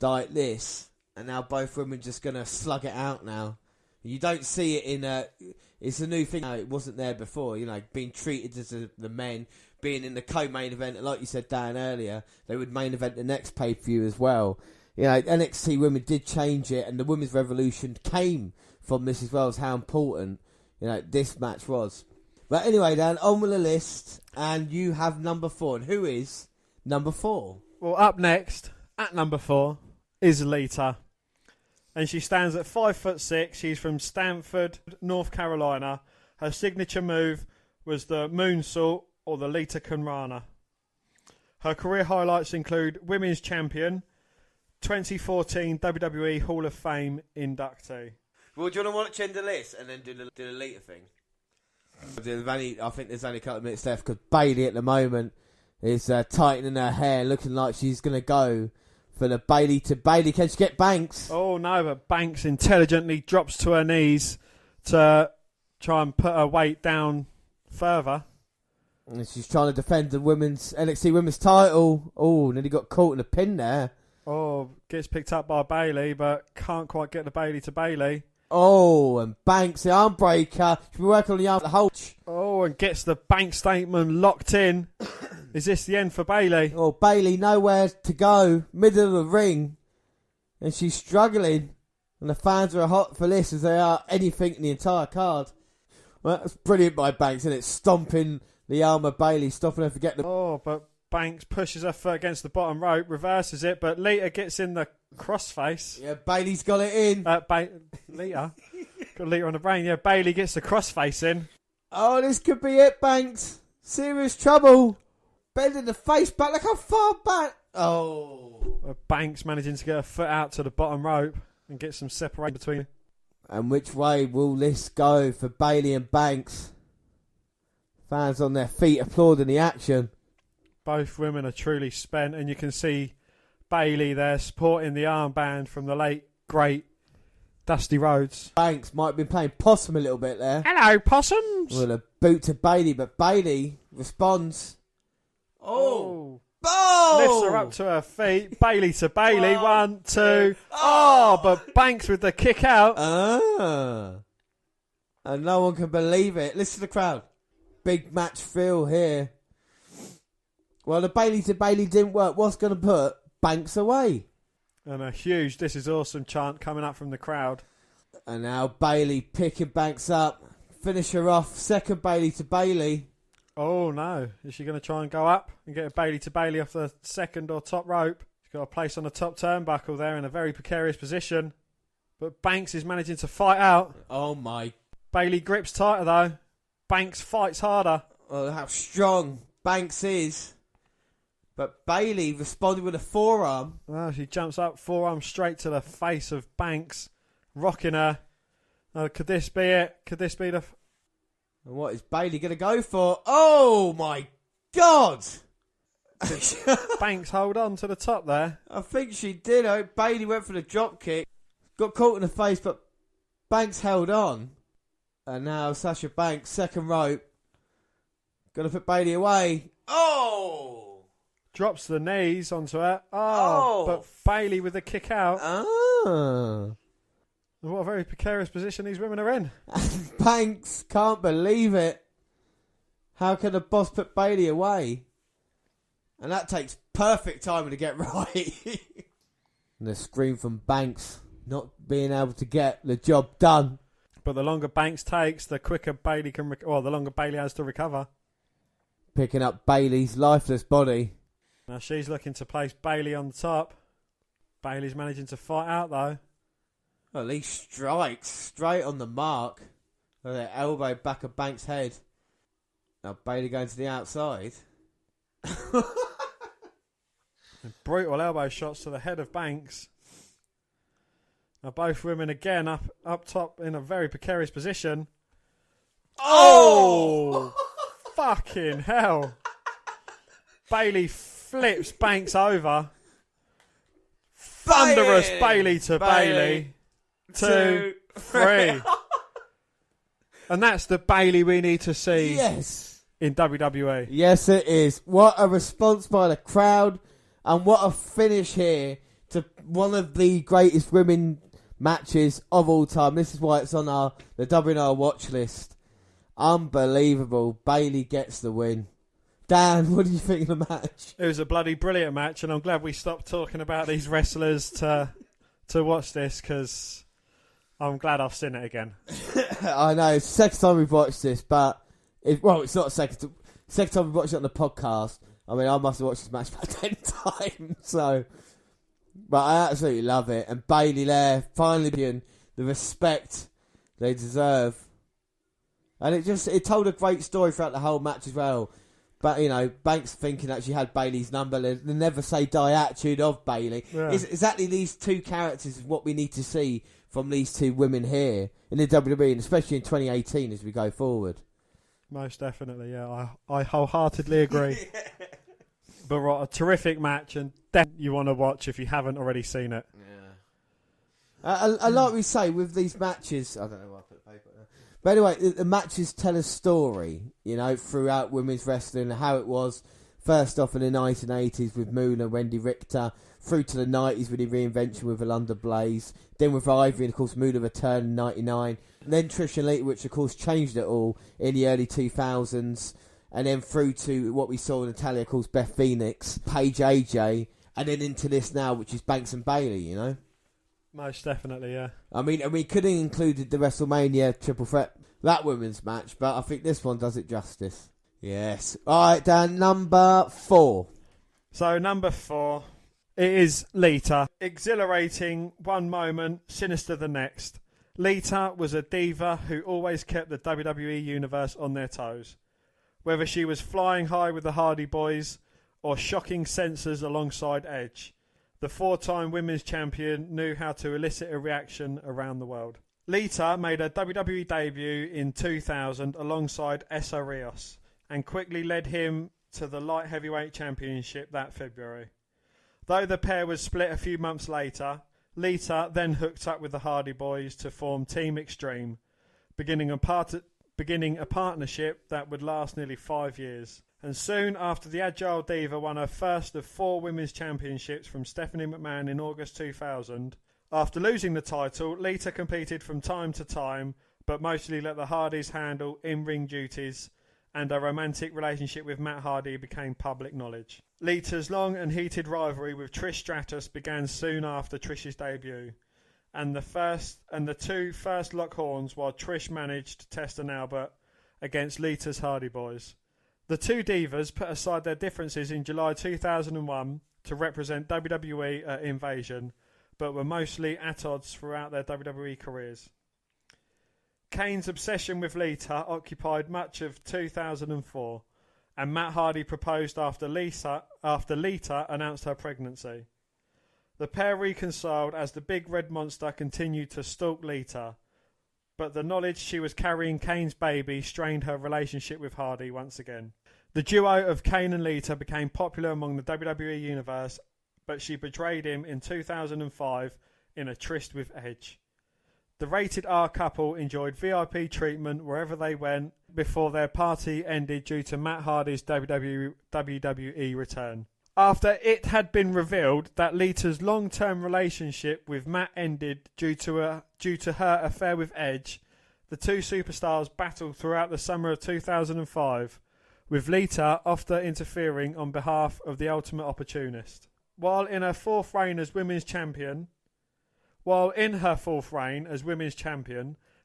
like this, and now both women just going to slug it out now. You don't see it in it's a new thing. No, it wasn't there before. Being treated as the men, being in the co-main event, and like you said, Dan, earlier, they would main event the next pay-per-view as well. NXT women did change it, and the women's revolution came from this as well as how important this match was. But anyway, Dan, on with the list, and you have number 4. And who is number 4? Well, up next, at number 4, is Lita. And she stands at 5'6". She's from Stanford, North Carolina. Her signature move was the moonsault or the Lita Kunrana. Her career highlights include Women's Champion, 2014 WWE Hall of Fame inductee. Well, do you want to watch end the list and then do the Lita thing? I think there's only a couple of minutes left because Bayley at the moment is tightening her hair, looking like she's going to go for the Bayley to Bayley. Can she get Banks? Oh no, but Banks intelligently drops to her knees to try and put her weight down further. And she's trying to defend the NXT women's title. Oh, nearly got caught in a pin there. Oh, gets picked up by Bayley, but can't quite get the Bayley to Bayley. Oh, and Banks, the arm breaker. She's been working on the arm the whole... Oh, and gets the Banks statement locked in. Is this the end for Bayley? Oh, Bayley, nowhere to go. Middle of the ring. And she's struggling. And the fans are hot for this as they are anything in the entire card. Well, that's brilliant by Banks, isn't it? Stomping the arm of Bayley, stopping her from getting the... Oh, but Banks pushes her foot against the bottom rope, reverses it, but Lita gets in the crossface. Yeah, Bayley's got it in. Lita? Got Lita on the brain. Yeah, Bayley gets the crossface in. Oh, this could be it, Banks. Serious trouble. Bending the face back. Look how far back. Oh. Banks managing to get her foot out to the bottom rope and get some separation between. And which way will this go for Bayley and Banks? Fans on their feet applauding the action. Both women are truly spent, and you can see Bayley there supporting the armband from the late, great Dusty Rhodes. Banks might have been playing possum a little bit there. Hello, possums! Well, a boot to Bayley, but Bayley responds. Oh! Lifts her up to her feet. Bayley to Bayley. 1, 2. Oh, but Banks with the kick out. And no one can believe it. Listen to the crowd. Big match feel here. Well, the Bayley to Bayley didn't work. What's going to put Banks away? And a huge "This is awesome" chant coming up from the crowd. And now Bayley picking Banks up. Finish her off. Second Bayley to Bayley. Oh no. Is she going to try and go up and get a Bayley to Bayley off the second or top rope? She's got a place on the top turnbuckle there in a very precarious position. But Banks is managing to fight out. Oh my. Bayley grips tighter though. Banks fights harder. Oh, how strong Banks is. But Bayley responded with a forearm. Oh, she jumps up, forearm straight to the face of Banks, rocking her. Could this be it? Could this be the... And what is Bayley going to go for? Oh, my God! Banks hold on to the top there. I think she did. Bayley went for the drop kick. Got caught in the face, but Banks held on. And now Sasha Banks, second rope. Going to put Bayley away. Oh! Drops the knees onto her. Oh, but Bayley with the kick out. Oh. What a very precarious position these women are in. Banks can't believe it. How can the boss put Bayley away? And that takes perfect timing to get right. And the scream from Banks not being able to get the job done. But the longer Banks takes, the quicker Bayley can... the longer Bayley has to recover. Picking up Bayley's lifeless body. Now she's looking to place Bayley on the top. Bayley's managing to fight out, though. Well, Lee strikes straight on the mark. With the elbow back of Banks' head. Now Bayley going to the outside. Brutal elbow shots to the head of Banks. Now both women again up top in a very precarious position. Oh! Fucking hell. Bayley flips Banks over. Thunderous Bayley to Bayley. 2, 3. And that's the Bayley we need to see. Yes. In WWE. Yes, it is. What a response by the crowd. And what a finish here to one of the greatest women matches of all time. This is why it's on the WNR watch list. Unbelievable. Bayley gets the win. Dan, what do you think of the match? It was a bloody brilliant match, and I'm glad we stopped talking about these wrestlers to watch this, because I'm glad I've seen it again. I know, it's the second time we've watched this, but it's not the second time we've watched it on the podcast. I mean, I must have watched this match about 10 times, so... But I absolutely love it. And Bayley there, finally being the respect they deserve. And it told a great story throughout the whole match as well. But, you know, Banks thinking that she had Bayley's number, the never say die attitude of Bayley. Yeah. It's exactly these two characters is what we need to see from these two women here in the WWE, and especially in 2018 as we go forward. Most definitely, yeah. I wholeheartedly agree. But right, a terrific match, and definitely you want to watch if you haven't already seen it. Yeah. Like we say, with these matches, I don't know why I put the paper there. But anyway, the matches tell a story, you know, throughout women's wrestling, how it was first off in the 1980s with Moolah and Wendy Richter, through to the 90s with the reinvention with Alundra Blaze, then with Ivory, and of course Moolah returned in 99, and then Trish and Lita, which of course changed it all in the early 2000s, and then through to what we saw in Natalia, of course Beth Phoenix, Paige AJ, and then into this now, which is Banks and Bayley, you know? Most definitely, yeah. I mean, we could have included the WrestleMania Triple Threat, that women's match, but I think this one does it justice. Yes. Alright, Dan, number 4. So, number 4, it is Lita. Exhilarating one moment, sinister the next. Lita was a diva who always kept the WWE Universe on their toes. Whether she was flying high with the Hardy Boys or shocking censors alongside Edge, the 4-time women's champion knew how to elicit a reaction around the world. Lita made her WWE debut in 2000 alongside Essa Rios and quickly led him to the light heavyweight championship that February. Though the pair was split a few months later, Lita then hooked up with the Hardy Boys to form Team Extreme, beginning a partnership that would last nearly 5 years. And soon after, the Agile Diva won her first of 4 women's championships from Stephanie McMahon in August 2000. After losing the title, Lita competed from time to time, but mostly let the Hardys handle in-ring duties, and a romantic relationship with Matt Hardy became public knowledge. Lita's long and heated rivalry with Trish Stratus began soon after Trish's debut, and the two first lock horns while Trish managed to test an Albert against Lita's Hardy Boys. The two divas put aside their differences in July 2001 to represent WWE at Invasion, but were mostly at odds throughout their WWE careers. Kane's obsession with Lita occupied much of 2004, and Matt Hardy proposed after Lita announced her pregnancy. The pair reconciled as the Big Red Monster continued to stalk Lita, but the knowledge she was carrying Kane's baby strained her relationship with Hardy once again. The duo of Kane and Lita became popular among the WWE Universe, but she betrayed him in 2005 in a tryst with Edge. The rated R couple enjoyed VIP treatment wherever they went before their party ended due to Matt Hardy's WWE return. After it had been revealed that Lita's long-term relationship with Matt ended due to her affair with Edge, the two superstars battled throughout the summer of 2005, with Lita often interfering on behalf of the Ultimate Opportunist. while in her fourth reign as women's champion,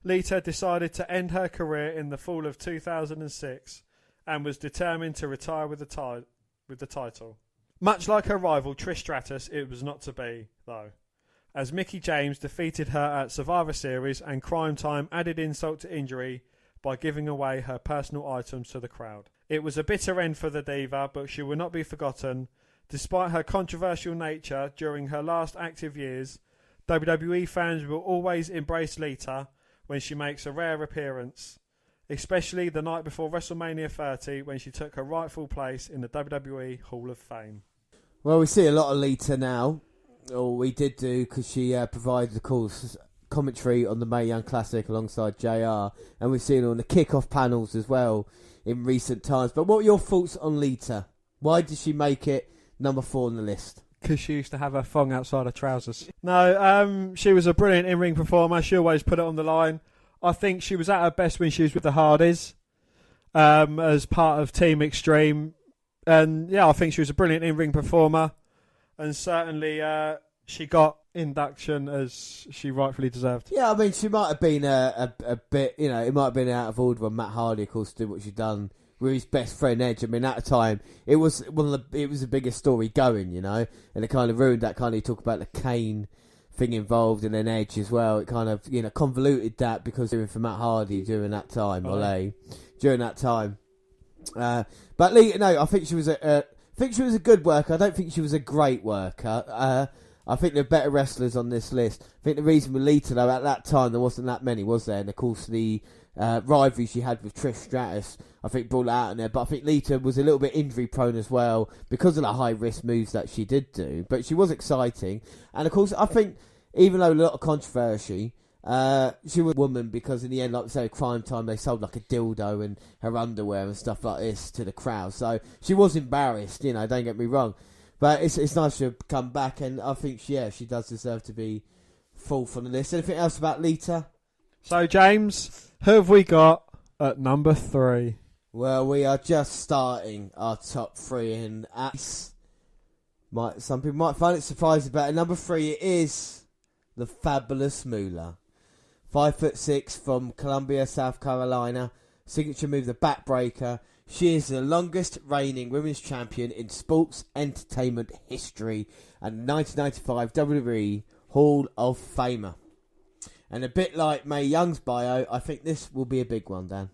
Lita decided to end her career in the fall of 2006 and was determined to retire with the title. Much like her rival Trish Stratus, it was not to be, though, as Mickie James defeated her at Survivor Series and Crime Time added insult to injury by giving away her personal items to the crowd. It was a bitter end for the diva, but she will not be forgotten. Despite her controversial nature during her last active years, WWE fans will always embrace Lita when she makes a rare appearance, especially the night before WrestleMania 30 when she took her rightful place in the WWE Hall of Fame. Well, we see a lot of Lita now, or we did do, because she provided, of course, commentary on the Mae Young Classic alongside JR, and we've seen her on the kickoff panels as well in recent times. But what are your thoughts on Lita? Why did she make it number 4 on the list? Because she used to have her thong outside her trousers. No, she was a brilliant in-ring performer. She always put it on the line. I think she was at her best when she was with the Hardys as part of Team Extreme. And yeah, I think she was a brilliant in-ring performer. And certainly she got induction as she rightfully deserved. Yeah, I mean, she might have been a bit, it might have been out of order when Matt Hardy, of course, did what she'd done with his best friend Edge. I mean, at the time, it was the biggest story going, and it kind of ruined that. Kind of, you talk about the Kane thing involved and then Edge as well. It kind of, convoluted that because they were for Matt Hardy during that time, during that time. But Lita, no, I think she was a good worker. I don't think she was a great worker. I think there are better wrestlers on this list. I think the reason with Lita, though, at that time, there wasn't that many, was there? And, of course, the rivalry she had with Trish Stratus, I think, brought that out in there. But I think Lita was a little bit injury-prone as well because of the high-risk moves that she did do. But she was exciting. And, of course, I think, even though a lot of controversy, she was a woman because, in the end, like we say, Crime Time, they sold, like, a dildo and her underwear and stuff like this to the crowd. So she was embarrassed, don't get me wrong. But it's nice to come back, and I think, she does deserve to be fourth on the list. Anything else about Lita? So, James, who have we got at number 3? Well, we are just starting our top 3, and some people might find it surprising, but at number 3 it is the fabulous Moolah. 5'6" from Columbia, South Carolina. Signature move, the backbreaker. She is the longest reigning women's champion in sports entertainment history and 1995 WWE Hall of Famer. And a bit like Mae Young's bio, I think this will be a big one, Dan.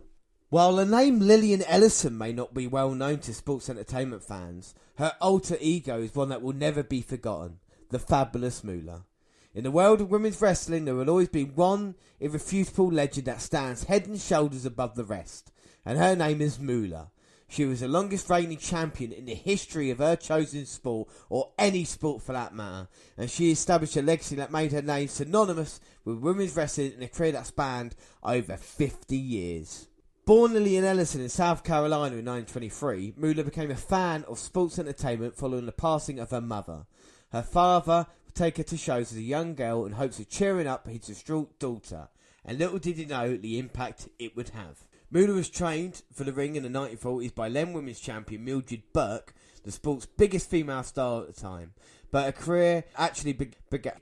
While the name Lillian Ellison may not be well known to sports entertainment fans, her alter ego is one that will never be forgotten, the fabulous Moolah. In the world of women's wrestling, there will always be one irrefutable legend that stands head and shoulders above the rest, and her name is Moolah. She was the longest reigning champion in the history of her chosen sport, or any sport for that matter, and she established a legacy that made her name synonymous with women's wrestling in a career that spanned over 50 years. Born Lillian Ellison in South Carolina in 1923, Moolah became a fan of sports entertainment following the passing of her mother. Her father would take her to shows as a young girl in hopes of cheering up his distraught daughter, and little did he know the impact it would have. Moolah was trained for the ring in the 1940s by then women's champion Mildred Burke, the sport's biggest female star at the time, but her career actually began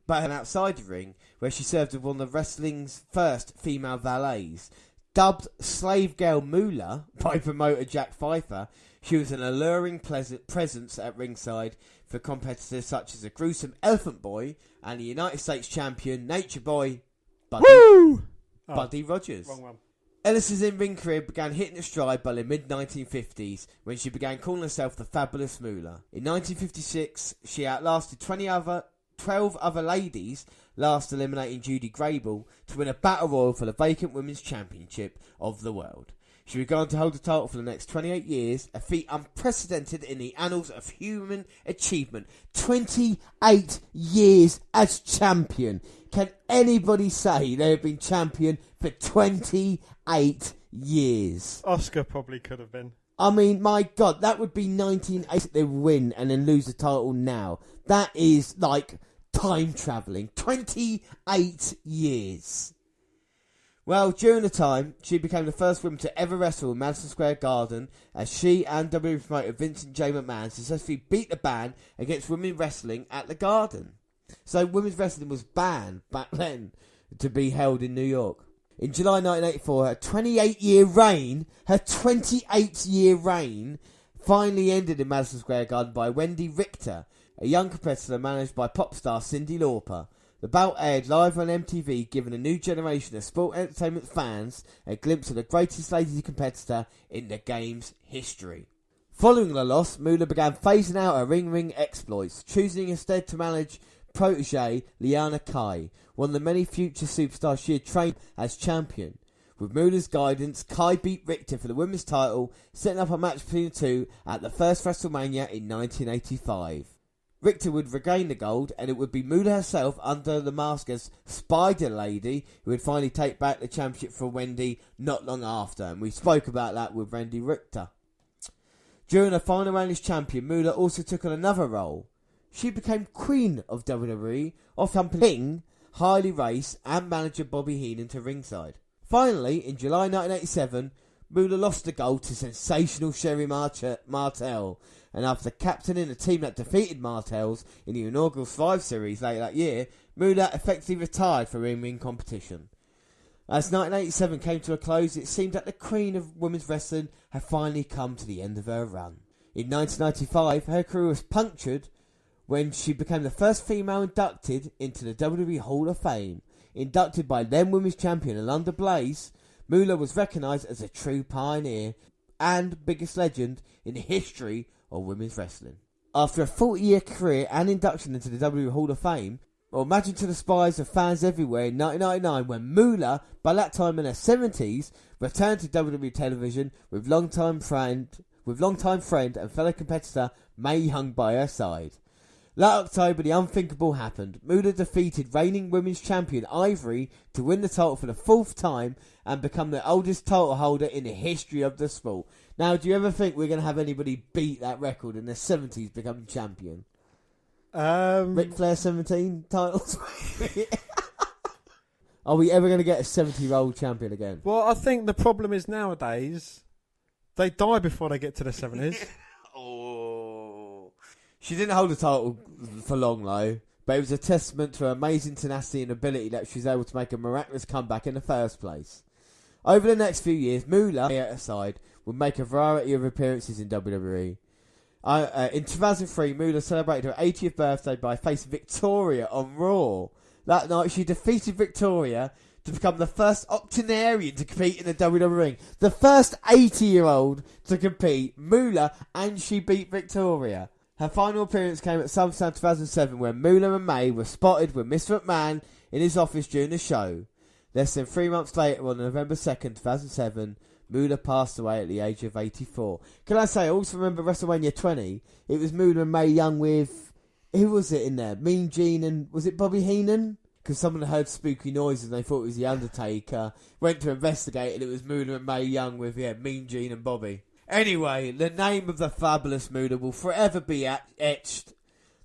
outside the ring, where she served as one of wrestling's first female valets. Dubbed Slave Girl Moolah by promoter Jack Pfeiffer, she was an alluring presence at ringside for competitors such as the gruesome Elephant Boy and the United States champion Nature Boy Buddy Rogers. Wrong one. Ellis's in-ring career began hitting its stride by the mid-1950s when she began calling herself the Fabulous Moolah. In 1956, she outlasted 12 other ladies, last eliminating Judy Grable, to win a battle royal for the vacant Women's Championship of the world. She would go on to hold the title for the next 28 years, a feat unprecedented in the annals of human achievement. 28 years as champion. Can anybody say they have been champion for 28 years? Oscar probably could have been. I mean, my God, that would be 1980 they win and then lose the title now. That is like time travelling. 28 years. Well, during the time, she became the first woman to ever wrestle in Madison Square Garden as she and WWE promoter Vincent J. McMahon successfully beat the ban against women wrestling at the Garden. So women's wrestling was banned back then to be held in New York. In July 1984, her 28-year reign finally ended in Madison Square Garden by Wendy Richter, a young competitor managed by pop star Cyndi Lauper. The bout aired live on MTV, giving a new generation of sport entertainment fans a glimpse of the greatest lady competitor in the game's history. Following the loss, Moolah began phasing out her ring exploits, choosing instead to manage protege Liana Kai, one of the many future superstars she had trained as champion. With Moolah's guidance, Kai beat Richter for the women's title, setting up a match between the two at the first WrestleMania in 1985. Richter would regain the gold, and it would be Moolah herself under the mask as Spider Lady who would finally take back the championship from Wendy not long after, and we spoke about that with Wendy Richter. During her final reign as champion, Moolah also took on another role. She became Queen of WWE, accompanying Harley Race and manager Bobby Heenan to ringside. Finally, in July 1987, Moolah lost the gold to sensational Sherri Martel, and after captaining a team that defeated Martels in the inaugural Survivor Series later that year, Moolah effectively retired from in-ring competition. As 1987 came to a close, it seemed that the Queen of Women's Wrestling had finally come to the end of her run. In 1995, her career was punctured when she became the first female inducted into the WWE Hall of Fame. Inducted by then Women's Champion Alundra Blaze, Moolah was recognised as a true pioneer and biggest legend in the history of women's wrestling. After a 40-year career and induction into the WWE Hall of Fame, well, imagine to the spies of fans everywhere in 1999 when Moolah, by that time in her 70s, returned to WWE television with longtime friend and fellow competitor Mae Young by her side. That October, the unthinkable happened. Moolah defeated reigning women's champion Ivory to win the title for the fourth time and become the oldest title holder in the history of the sport. Now, do you ever think we're going to have anybody beat that record in their 70s becoming champion? Ric Flair 17 titles? Are we ever going to get a 70-year-old champion again? Well, I think the problem is nowadays they die before they get to the 70s. She didn't hold the title for long, though, but it was a testament to her amazing tenacity and ability that she was able to make a miraculous comeback in the first place. Over the next few years, Moolah, at her side, would make a variety of appearances in WWE. In 2003, Moolah celebrated her 80th birthday by facing Victoria on Raw. That night, she defeated Victoria to become the first octogenarian to compete in the WWE ring. The first 80-year-old to compete, Moolah, and she beat Victoria. Her final appearance came at SummerSlam 2007 when Moolah and May were spotted with Mr. McMahon in his office during the show. Less than 3 months later, on November 2nd, 2007, Moolah passed away at the age of 84. Can I say, I also remember WrestleMania 20. It was Moolah and Mae Young with... Who was it in there? Mean Gene and... Was it Bobby Heenan? Because someone heard spooky noises and they thought it was The Undertaker. Went to investigate and it was Moolah and Mae Young with, Mean Gene and Bobby. Anyway, the name of the fabulous Moolah will forever be etched.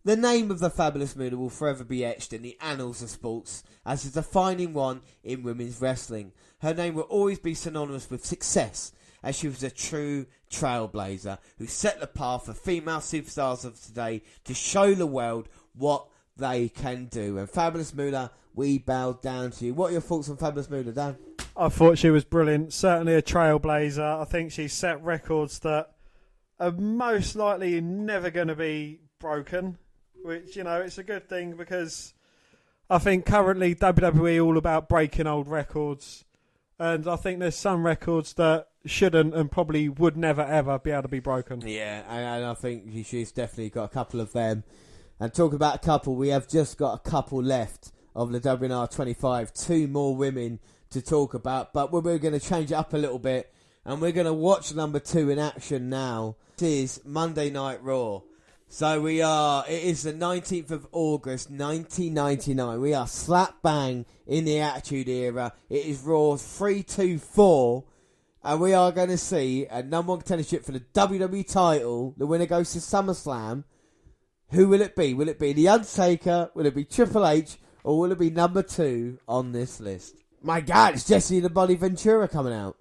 The name of the fabulous Moolah will forever be etched in the annals of sports as a defining one in women's wrestling. Her name will always be synonymous with success, as she was a true trailblazer who set the path for female superstars of today to show the world what they can do. And Fabulous Moolah, we bow down to you. What are your thoughts on Fabulous Moolah, Dan? I thought she was brilliant. Certainly a trailblazer. I think she set records that are most likely never going to be broken, which, it's a good thing because I think currently WWE all about breaking old records. And I think there's some records that shouldn't and probably would never, ever be able to be broken. Yeah, and I think she's definitely got a couple of them. And talking about a couple, we have just got a couple left of the WNR125. 2 more women to talk about, but we're going to change it up a little bit and we're going to watch number 2 in action now. It is Monday Night Raw. So it is the 19th of August 1999. We are slap bang in the Attitude Era. It is Raw's 3-2-4 and we are going to see a number 1 contendership for the WWE title. The winner goes to SummerSlam. Who will it be? Will it be The Undertaker? Will it be Triple H? Or will it be number 2 on this list? My God, it's Jesse the Body Ventura coming out.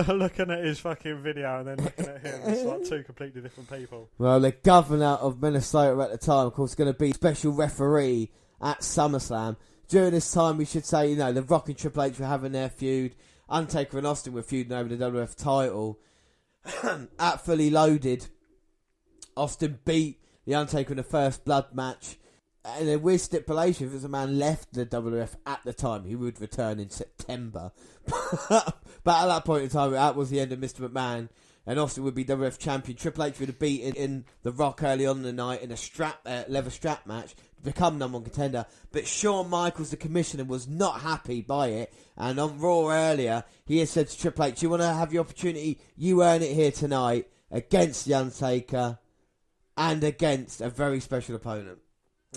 Looking at his fucking video and then looking at him, it's like two completely different people. Well, the governor of Minnesota at the time, of course, going to be special referee at SummerSlam. During this time, we should say, The Rock and Triple H were having their feud. Undertaker and Austin were feuding over the WWF title. At Fully Loaded, Austin beat the Undertaker in the first blood match. And a weird stipulation, if it was a man left the WWF at the time, he would return in September. But at that point in time, that was the end of Mr. McMahon. And Austin would be WWF champion. Triple H would have beaten in The Rock early on in the night in a leather strap match to become number one contender. But Shawn Michaels, the commissioner, was not happy by it. And on Raw earlier, he had said to Triple H, you want to have your opportunity? You earn it here tonight against The Undertaker and against a very special opponent.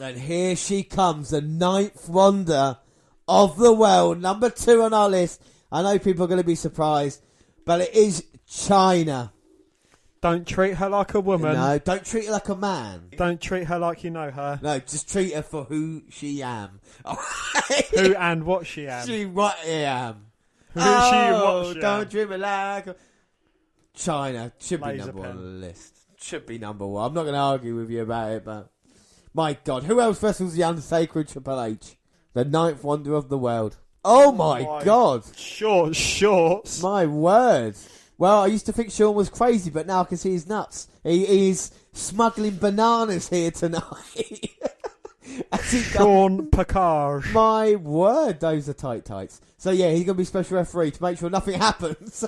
And here she comes, the ninth wonder of the world, number 2 on our list. I know people are going to be surprised, but it is Chyna. Don't treat her like a woman. No, don't treat her like a man. Don't treat her like you know her. No, just treat her for who she am. Who and what she am. She what I am. Who she and what she don't am. treat me like a... Chyna should be Laser number pen. one on the list. Should be number one. I'm not going to argue with you about it, but... My God, who else wrestles The Undertaker and Triple H? The ninth wonder of the world. Oh my God. Short shorts. My word. Well, I used to think Sean was crazy, but now I can see his nuts. He's smuggling bananas here tonight. Sean Picard. My word, those are tight tights. So yeah, he's going to be special referee to make sure nothing happens.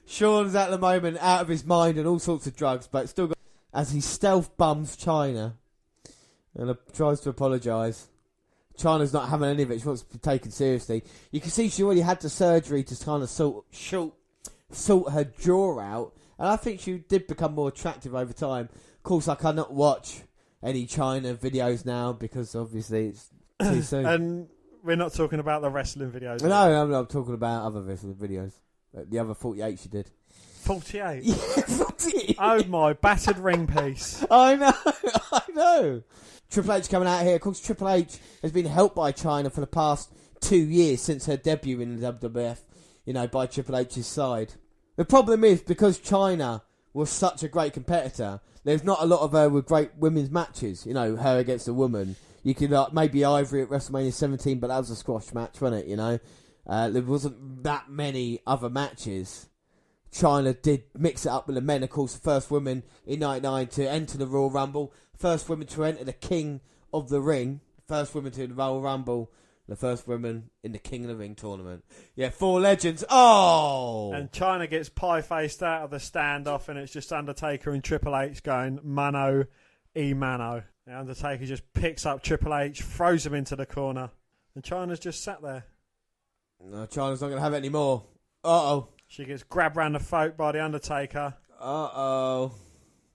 Sean's at the moment out of his mind and all sorts of drugs, but still got... As he stealth bums Chyna and tries to apologise. Chyna's not having any of it. She wants to be taken seriously. You can see she already had the surgery to kind of sort her jaw out. And I think she did become more attractive over time. Of course, I cannot watch any Chyna videos now because obviously it's too soon. And we're not talking about the wrestling videos. No, I'm not talking about other wrestling videos. The other 48 she did. 48? Yeah, 48. Oh my, battered ring piece. I know. Triple H coming out here. Of course, Triple H has been helped by Chyna for the past 2 years since her debut in the WWF, by Triple H's side. The problem is, because Chyna was such a great competitor, there's not a lot of her with great women's matches, her against a woman. You could maybe Ivory at WrestleMania 17, but that was a squash match, wasn't it, there wasn't that many other matches. Chyna did mix it up with the men, of course, the first woman in 99 to enter the Royal Rumble, first woman to enter the King of the Ring, first woman to the Royal Rumble, the first woman in the King of the Ring tournament. Yeah, 4 legends. Oh! And Chyna gets pie-faced out of the standoff, and it's just Undertaker and Triple H going mano e mano. The Undertaker just picks up Triple H, throws him into the corner, and Chyna's just sat there. No, Chyna's not going to have it anymore. Uh-oh. She gets grabbed round the throat by the Undertaker. Uh-oh.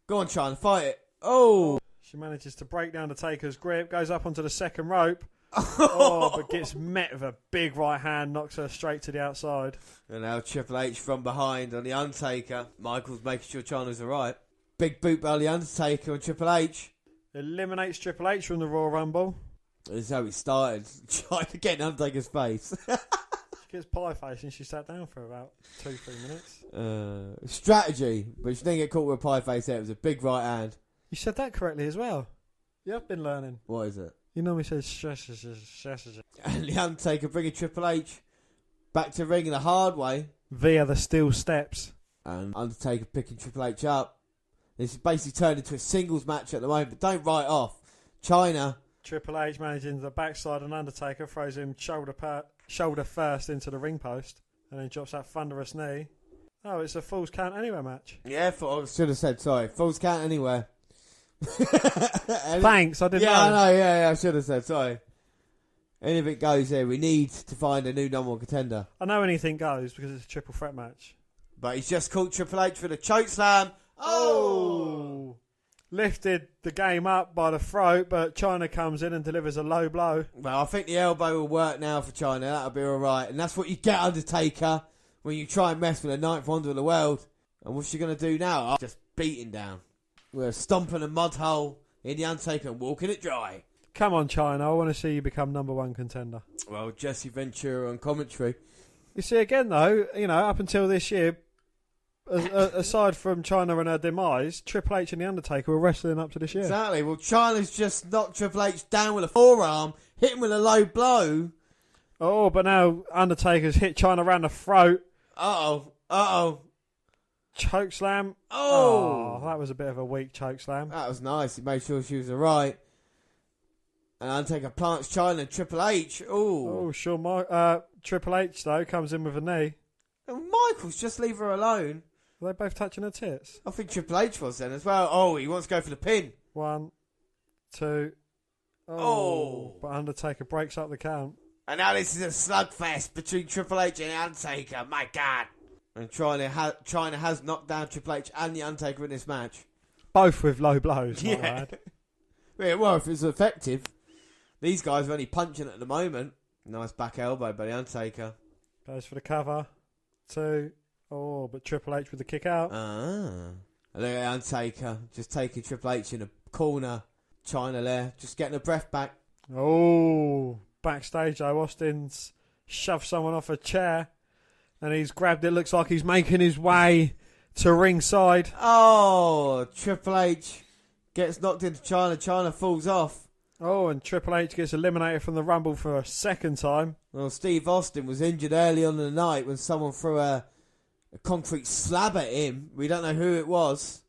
Go on, Chyna, fight it. Oh! She manages to break the Undertaker's grip, goes up onto the second rope. But gets met with a big right hand, knocks her straight to the outside. And now Triple H from behind on the Undertaker. Michael's making sure Chyna's alright. Big boot by the Undertaker on Triple H. Eliminates Triple H from the Royal Rumble. This is how it started. Trying to get in Undertaker's face. She gets pie-faced and she sat down for about 2-3 minutes. Strategy, but she didn't get caught with a pie face there. It was a big right hand. You said that correctly as well. Yeah, I've been learning. What is it? You normally say strategy. And the Undertaker bringing Triple H back to ring in a hard way. Via the steel steps. And Undertaker picking Triple H up. This is basically turned into a singles match at the moment, but don't write off. Chyna. Triple H managing the backside and Undertaker throws him shoulder first into the ring post and then drops that thunderous knee. Oh, it's a Falls Count Anywhere match. Yeah, I should have said, sorry. Falls Count Anywhere. Thanks, I didn't know. I know, yeah, I should have said, sorry. Anything goes here. We need to find a new number one contender. I know anything goes because it's a triple threat match. But he's just caught Triple H for the choke slam. Oh! Lifted the game up by the throat, but Chyna comes in and delivers a low blow. Well, I think the elbow will work now for Chyna. That'll be alright. And that's what you get, Undertaker, when you try and mess with the ninth wonder of the world. And what's she going to do now? Just beating down. We're stomping a mud hole in the Undertaker and walking it dry. Come on, China. I want to see you become number one contender. Well, Jesse Ventura on commentary. You see, again, though, up until this year, aside from China and her demise, Triple H and The Undertaker were wrestling up to this year. Exactly. Well, China's just knocked Triple H down with a forearm, hit him with a low blow. Oh, but now Undertaker's hit China around the throat. Uh-oh. Choke slam. Oh, that was a bit of a weak choke slam. That was nice. He made sure she was alright. And Undertaker plants China and Triple H. Oh, sure. Triple H, though, comes in with a knee. And Michaels, just leave her alone. Were they both touching her tits? I think Triple H was then as well. Oh, he wants to go for the pin. 1, 2. But Undertaker breaks up the count. And now this is a slugfest between Triple H and Undertaker. My God. And China has knocked down Triple H and The Undertaker in this match. Both with low blows, might I add. Yeah, well, if it's effective. These guys are only punching at the moment. Nice back elbow by The Undertaker. Goes for the cover. 2. But Triple H with the kick out. And look at The Undertaker just taking Triple H in a corner. China there, just getting her breath back. Backstage though, Austin's shoved someone off a chair and he's grabbed it. Looks like he's making his way to ringside. Triple H gets knocked into China. China falls off. And Triple H gets eliminated from the Rumble for a second time. Well, Steve Austin was injured early on in the night when someone threw a concrete slab at him. We don't know who it was.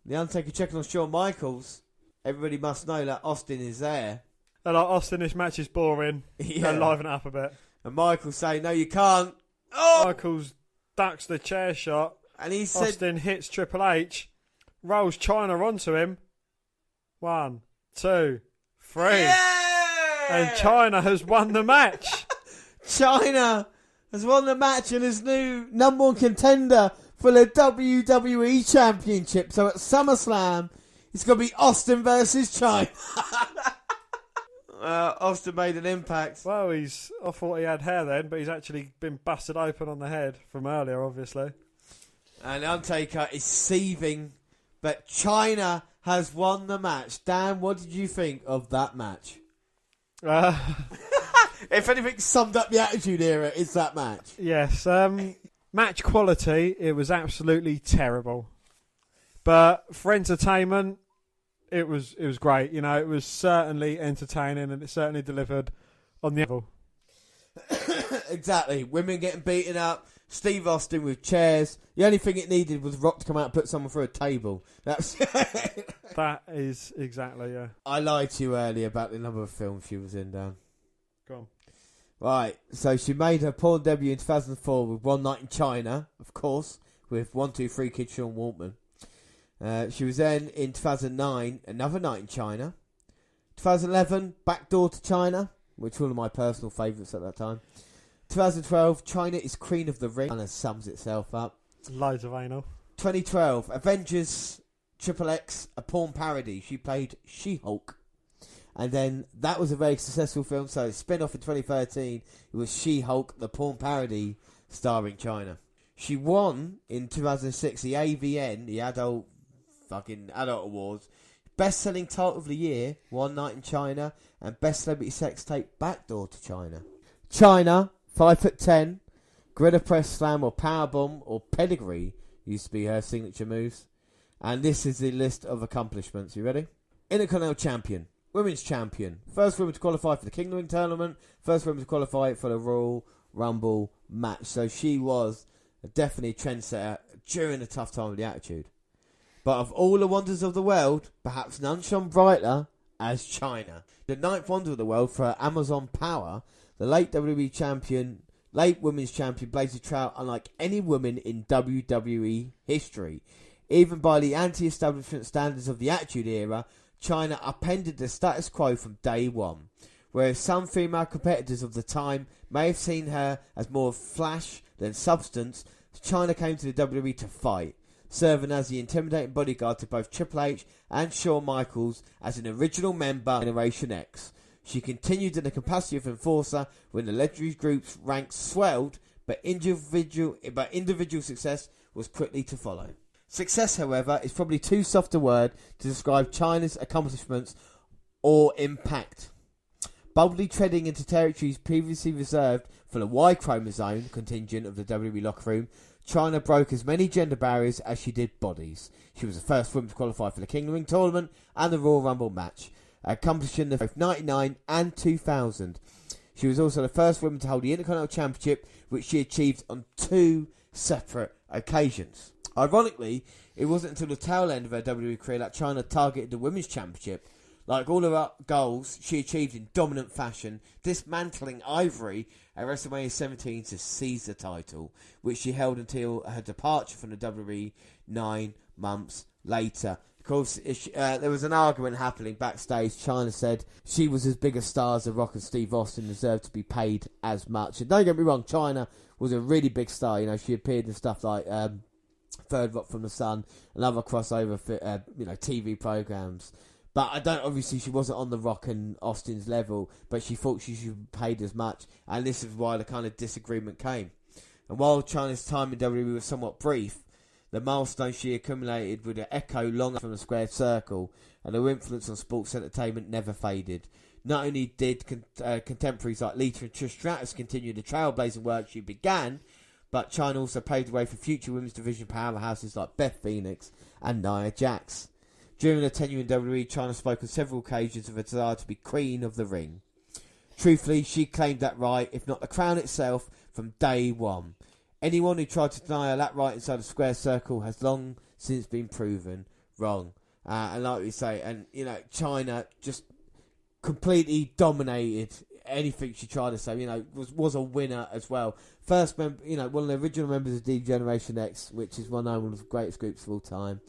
The Undertaker checking on Shawn Michaels. Everybody must know that Austin is there. They're like, Austin, this match is boring. Yeah. Liven it up a bit. And Michaels say, no, you can't. Michaels ducks the chair shot. And he said, Austin hits Triple H, rolls China onto him. 1, 2, 3. Yeah! And China has won the match. China has won the match and is new number one contender for the WWE Championship. So at SummerSlam, it's going to be Austin versus China. Austin made an impact. Well, I thought he had hair then, but he's actually been busted open on the head from earlier, obviously. And Undertaker is seething, but China has won the match. Dan, what did you think of that match? If anything summed up the Attitude Era, it's that match. Yes. Match quality, it was absolutely terrible. But for entertainment, it was great. It was certainly entertaining and it certainly delivered on the level. Exactly. Women getting beaten up. Steve Austin with chairs. The only thing it needed was Rock to come out and put someone through a table. That is exactly, yeah. I lied to you earlier about the number of films she was in, Dan. Go on. Right, so she made her porn debut in 2004 with One Night in China, of course, with 123 Kid Sean Waltman. She was then in 2009, Another Night in China. 2011, Backdoor to China, which were one of my personal favourites at that time. 2012, China is Queen of the Ring, kind of sums itself up. Loads of anal. 2012, Avengers Triple X, a porn parody. She played She-Hulk. And then that was a very successful film, so a spin-off in 2013, it was She-Hulk, the porn parody, starring China. She won in 2006 the AVN, the Adult Awards, best-selling title of the year, One Night in China, and best celebrity sex tape, Backdoor to China. China, 5'10", Gorilla Press Slam or Powerbomb or Pedigree used to be her signature moves. And this is the list of accomplishments. You ready? Intercontinental Champion. Women's Champion. First woman to qualify for the King of the Ring tournament. First woman to qualify for the Royal Rumble match. So she was definitely a trendsetter during a tough time of the Attitude. But of all the wonders of the world, perhaps none shone brighter as China. The ninth wonder of the world for her Amazon power, the late WWE champion, late women's champion blazed a trail unlike any woman in WWE history. Even by the anti-establishment standards of the Attitude Era, China upended the status quo from day one. Whereas some female competitors of the time may have seen her as more flash than substance, China came to the WWE to fight, serving as the intimidating bodyguard to both Triple H and Shawn Michaels as an original member of Generation X. She continued in the capacity of enforcer when the legendary group's ranks swelled, but individual success was quickly to follow. Success, however, is probably too soft a word to describe China's accomplishments or Impact. Boldly treading into territories previously reserved for the Y chromosome contingent of the WWE locker room, Chyna broke as many gender barriers as she did bodies. She was the first woman to qualify for the King of the Ring tournament and the Royal Rumble match, accomplishing the both 99 and 2000. She was also the first woman to hold the Intercontinental Championship, which she achieved on 2 separate occasions. Ironically, it wasn't until the tail end of her WWE career that Chyna targeted the Women's Championship. Like all of her goals, she achieved in dominant fashion, dismantling Ivory at WrestleMania 17 to seize the title, which she held until her departure from the WWE 9 months later. Of course, there was an argument happening backstage. Chyna said she was as big a star as The Rock and Steve Austin, deserved to be paid as much. And don't get me wrong, Chyna was a really big star. You know, she appeared in stuff like Third Rock from the Sun and other crossover, TV programs. But obviously she wasn't on The Rock and Austin's level, but she thought she should be paid as much, and this is why the kind of disagreement came. And while Chyna's time in WWE was somewhat brief, the milestone she accumulated would echo long from the squared circle, and her influence on sports entertainment never faded. Not only did contemporaries like Lita and Trish Stratus continue the trailblazing work she began, but Chyna also paved the way for future women's division powerhouses like Beth Phoenix and Nia Jax. During her tenure in WWE, Chyna spoke on several occasions of her desire to be Queen of the Ring. Truthfully, she claimed that right, if not the crown itself, from day one. Anyone who tried to deny her that right inside the square circle has long since been proven wrong. And like we say, Chyna just completely dominated anything she tried to say. Was a winner as well. First member, one of the original members of D-Generation X, which is one of the greatest groups of all time.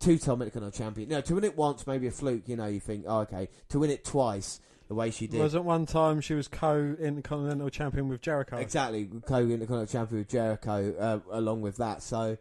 2-time Intercontinental Champion. No, to win it once, maybe a fluke, you think, oh, okay. To win it twice, the way she did. Wasn't one time she was co-Intercontinental Champion with Jericho? Exactly, co-Intercontinental Champion with Jericho, along with that. So,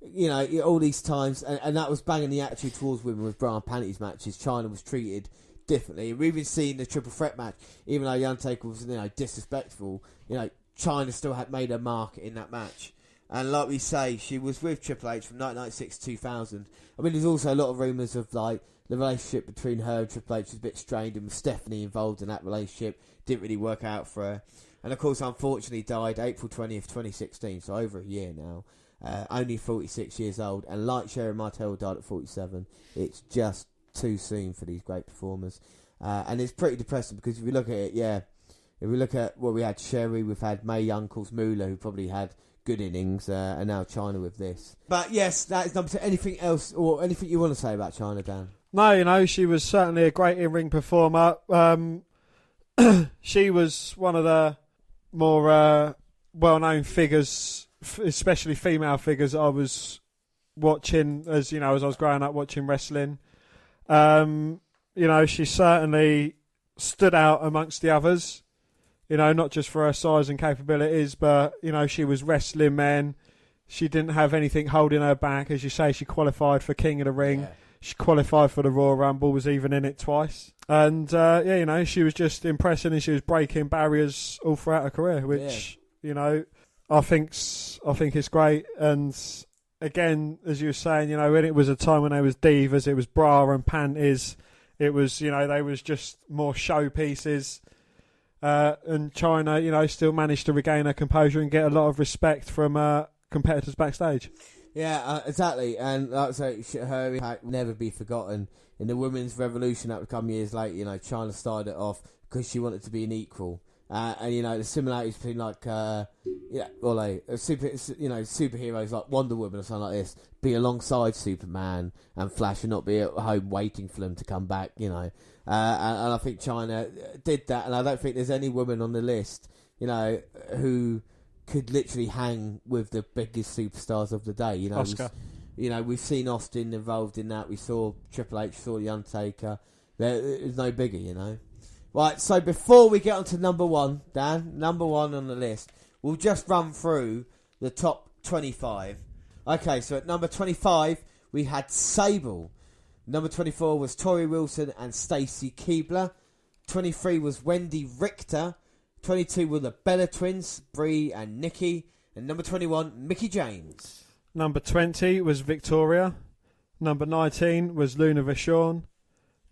all these times, and that was banging the attitude towards women with bra and panties matches. Chyna was treated differently. We've even seen the triple threat match, even though The Undertaker was, disrespectful, Chyna still had made her mark in that match. And like we say, she was with Triple H from 1996 to 2000. I mean, there's also a lot of rumours of, the relationship between her and Triple H was a bit strained, and with Stephanie involved in that relationship, didn't really work out for her. And, of course, unfortunately died April 20th, 2016, so over a year now. Only 46 years old. And like Sherri Martel died at 47, it's just too soon for these great performers. And it's pretty depressing because if we look at it, if we look at we had Sherri, we've had Mae Young, Moolah, who probably had good innings, and now Chyna with this. But yes, that is number 2. Anything else, or anything you want to say about Chyna, Dan? No, she was certainly a great in-ring performer. She was one of the more well-known figures, especially female figures, I was watching as I was growing up watching wrestling. She certainly stood out amongst the others. Not just for her size and capabilities, but, she was wrestling men. She didn't have anything holding her back. As you say, she qualified for King of the Ring. Yeah. She qualified for the Royal Rumble, was even in it twice. And, she was just impressing, and she was breaking barriers all throughout her career, which, I think is great. And, again, as you were saying, when it was a time when there was divas, it was bra and panties. It was, they was just more showpieces. And Chyna, still managed to regain her composure and get a lot of respect from competitors backstage. Yeah, exactly. And like I say, her impact will never be forgotten. In the women's revolution that would come years later, Chyna started it off because she wanted to be an equal. And the similarities between superheroes like Wonder Woman or something like this, be alongside Superman and Flash and not be at home waiting for them to come back, And I think Chyna did that, and I don't think there's any woman on the list, who could literally hang with the biggest superstars of the day. Oscar. We've seen Austin involved in that. We saw Triple H, saw The Undertaker. There's no bigger, Right, so before we get on to number 1, Dan, number 1 on the list, we'll just run through the top 25. Okay, so at number 25, we had Sable. Number 24 was Tori Wilson and Stacy Keibler. 23 was Wendy Richter. 22 were the Bella Twins, Brie and Nikki. And number 21, Mickie James. Number 20 was Victoria. Number 19 was Luna Vachon.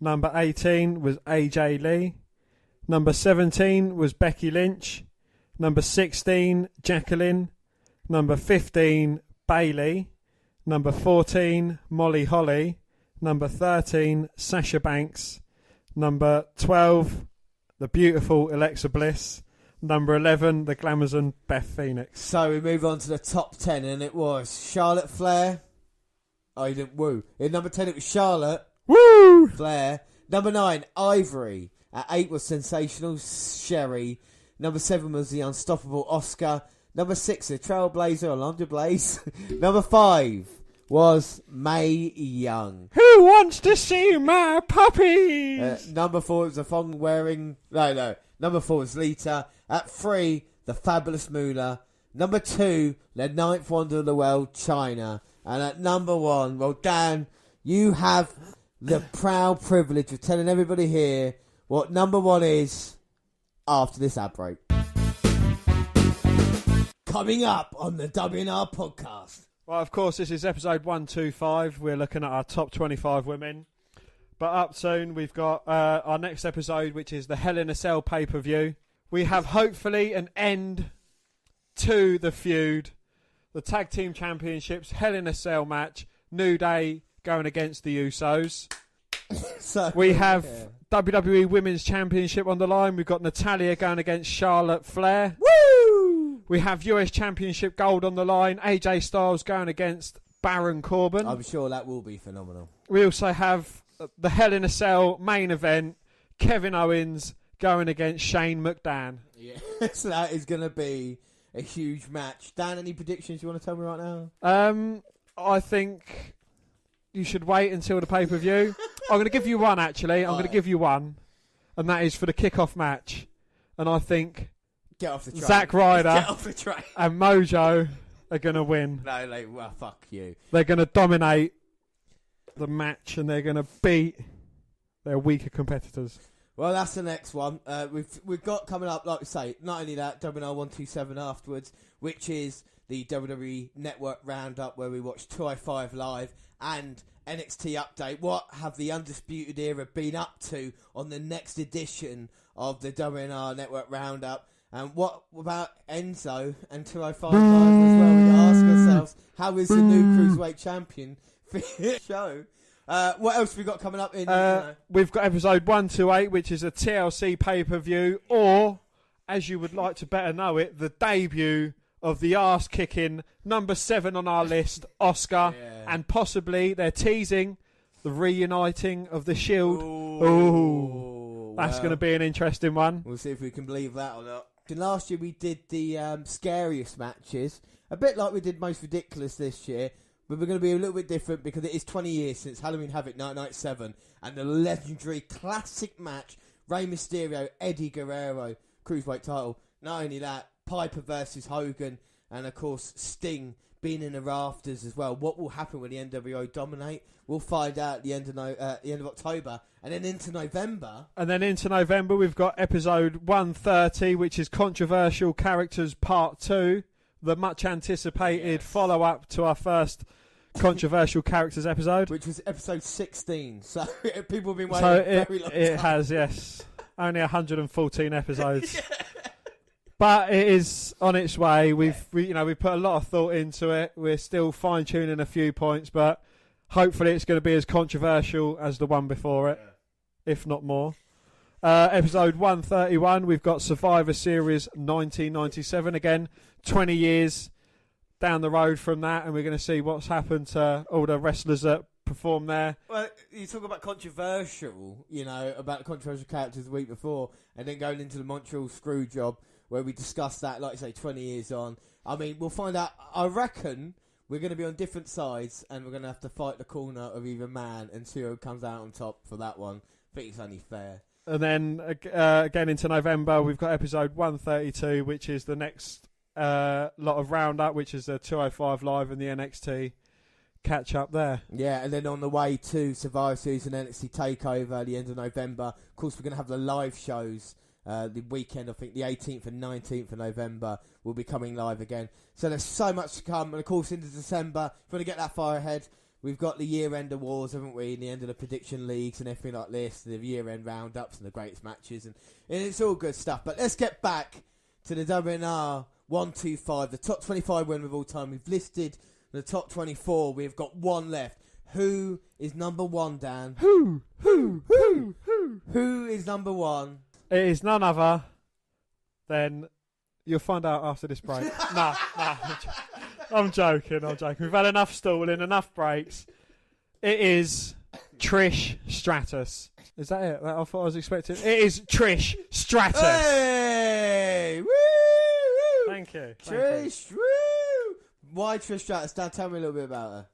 Number 18 was AJ Lee. Number 17 was Becky Lynch. Number 16, Jacqueline. Number 15, Bayley. Number 14, Molly Holly. Number 13, Sasha Banks. Number 12, the beautiful Alexa Bliss. Number 11, the Glamazon Beth Phoenix. So we move on to the top 10, and it was Charlotte Flair. Oh, you didn't woo. In number 10, it was Charlotte. Woo! Flair. Number 9, Ivory. At 8 was Sensational Sherri. Number 7 was the Unstoppable Oscar. Number 6, the Trailblazer, Alondra Blaze. Number 5 was Mae Young. Who wants to see my puppies? Number 4 was the thong wearing... No. Number 4 was Lita. At 3, the Fabulous Moolah. Number 2, the ninth wonder of the world, China. And at number 1, well, Dan, you have the proud privilege of telling everybody here what number 1 is after this ad break. Coming up on the WNR podcast. Well, of course, this is episode 125. We're looking at our top 25 women. But up soon, we've got our next episode, which is the Hell in a Cell pay-per-view. We have hopefully an end to the feud. The Tag Team Championships, Hell in a Cell match. New Day going against the Usos. So we have WWE Women's Championship on the line. We've got Natalya going against Charlotte Flair. Woo! We have US Championship gold on the line. AJ Styles going against Baron Corbin. I'm sure that will be phenomenal. We also have the Hell in a Cell main event. Kevin Owens going against Shane McMahon. Yeah, so that is going to be a huge match. Dan, any predictions you want to tell me right now? I think you should wait until the pay-per-view. I'm going to give you one, actually. I'm going to give you one. And that is for the kickoff match. And I think Get off the train. Zack Ryder Get off the train. and Mojo are going to win. No, well, fuck you. They're going to dominate the match and they're going to beat their weaker competitors. Well, that's the next one. We've got coming up, like we say, not only that, WNR125 afterwards, which is the WWE Network Roundup, where we watch 205 Live and NXT Update. What have the Undisputed Era been up to on the next edition of the WNR Network Roundup? And what about Enzo and 205 Live as well? We ask ourselves, how is the new Cruiserweight Champion for the show? What else have we got coming up in? We've got episode 128, which is a TLC pay-per-view, or, as you would like to better know it, the debut of the arse-kicking number 7 on our list, Oscar, and possibly they're teasing the reuniting of the Shield. Ooh, that's going to be an interesting one. We'll see if we can believe that or not. And last year we did the scariest matches, a bit like we did Most Ridiculous this year. But we're going to be a little bit different because it is 20 years since Halloween Havoc 1997 and the legendary classic match, Rey Mysterio, Eddie Guerrero, Cruiserweight title. Not only that, Piper versus Hogan, and of course Sting being in the rafters as well. What will happen when the NWO dominate? We'll find out at the end of October, and then into November. And then into November we've got episode 130, which is Controversial Characters Part 2. The much anticipated follow-up to our first Controversial Characters episode. Which was episode 16. So people have been waiting very long time. It has, yes. Only 114 episodes. But it is on its way. We put a lot of thought into it. We're still fine-tuning a few points, but hopefully it's going to be as controversial as the one before it, if not more. Episode 131, we've got Survivor Series 1997. Again, 20 years down the road from that, and we're going to see what's happened to all the wrestlers that perform there. Well, you talk about controversial, about the controversial characters the week before, and then going into the Montreal screw job, where we discussed that, like I say, 20 years on. I mean, we'll find out. I reckon we're going to be on different sides, and we're going to have to fight the corner of either man and see who comes out on top for that one. I think it's only fair. And then, again, into November, we've got episode 132, which is the next lot of Roundup, which is the 205 Live and the NXT catch-up there. Yeah, and then on the way to Survivor Series and NXT TakeOver at the end of November, of course, we're going to have the live shows the weekend. I think the 18th and 19th of November will be coming live again. So there's so much to come. And, of course, into December, if you want to get that far ahead, we've got the year-end awards, haven't we? And the end of the prediction leagues and everything like this, the year-end roundups and the greatest matches, and it's all good stuff. But let's get back to the WNR125, the top 25 win of all time. We've listed the top 24. We've got one left. Who is number one, Dan? Who is number one? It is none other than... You'll find out after this break. Nah. I'm joking. We've had enough stalling, enough breaks. It is Trish Stratus. Is that it? I thought I was expecting... It is Trish Stratus. Hey! Woo! Thank you. Trish, woo! Why Trish Stratus? Dan, tell me a little bit about her.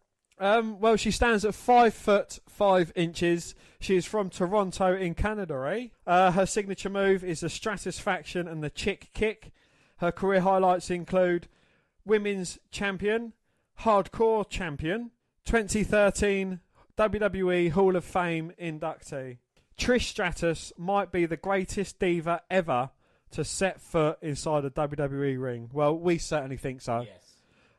Well, she stands at 5 foot 5 inches. She is from Toronto in Canada, her signature move is the Stratusfaction and the Chick Kick. Her career highlights include Women's Champion, Hardcore Champion, 2013 WWE Hall of Fame inductee. Trish Stratus might be the greatest diva ever to set foot inside a WWE ring. Well, we certainly think so.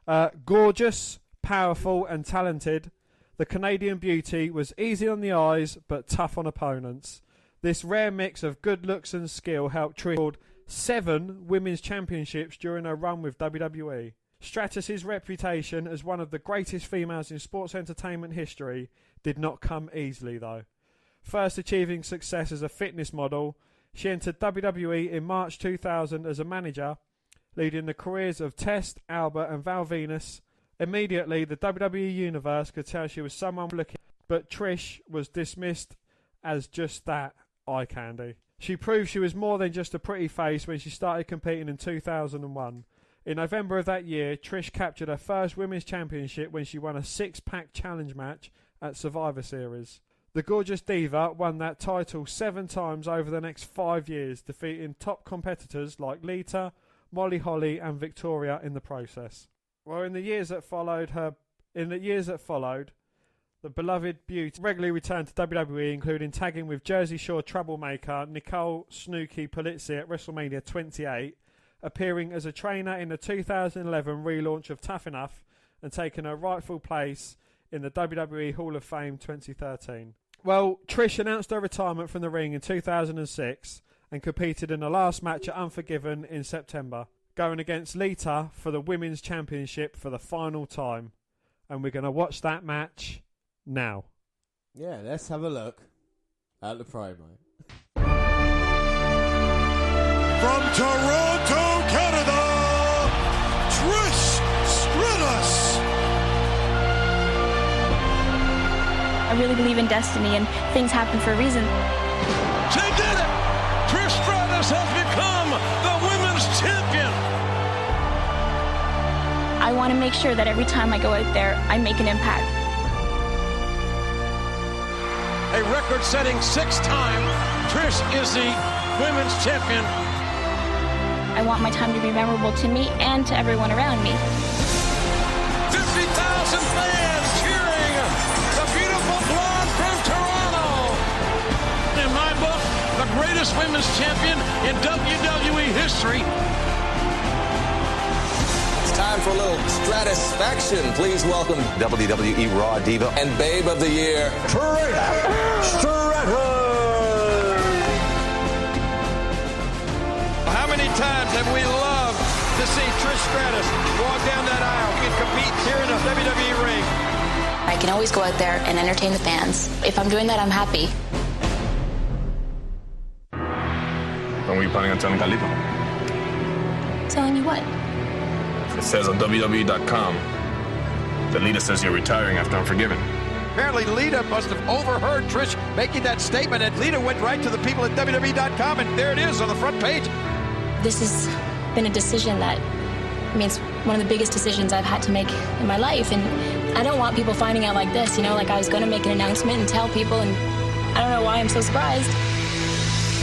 Yes. Gorgeous, powerful and talented, the Canadian beauty was easy on the eyes but tough on opponents. This rare mix of good looks and skill helped Trish hold 7 women's championships during her run with WWE. Stratus's reputation as one of the greatest females in sports entertainment history did not come easily though. First achieving success as a fitness model, she entered WWE in March 2000 as a manager, leading the careers of Test, Albert and Val Venus. Immediately, the WWE Universe could tell she was someone looking, but Trish was dismissed as just that, eye candy. She proved she was more than just a pretty face when she started competing in 2001. In November of that year, Trish captured her first Women's Championship when she won a 6-pack challenge match at Survivor Series. The gorgeous diva won that title 7 times over the next 5 years, defeating top competitors like Lita, Molly Holly and Victoria in the process. Well, in the years that followed, the beloved beauty regularly returned to WWE, including tagging with Jersey Shore troublemaker Nicole Snooki Polizzi at WrestleMania 28, appearing as a trainer in the 2011 relaunch of Tough Enough, and taking her rightful place in the WWE Hall of Fame 2013. Well, Trish announced her retirement from the ring in 2006 and competed in the last match at Unforgiven in September, going against Lita for the Women's Championship for the final time. And we're going to watch that match now. Yeah, let's have a look at the promo. From Toronto, Canada, Trish Stratus. I really believe in destiny and things happen for a reason. She did it! Trish Stratus has become the women's champion. I want to make sure that every time I go out there, I make an impact. A record-setting 6-time, Trish is the women's champion. I want my time to be memorable to me and to everyone around me. 50,000 fans cheering the beautiful blonde from Toronto. In my book, the greatest women's champion in WWE history. It's time for a little Stratusfaction. Please welcome WWE Raw Diva and Babe of the Year, Trish Stratus. How many times have we loved to see Trish Stratus walk down that aisle and compete here in a WWE ring? I can always go out there and entertain the fans. If I'm doing that, I'm happy. When were you planning on telling Khalifa? Telling you what? It says on WWE.com that Lita says you're retiring after Unforgiven. Apparently, Lita must have overheard Trish making that statement, and Lita went right to the people at WWE.com, and there it is on the front page. This has been a decision that, I mean, it's one of the biggest decisions I've had to make in my life, and I don't want people finding out like this, you know, like I was going to make an announcement and tell people, and I don't know why I'm so surprised.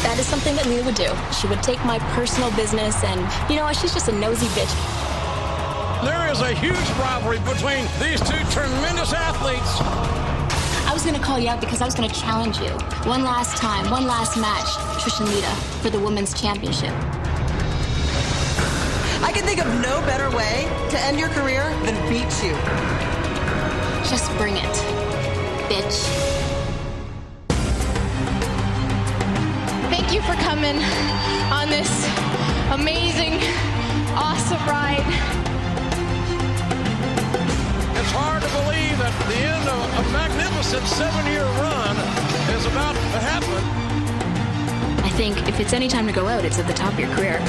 That is something that Lita would do. She would take my personal business, and, you know, she's just a nosy bitch. There is a huge rivalry between these two tremendous athletes. I was going to call you out because I was going to challenge you. One last time, one last match, Trish and Lita, for the Women's Championship. I can think of no better way to end your career than beat you. Just bring it, bitch. Thank you for coming on this amazing, awesome ride. It's hard to believe that the end of a magnificent 7-year run is about to happen. I think if it's any time to go out, it's at the top of your career.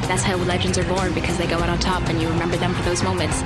That's how legends are born, because they go out on top and you remember them for those moments.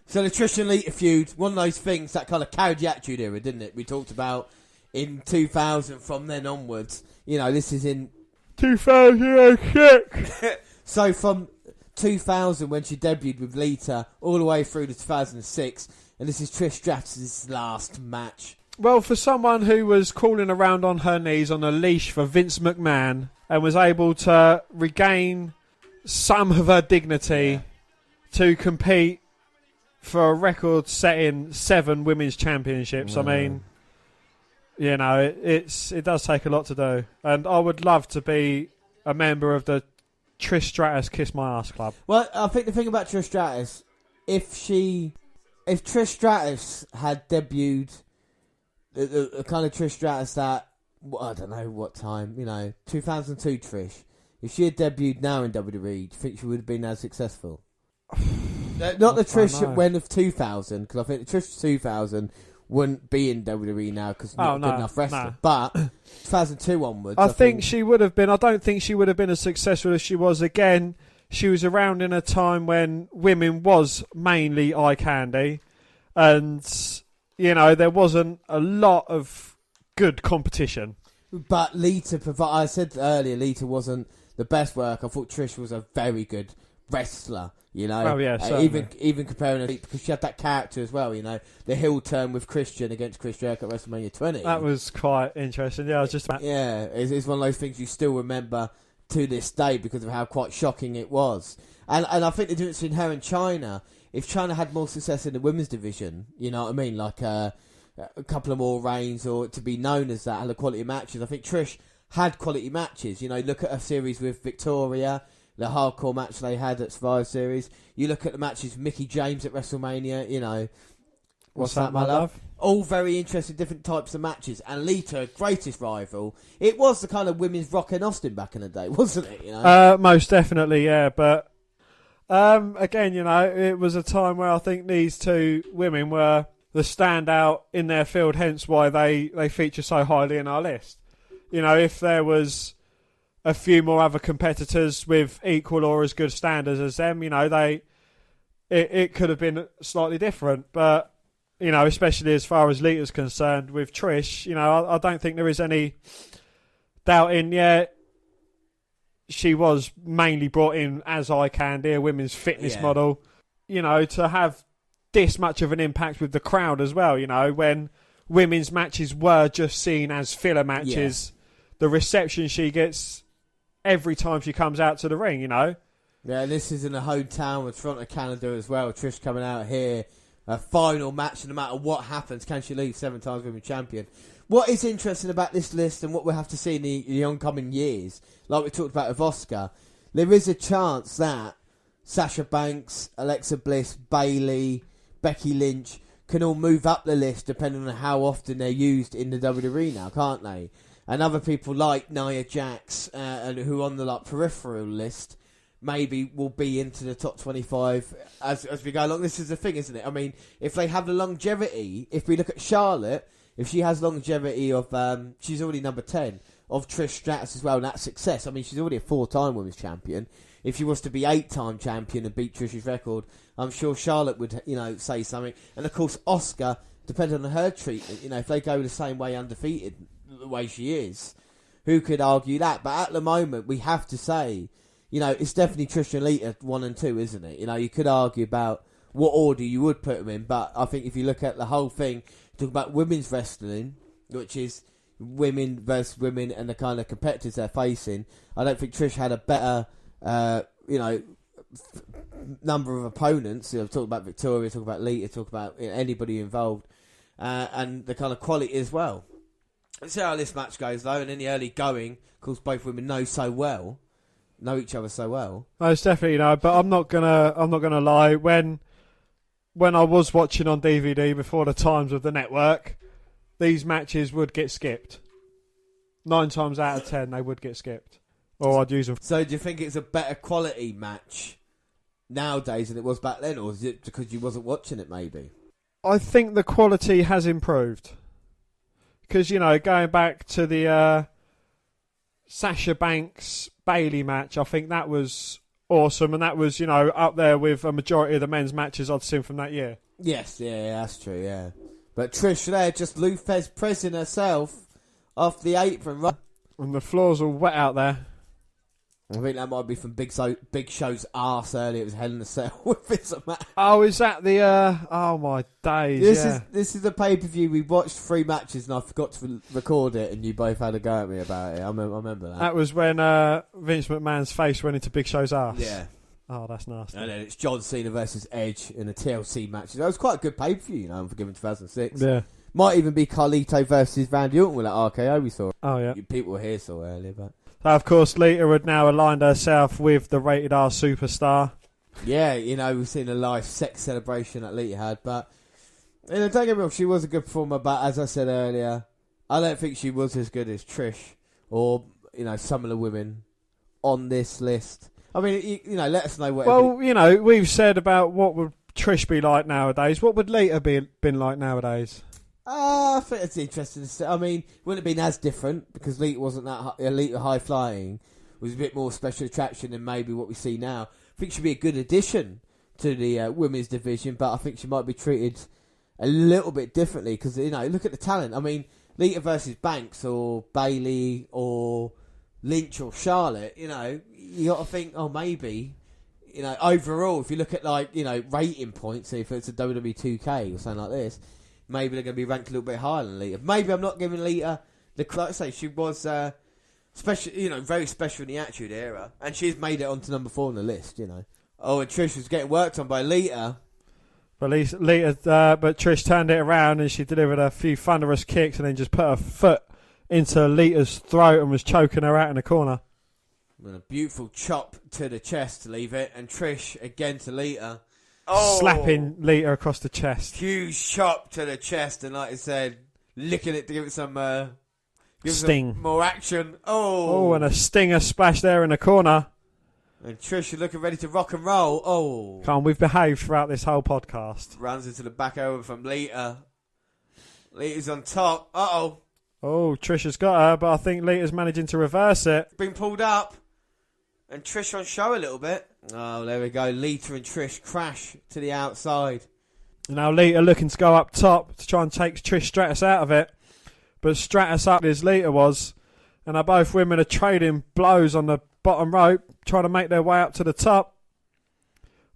So the Trish and Lita feud, one of those things that kind of carried the Attitude Era, didn't it? We talked about in 2000 from then onwards. You know, this is in 2006. So from 2000 when she debuted with Lita all the way through to 2006, and this is Trish Stratus' last match. Well, for someone who was crawling around on her knees on a leash for Vince McMahon and was able to regain some of her dignity to compete for a record-setting 7 women's championships, I mean, you know, it does take a lot to do. And I would love to be a member of the Trish Stratus Kiss My Ass Club. Well, I think the thing about Trish Stratus, if Trish Stratus had debuted the kind of Trish Stratus that, I don't know what time, 2002 Trish, if she had debuted now in WWE, do you think she would have been as successful? Not the Trish that went of 2000, because I think the Trish of 2000 wouldn't be in WWE now because not good enough wrestler. No. But 2002 onwards, I think she would have been. I don't think she would have been as successful as she was. Again, she was around in a time when women was mainly eye candy, and there wasn't a lot of good competition. But Lita, I said earlier, Lita wasn't the best work. I thought Trish was a very good wrestler. Oh yeah, even comparing her, because she had that character as well. The heel turn with Christian against Chris Jericho at WrestleMania 20. That was quite interesting. Yeah, I was just it's one of those things you still remember to this day because of how quite shocking it was. And I think the difference between her and China, if China had more success in the women's division, you know what I mean, like a couple of more reigns or to be known as that, and the quality of matches. I think Trish had quality matches. Look at her series with Victoria. The hardcore match they had at Survivor Series. You look at the matches with Mickie James at WrestleMania, What's that, my love? All very interesting, different types of matches. And Lita, greatest rival. It was the kind of women's Rock and Austin back in the day, wasn't it? Most definitely, yeah. But again, it was a time where I think these two women were the standout in their field, hence why they feature so highly in our list. If there was a few more other competitors with equal or as good standards as them, it could have been slightly different. But, especially as far as Lita's concerned with Trish, I don't think there is any doubt in, she was mainly brought in as eye candy, a women's fitness model, to have this much of an impact with the crowd as well, when women's matches were just seen as filler matches, the reception she gets every time she comes out to the ring, Yeah, this is in a hometown with Toronto, Canada as well. Trish coming out here, a final match, and no matter what happens, can she leave 7 times women's champion? What is interesting about this list and what we'll have to see in the oncoming years, like we talked about with Oscar, there is a chance that Sasha Banks, Alexa Bliss, Bayley, Becky Lynch can all move up the list depending on how often they're used in the WWE now, can't they? And other people like Nia Jax, and who on the peripheral list, maybe will be into the top 25 as we go along. This is the thing, isn't it? I mean, if they have the longevity, if we look at Charlotte, if she has longevity of, she's already number 10, of Trish Stratus as well, and that's success. I mean, she's already a 4-time women's champion. If she was to be 8-time champion and beat Trish's record, I'm sure Charlotte would, say something. And of course, Oscar, depending on her treatment, if they go the same way undefeated, the way she is, who could argue that? But at the moment, we have to say, it's definitely Trish and Lita 1 and 2, isn't it? You could argue about what order you would put them in, but I think if you look at the whole thing, talk about women's wrestling, which is women versus women and the kind of competitors they're facing, I don't think Trish had a better, number of opponents. Talk about Victoria, talk about Lita, talk about anybody involved, and the kind of quality as well. Let's see how this match goes, though. And in the early going, of course, both women know so well. know each other so well. Most definitely, but I'm not gonna lie. When I was watching on DVD before the times of the network, these matches would get skipped. 9 times out of 10, they would get skipped, or I'd use them. So, do you think it's a better quality match nowadays than it was back then, or is it because you wasn't watching it? Maybe. I think the quality has improved because going back to the Sasha Banks Bayley match, I think that was awesome, and that was up there with a majority of the men's matches I'd seen from that year. Yes, yeah, that's true, yeah. But Trish there, just Luthez pressing herself off the apron, right? And the floor's all wet out there. I think that might be from Big Show's arse earlier. It was Hell in a Cell with Vince McMahon. Oh, is that the? Oh my days! This is the pay-per-view. We watched 3 matches and I forgot to record it, and you both had a go at me about it. I remember that. That was when Vince McMahon's face went into Big Show's ass. Yeah. Oh, that's nasty. And then it's John Cena versus Edge in a TLC match. That was quite a good pay-per-view, Unforgiven 2006. Yeah. Might even be Carlito versus Randy Orton at RKO. We saw. Oh yeah. People here saw earlier, but. So, of course, Lita had now aligned herself with the Rated R superstar. Yeah, we've seen a live sex celebration that Lita had, but don't get me wrong, she was a good performer, but as I said earlier, I don't think she was as good as Trish or, some of the women on this list. I mean, let us know what... Well, we've said about what would Trish be like nowadays. What would Lita been like nowadays? I think it's interesting to see. I mean, wouldn't have been as different because Lita wasn't that Lita high flying. Was a bit more special attraction than maybe what we see now. I think she'd be a good addition to the women's division, but I think she might be treated a little bit differently because look at the talent. I mean, Lita versus Banks or Bayley or Lynch or Charlotte. You got to think, maybe. Overall, if you look at rating points, if it's a WWE 2K or something like this. Maybe they're going to be ranked a little bit higher than Lita. Maybe I'm not giving Lita like I say, she was special, very special in the Attitude Era, and she's made it onto number 4 on the list. Oh, and Trish was getting worked on by Lita. But Trish turned it around and she delivered a few thunderous kicks and then just put her foot into Lita's throat and was choking her out in the corner. And a beautiful chop to the chest to leave it, and Trish again to Lita. Oh, slapping Lita across the chest. Huge chop to the chest, and like I said, licking it to give it some sting. Some more action. Oh, and a stinger splash there in the corner. And Trish is looking ready to rock and roll. Oh, come on, we've behaved throughout this whole podcast. Runs into the back over from Lita. Lita's on top. Oh, Trish has got her, but I think Lita's managing to reverse it. Been pulled up. And Trish on show a little bit. Oh, there we go. Lita and Trish crash to the outside. Now Lita looking to go up top to try and take Trish Stratus out of it. But Stratus up as Lita was. And both women are trading blows on the bottom rope, trying to make their way up to the top.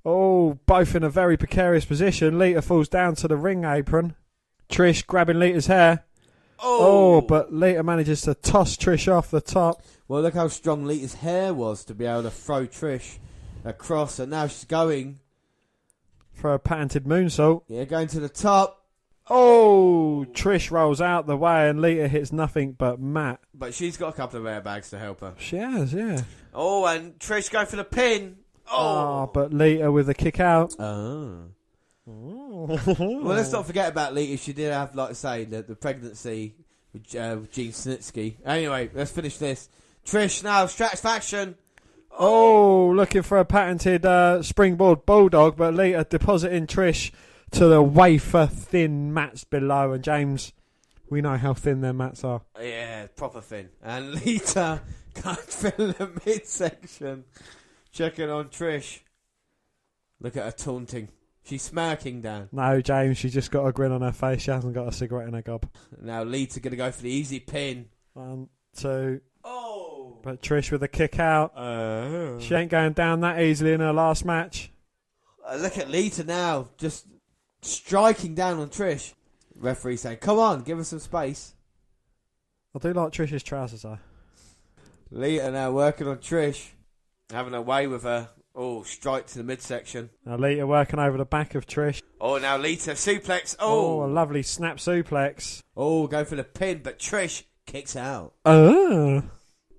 Oh, both in a very precarious position. Lita falls down to the ring apron. Trish grabbing Lita's hair. Oh, but Lita manages to toss Trish off the top. Well, look how strong Lita's hair was to be able to throw Trish across, and now she's going for a patented moonsault. Yeah, going to the top. Oh, Trish rolls out the way, and Lita hits nothing but mat. But she's got a couple of airbags to help her. She has, yeah. Oh, and Trish going for the pin. Oh, but Lita with a kick out. Oh. Well, let's not forget about Lita. She did have, like I say, the pregnancy with Gene Snitsky. Anyway, let's finish this. Trish now, Stratisfaction. Oh, looking for a patented springboard bulldog, but Lita depositing Trish to the wafer-thin mats below. And James, we know how thin their mats are. Yeah, proper thin. And Lita can't fill the midsection. Checking on Trish. Look at her taunting. She's smirking down. No, James, she's just got a grin on her face. She hasn't got a cigarette in her gob. Now Lita going to go for the easy pin. 1, 2. Oh! But Trish with a kick out. She ain't going down that easily in her last match. Look at Lita now, just striking down on Trish. Referee saying, come on, give us some space. I do like Trish's trousers though. Lita now working on Trish. Having a way with her. Oh, strike to the midsection. Now Lita working over the back of Trish. Oh, now Lita suplex. Oh, a lovely snap suplex. Oh, go for the pin, but Trish kicks out. Oh.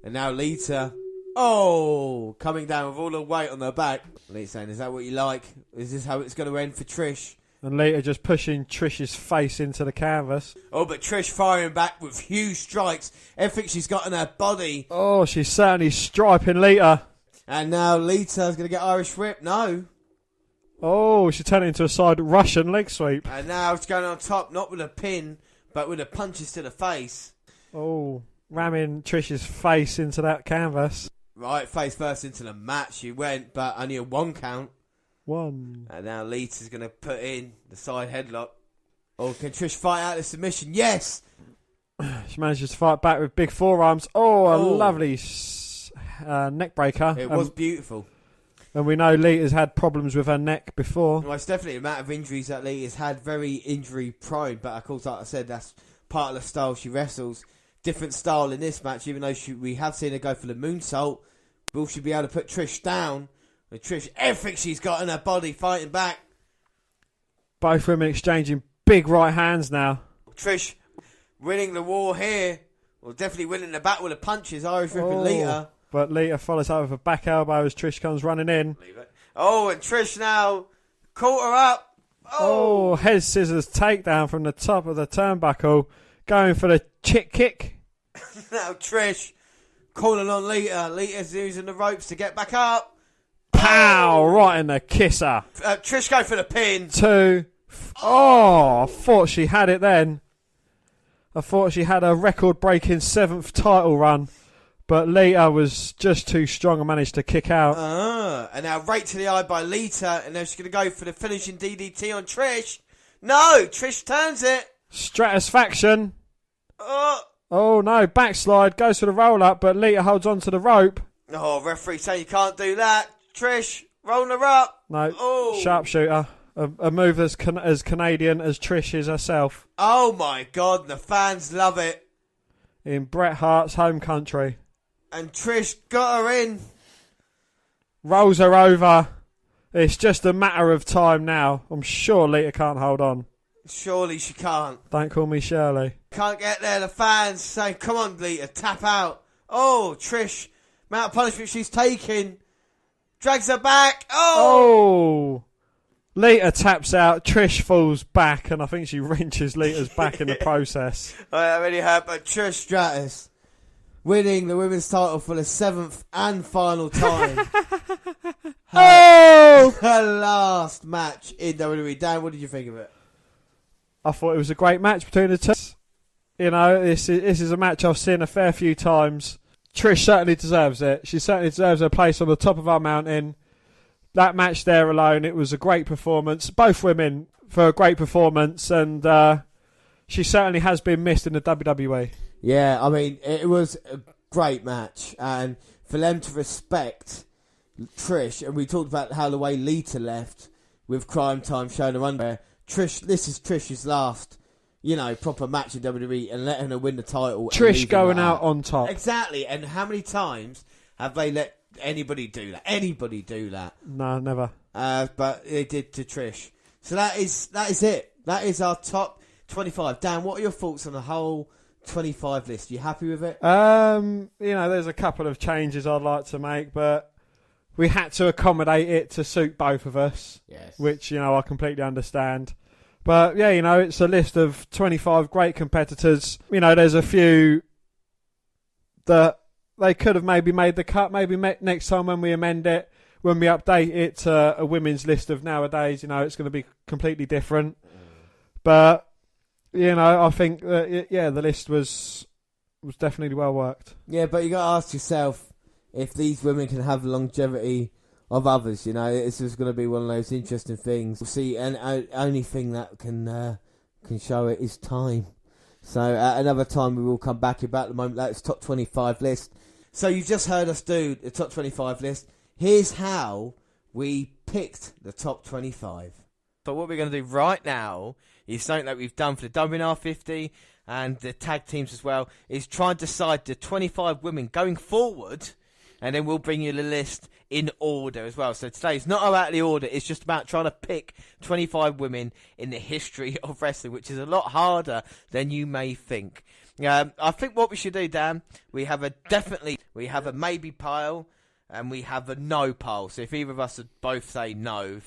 And now Lita Oh, coming down with all the weight on her back. Lita's saying, is that what you like? Is this how it's going to end for Trish? And Lita just pushing Trish's face into the canvas. Oh, but Trish firing back with huge strikes. Everything she's got in her body. Oh, she's certainly striping Lita. And now Lita's going to get Irish whip. No. Oh, she turned it into a side Russian leg sweep. And now it's going on top, not with a pin, but with the punches to the face. Oh, ramming Trish's face into that canvas. Right, face first into the mat she went, but only a 1 count. 1. And now Lita's going to put in the side headlock. Oh, can Trish fight out the submission? Yes! She manages to fight back with big forearms. Oh, a lovely neck breaker. It was beautiful. And we know Lita's had problems with her neck before. Well, it's definitely the amount of injuries that Lita's had. Very injury prone. But of course, like I said, that's part of the style she wrestles. Different style in this match, even though we have seen her go for the moonsault. Will she be able to put Trish down? And Trish, everything she's got in her body, fighting back. Both women exchanging big right hands now. Trish winning the war here. Well, definitely winning the battle with the punches. Irish ripping Lita. But Lita follows up with a back elbow as Trish comes running in. Oh, and Trish now caught her up. Oh, head scissors takedown from the top of the turnbuckle. Going for the chick kick. Now Trish calling on Lita. Lita's using the ropes to get back up. Pow! Right in the kisser. Trish go for the pin. 2. Oh, I thought she had it then. I thought she had a record-breaking 7th title run. But Lita was just too strong and managed to kick out. And now right to the eye by Lita. And now she's going to go for the finishing DDT on Trish. No, Trish turns it. Stratusfaction. Oh no, backslide, goes for the roll-up, but Lita holds on to the rope. Oh, referee saying you can't do that. Trish, rolling her up. No, sharpshooter. A move as Canadian as Trish is herself. Oh my God, the fans love it. In Bret Hart's home country. And Trish got her in. Rolls her over. It's just a matter of time now. I'm sure Lita can't hold on. Surely she can't. Don't call me Shirley. Can't get there. The fans saying, come on, Lita, tap out. Oh, Trish, amount of punishment she's taking. Drags her back. Oh! Lita taps out. Trish falls back, and I think she wrenches Lita's back in the process. That really hurt, but Trish Stratus winning the women's title for the 7th and final time. Her last match in WWE. Dan, what did you think of it? I thought it was a great match between the two. You know, this is a match I've seen a fair few times. Trish certainly deserves it. She certainly deserves her place on the top of our mountain. That match there alone, it was a great performance. Both women for a great performance, and she certainly has been missed in the WWE. Yeah, I mean, it was a great match, and for them to respect Trish, and we talked about how the way Lita left with Crime Time showing her underwear. Trish, this is Trish's last, proper match in WWE, and letting her win the title. Trish going out on top. Exactly, and how many times have they let anybody do that? Anybody do that? No, never. But they did to Trish. So that is it. That is our top 25. Dan, what are your thoughts on the whole 25 list? You happy with it? There's a couple of changes I'd like to make, but we had to accommodate it to suit both of us. Yes. Which, I completely understand. But, yeah, it's a list of 25 great competitors. There's a few that they could have maybe made the cut. Maybe next time when we amend it, when we update it to a women's list of nowadays, it's going to be completely different. But, I think that, the list was definitely well worked. Yeah, but you got to ask yourself if these women can have the longevity of others. This is going to be one of those interesting things. We'll see, and only thing that can show it is time. So at another time we will come back about the moment that's top 25 list. So you've just heard us do the top 25 list. Here's how we picked the top 25. But what we're going to do right now is something that we've done for the WNR125 and the tag teams as well, is try and decide the 25 women going forward and then we'll bring you the list in order as well. So today's not about the order, it's just about trying to pick 25 women in the history of wrestling, which is a lot harder than you may think. I think what we should do, Dan, we have a maybe pile, and we have a no pile. So if either of us both say no,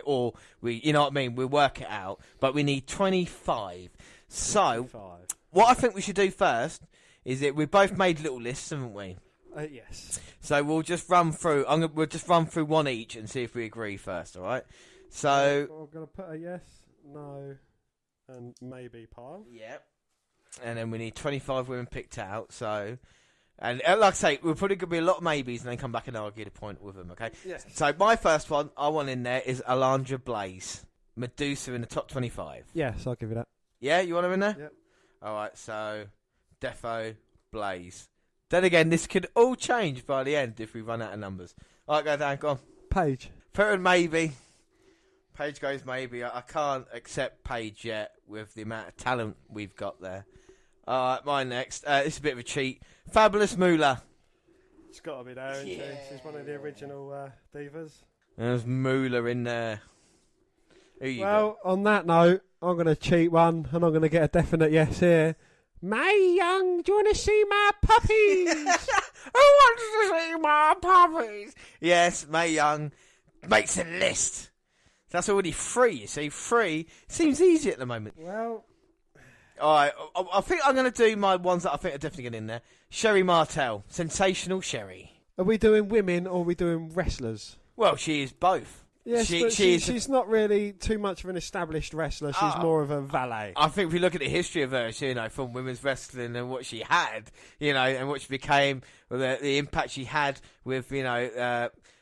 or you know what I mean, we'll work it out. But we need 25. So, what I think we should do first is that we've both made little lists, haven't we? Yes. So we'll just run through. We'll just run through one each and see if we agree first. All right. So I'm gonna put a yes, no, and maybe pile. Yep. And then we need 25 women picked out. So, and like I say, we're probably gonna be a lot of maybes, and then come back and argue the point with them. Okay. Yes. So my first one I want in there is Alundra Blaze, Medusa in the top 25. Yes, I'll give you that. Yeah, you want her in there? Yep. All right. So, Defo, Blaze. Then again, this could all change by the end if we run out of numbers. All right, go down, go on. Paige. Put her in maybe. Paige goes maybe. I can't accept Paige yet with the amount of talent we've got there. All right, mine next. This is a bit of a cheat. Fabulous Moolah. It's got to be there, isn't she? She's one of the original divas. There's Moolah in there. Who you got? On that note, I'm going to cheat one, and I'm going to get a definite yes here. Mae Young, do you want to see my puppies? Who wants to see my puppies? Yes, Mae Young makes a list. That's already 3, you see. 3 seems easy at the moment. Well, all right, I think I'm going to do my ones that I think are definitely getting in there. Sherri Martel, Sensational Sherri. Are we doing women or are we doing wrestlers? Well, she is both. Yes, but she's not really too much of an established wrestler. She's more of a valet. I think if we look at the history of her, from women's wrestling and what she had, and what she became, the impact she had with,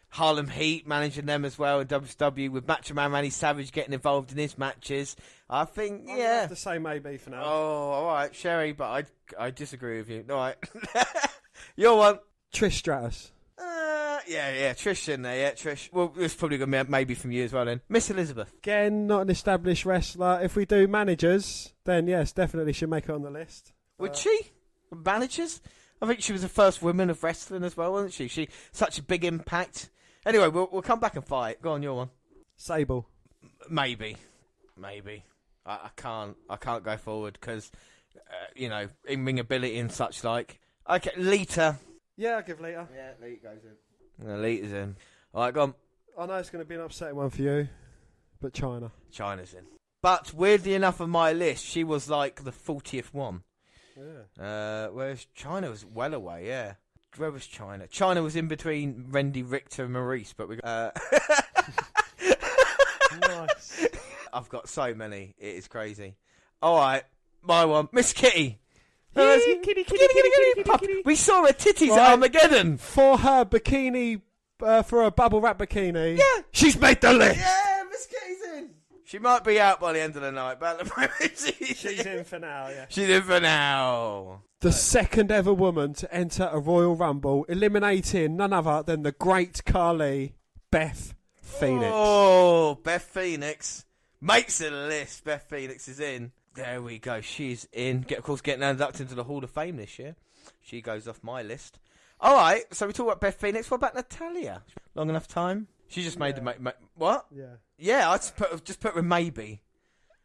Harlem Heat managing them as well in WCW, with Macho Man Randy Savage getting involved in his matches. I think, I'm gonna have to say maybe for now. Oh, all right, Sherri, but I disagree with you. All right. Your one. Trish Stratus. Yeah, Trish in there, yeah, Trish. Well, it's probably going to be maybe from you as well then. Miss Elizabeth. Again, not an established wrestler. If we do managers, then yes, definitely should make it on the list. Would she? Managers? I think she was the first woman of wrestling as well, wasn't she? She such a big impact. Anyway, we'll come back and fight. Go on, your one. Sable. Maybe. I can't go forward because, in ring ability and such like. Okay, Lita. Yeah, I'll give Lita. Yeah, Lita goes in. Lita's in. All right, go on. I know it's going to be an upsetting one for you, but China. China's in. But weirdly enough on my list, she was like the 40th one. Yeah. Whereas China was well away, yeah. Where was China? China was in between Randy, Richter and Maurice, but we got... Nice. I've got so many. It is crazy. All right, my one. Miss Kitty. Kitty. We saw her titties at Armageddon. For her bikini, for her bubble wrap bikini. Yeah. She's made the list. Yeah, Miss Kitty's in. She might be out by the end of the night, but at the moment she's in for now, yeah. She's in for now. The second ever woman to enter a Royal Rumble, eliminating none other than the great Khali, Beth Phoenix. Oh, Beth Phoenix makes a list. Beth Phoenix is in. There we go. She's in. Of course, getting inducted into the Hall of Fame this year. She goes off my list. All right. So we talk about Beth Phoenix. What about Natalia? Long enough time? She just made the... what? Yeah. Yeah, I just put her in maybe.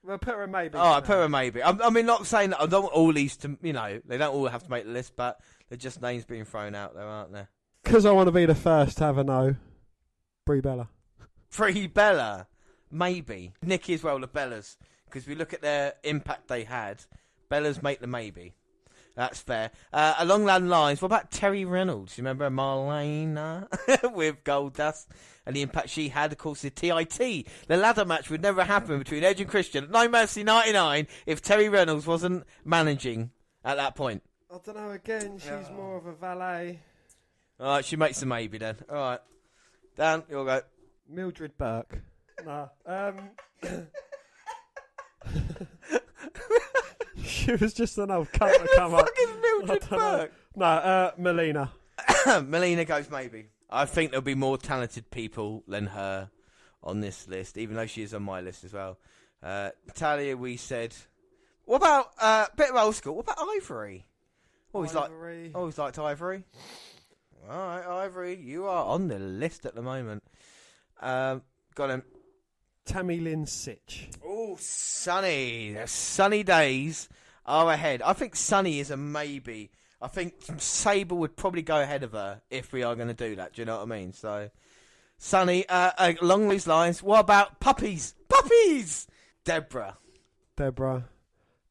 Well, put her in maybe. Oh, I put her in maybe. I mean, not saying that I don't want all these to... they don't all have to make the list, but they're just names being thrown out there, aren't there? Because I want to be the first to have a no. Brie Bella. Brie Bella. Maybe. Nikki as well, the Bellas. Because we look at their impact they had, Bellas make the maybe. That's fair. Along that lines, what about Terry Reynolds? You remember Marlena with Goldust and the impact she had? Of course, the TIT, the ladder match would never happen between Edge and Christian at No Mercy 99 if Terry Reynolds wasn't managing at that point. I don't know. Again, she's more of a valet. All right, she makes a maybe then. All right, Dan, you'll go. Mildred Burke. No. She was just an old cunt to come up. Fucking Mildred Burke. No, Melina. Melina goes maybe. I think there'll be more talented people than her on this list, even though she is on my list as well. Natalia, we said. What about bit of old school? What about Ivory? Always liked Ivory. All right, Ivory, you are on the list at the moment. Got him. Tammy Lynn Sitch. Oh, Sunny. The sunny days are ahead. I think Sunny is a maybe. I think Sable would probably go ahead of her if we are going to do that. Do you know what I mean? So, Sunny, along these lines, what about puppies? Puppies! Deborah.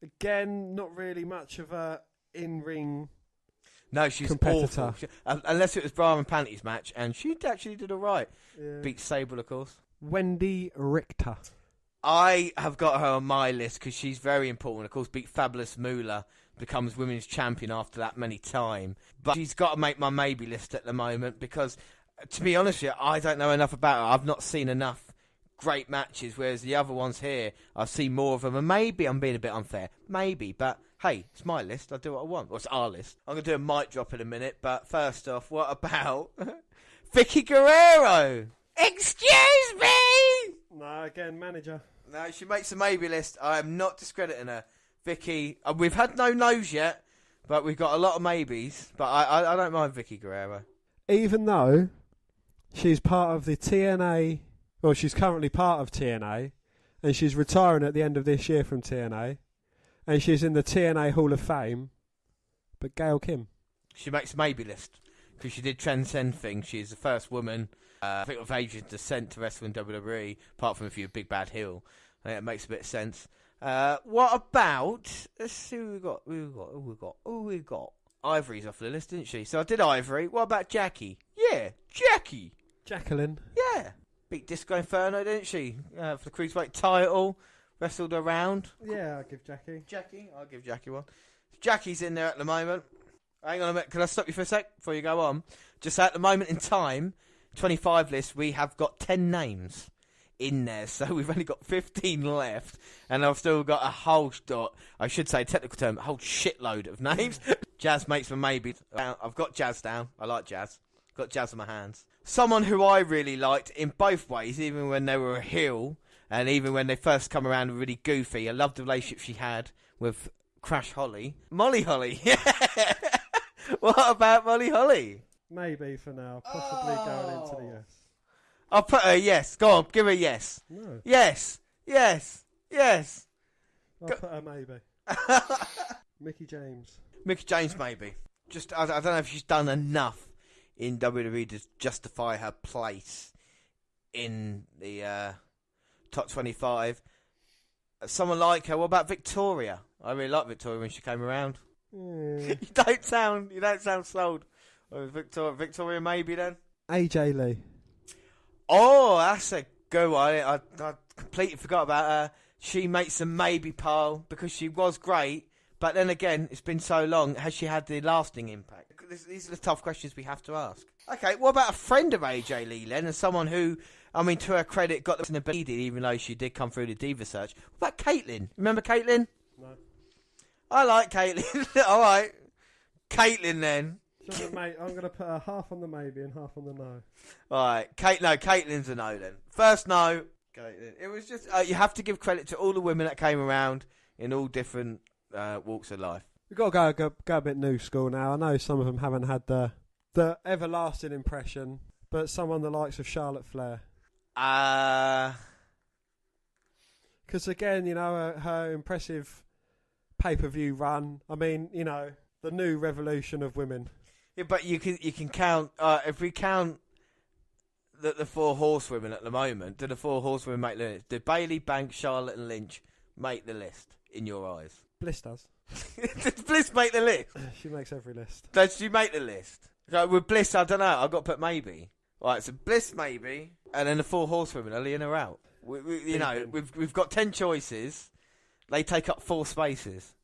Again, not really much of a in-ring No, she's competitor. awful. Unless it was bra and panties match, and she actually did all right. Yeah. Beat Sable, of course. Wendy Richter. I have got her on my list because she's very important. Of course, beat Fabulous Moolah, becomes women's champion after that many time. But she's got to make my maybe list at the moment because, to be honest with you, I don't know enough about her. I've not seen enough great matches, whereas the other ones here, I've seen more of them. And maybe I'm being a bit unfair. Maybe, but hey, it's my list. I do what I want. Well, it's our list. I'm going to do a mic drop in a minute, but first off, what about Vicky Guerrero? Excuse me! No, again, manager. No, she makes a maybe list. I am not discrediting her. Vicky, we've had no no's yet, but we've got a lot of maybes. But I don't mind Vicky Guerrero. Even though she's part of the TNA, well, she's currently part of TNA, and she's retiring at the end of this year from TNA, and she's in the TNA Hall of Fame, but Gail Kim. She makes a maybe list because she did transcend things. She's the first woman, I think, of Asian descent to wrestle in WWE, apart from if you're a big bad heel. I think it makes a bit of sense. What about? Let's see who we got. Ivory's off the list, didn't she? So I did Ivory. What about Jackie? Yeah, Jackie. Jacqueline. Yeah. Beat Disco Inferno, didn't she? For the Cruiserweight title. Wrestled around. Yeah, I'll give Jackie. I'll give Jackie one. Jackie's in there at the moment. Hang on a minute. Can I stop you for a sec before you go on? Just at the moment in time, 25 list, we have got 10 names in there. So we've only got 15 left. And I've still got a whole, I should say technical term, a whole shitload of names. Jazz makes me maybe. I've got Jazz down. I like Jazz. Got Jazz on my hands. Someone who I really liked in both ways, even when they were a heel, and even when they first come around really goofy. I loved the relationship she had with Crash Holly. Molly Holly. What about Molly Holly? Maybe for now. Possibly going into the yes. I'll put her yes. Go on, give her yes. No. Yes. I'll put her maybe. Mickie James. Mickie James maybe. Just I don't know if she's done enough in WWE to justify her place in the top 25. Someone like her. What about Victoria? I really liked Victoria when she came around. You don't sound sold. Victoria maybe then. AJ Lee. Oh, that's a good one. I completely forgot about her. She makes a maybe pile because she was great, but then again, it's been so long. Has she had the lasting impact? These are the tough questions we have to ask. Okay, what about a friend of AJ Lee, Len, and someone who, I mean, to her credit, got the ability, even though she did come through the Diva search. What about Caitlyn? Remember Caitlyn? No. I like Caitlyn. All right. Caitlyn, then. Mate, I'm going to put her half on the maybe and half on the no. All right. Caitlyn's a no, then. First no. Caitlyn. It was just, you have to give credit to all the women that came around in all different walks of life. We've got to go a bit new school now. I know some of them haven't had the everlasting impression, but someone the likes of Charlotte Flair. Because again, you know, her impressive pay-per-view run. I mean, you know, the new revolution of women. Yeah, but you can count, if we count the four horsewomen at the moment, do the four horsewomen make the list? Did Bayley, Banks, Charlotte and Lynch make the list in your eyes? Bliss does. Does Bliss make the list? She makes every list. Does she make the list? So with Bliss, I don't know. I've got to put maybe. Right, so Bliss maybe, and then the four horsewomen, are in or out? We've got 10 choices. They take up 4 spaces.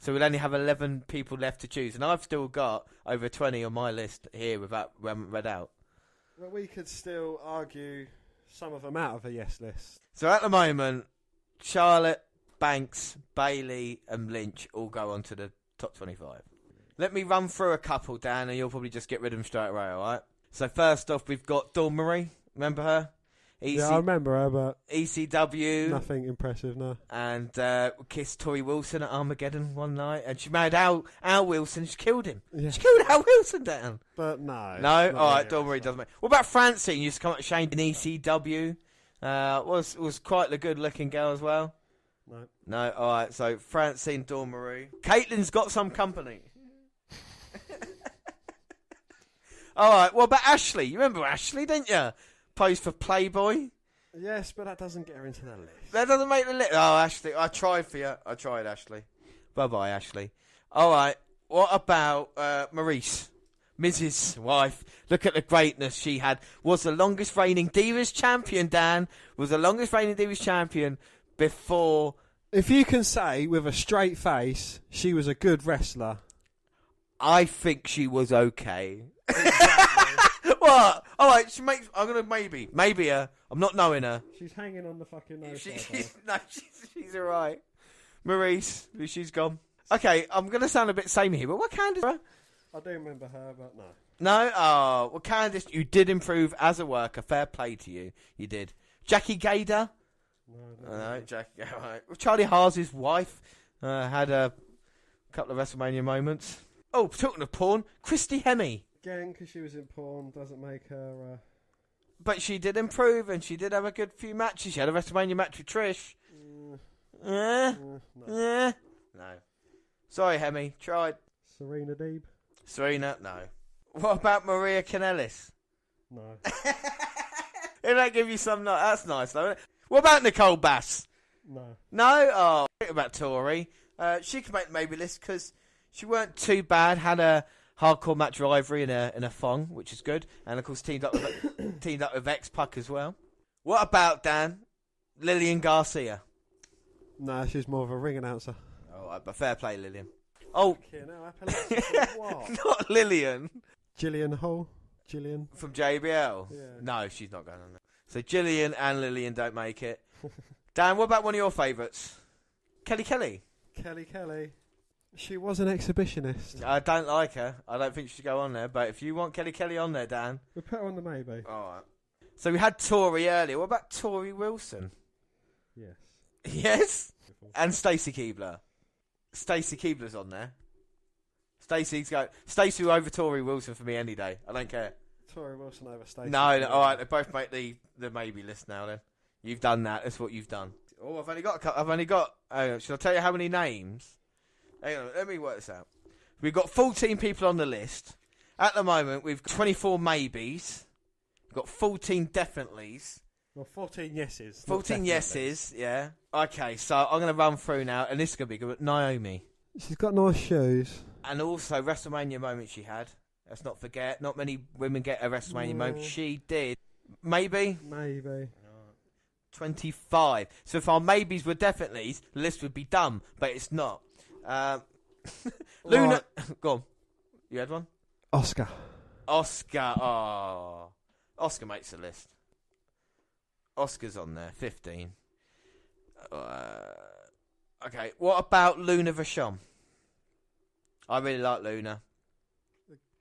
So we'll only have 11 people left to choose. And I've still got over 20 on my list here we haven't read out. Well, we could still argue some of them out of a yes list. So at the moment, Charlotte, Banks, Bayley and Lynch all go on to the top 25. Let me run through a couple, Dan, and you'll probably just get rid of them straight away, alright? So first off, we've got Dawn Marie. Remember her? Yeah, I remember her, but ECW. Nothing impressive, no. And kissed Tori Wilson at Armageddon one night. And she married Al Wilson. She killed him. Yeah. She killed Al Wilson down. But no. No? Alright, Dawn Marie doesn't make. What about Francine? Used to come up with Shane in ECW. Was quite a good looking girl as well. No, alright, so Francine, Dawn Marie. Caitlin's got some company. Alright, what about Ashley? You remember Ashley, didn't you? Posed for Playboy. Yes, but that doesn't get her into the list. That doesn't make the list. Oh, Ashley, I tried for you. I tried, Ashley. Bye-bye, Ashley. Alright, what about Maurice? Mrs. Wife. Look at the greatness she had. Was the longest reigning Divas champion, Dan. Was the longest reigning Divas champion before... If you can say with a straight face she was a good wrestler. I think she was okay. What? All right, she makes. I'm gonna maybe her. I'm not knowing her. She's hanging on the fucking nose. She's all right. Maurice, she's gone. Okay, I'm gonna sound a bit samey here, but what Candice? I do remember her, but no. No, oh, well, Candice, you did improve as a worker. Fair play to you. You did. Jackie Gader. No, Jackie. All right. Well, Charlie Haas's wife had a couple of WrestleMania moments. Oh, talking of porn, Christy Hemme. Again, because she was in porn, doesn't make her... But she did improve, and she did have a good few matches. She had a WrestleMania match with Trish. No. Sorry, Hemme. Tried. Serena Deeb. Serena, no. What about Maria Kanellis? No. Did that give you some... That's nice, though, isn't it? What about Nicole Bass? No. No? Oh, what about Tori? She could make the maybe list, because she weren't too bad. Had a... hardcore match with Ivory in a thong, which is good. And, of course, teamed up with X-Puck as well. What about, Dan? Lillian Garcia. No, she's more of a ring announcer. All right, but fair play, Lillian. Oh. What? Not Lillian. Gillian Hall. Gillian. From JBL? Yeah. No, she's not going on there. So Gillian and Lillian don't make it. Dan, what about one of your favourites? Kelly Kelly. She was an exhibitionist. I don't like her. I don't think she should go on there. But if you want Kelly Kelly on there, Dan. We'll put her on the maybe. All right. So we had Tori earlier. What about Tori Wilson? Yes. Yes? And Stacey Keibler. Stacey Keibler's on there. Stacey over Tori Wilson for me any day. I don't care. Tori Wilson over Stacey. No, all right. They both make the maybe list now then. You've done that. That's what you've done. Oh, I've only got... should I tell you how many names? Hang on, let me work this out. We've got 14 people on the list. At the moment, we've got 24 maybes. We've got 14 definitelys. Well, 14 yeses. 14 yeses, yeah. Okay, so I'm going to run through now, and this is going to be good. Naomi. She's got nice shoes. And also, WrestleMania moment she had. Let's not forget. Not many women get a WrestleMania moment. She did. Maybe? Maybe. 25. So if our maybes were definitelys, the list would be dumb, but it's not. Luna, go on. You had one? Oscar. Oh, Oscar makes the list. Oscar's on there, 15. Okay, what about Luna Vachon? I really like Luna.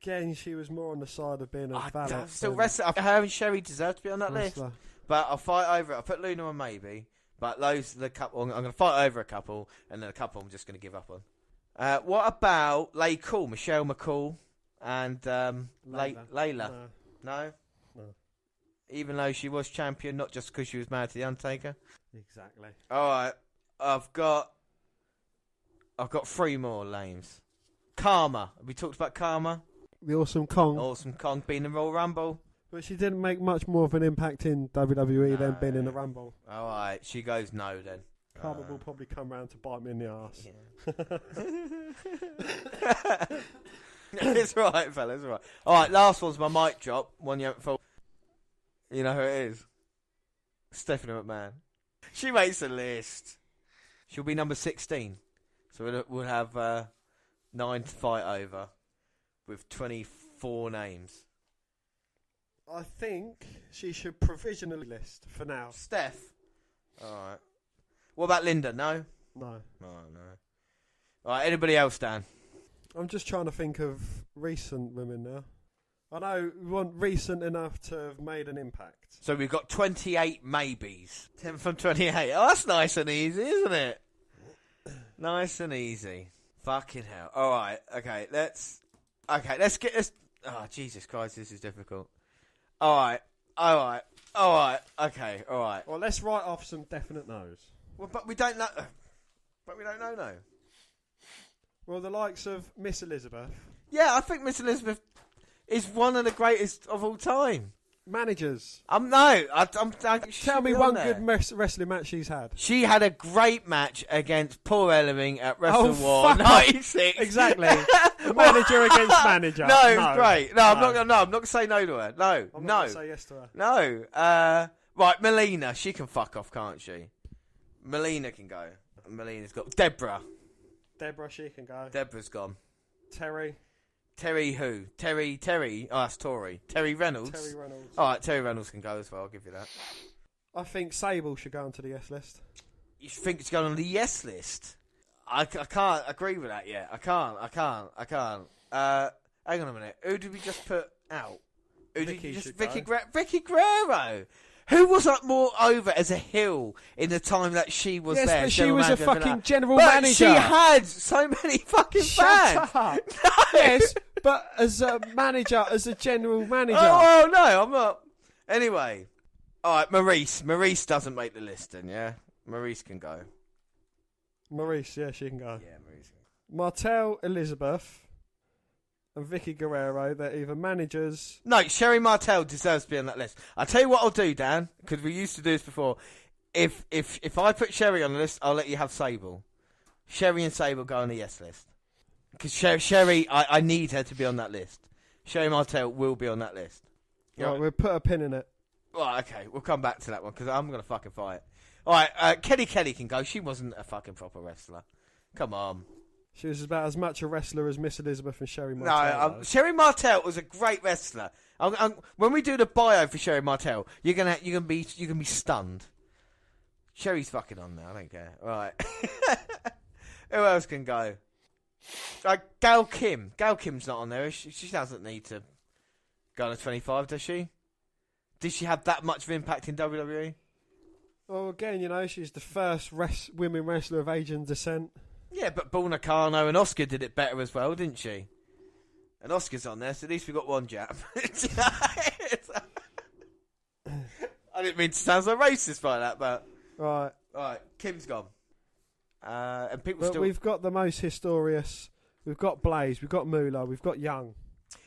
Again, she was more on the side of being a valet. Still, her and Sherry deserve to be on that list. But I'll fight over it. I'll put Luna on maybe. But those are the couple. I'm going to fight over a couple, and then a couple I'm just going to give up on. What about Michelle McCool, and Layla? No. Even though she was champion, not just because she was married to the Undertaker. Exactly. All right, I've got 3 more names. Karma. Have we talked about Karma? The Awesome Kong. Awesome Kong being in the Royal Rumble. But she didn't make much more of an impact in WWE than being in the Rumble. All right, she goes no then. Karma will probably come round to bite me in the arse. Yeah. It's right, fella. It's right. All right, last one's my mic drop. One you haven't thought. You know who it is? Stephanie McMahon. She makes the list. She'll be number 16. So we'll have 9 to fight over with 24 names. I think she should provisionally list for now. Steph. All right. What about Linda? No? No. No. All right, anybody else, Dan? I'm just trying to think of recent women now. I know we want recent enough to have made an impact. So we've got 28 maybes. 10 from 28. Oh, that's nice and easy, isn't it? Nice and easy. Fucking hell. All right. Okay. Let's get this. Oh, Jesus Christ, this is difficult. All right. Okay. All right. Well, let's write off some definite no's. Well, but we don't know. No. Well, the likes of Miss Elizabeth. Yeah, I think Miss Elizabeth is one of the greatest of all time. Managers. Tell me one good wrestling match she's had. She had a great match against Paul Ellering at Wrestle War fuck 96. Exactly. Manager against manager. No, it's great. No, I'm not going to say no to her. No, I'm not going to say yes to her. No. Right, Melina. She can fuck off, can't she? Melina can go. Melina's got Deborah. She can go. Deborah's gone. Terry who? Terry. Oh, that's Tori. Terry Reynolds. All right, Terry Reynolds can go as well. I'll give you that. I think Sable should go onto the yes list. You think it's going on the yes list? I can't agree with that yet. I can't. Hang on a minute. Who did we just put out? Vicky Guerrero. Who was more over as a heel in the time that she was there? Yes, but she was a fucking general but manager. She had so many fucking fans. Shut up. No. Yes, but as a manager, as a general manager. Oh, no, I'm not. Anyway. All right, Maurice. Maurice doesn't make the list then, yeah? Maurice can go. Maurice, yeah, she can go. Yeah, Maurice can go. Martel, Elizabeth, and Vicky Guerrero, they're either managers... No, Sherri Martel deserves to be on that list. I'll tell you what I'll do, Dan, because we used to do this before. If I put Sherri on the list, I'll let you have Sable. Sherri and Sable go on the yes list. Because Sherri, I need her to be on that list. Sherri Martel will be on that list. Right, we'll put a pin in it. Right, okay, we'll come back to that one, because I'm going to fucking fight. All right, Kelly can go. She wasn't a fucking proper wrestler. Come on. She was about as much a wrestler as Miss Elizabeth and Sherri Martel. No, Sherri Martel was a great wrestler. When we do the bio for Sherri Martel, you're gonna be stunned. Sherri's fucking on there. I don't care. All right. Who else can go? Gail Kim. Gail Kim's not on there. She doesn't need to go on a 25, does she? Did she have that much of impact in WWE? Well, again, she's the first women wrestler of Asian descent. Yeah, but Borna Kano and Oscar did it better as well, didn't she? And Oscar's on there, so at least we got one jab. I didn't mean to sound so racist by that, but... Right. Alright, Kim's gone. And people but still... we've got the most historious. We've got Blaze, we've got Moolah, we've got Young.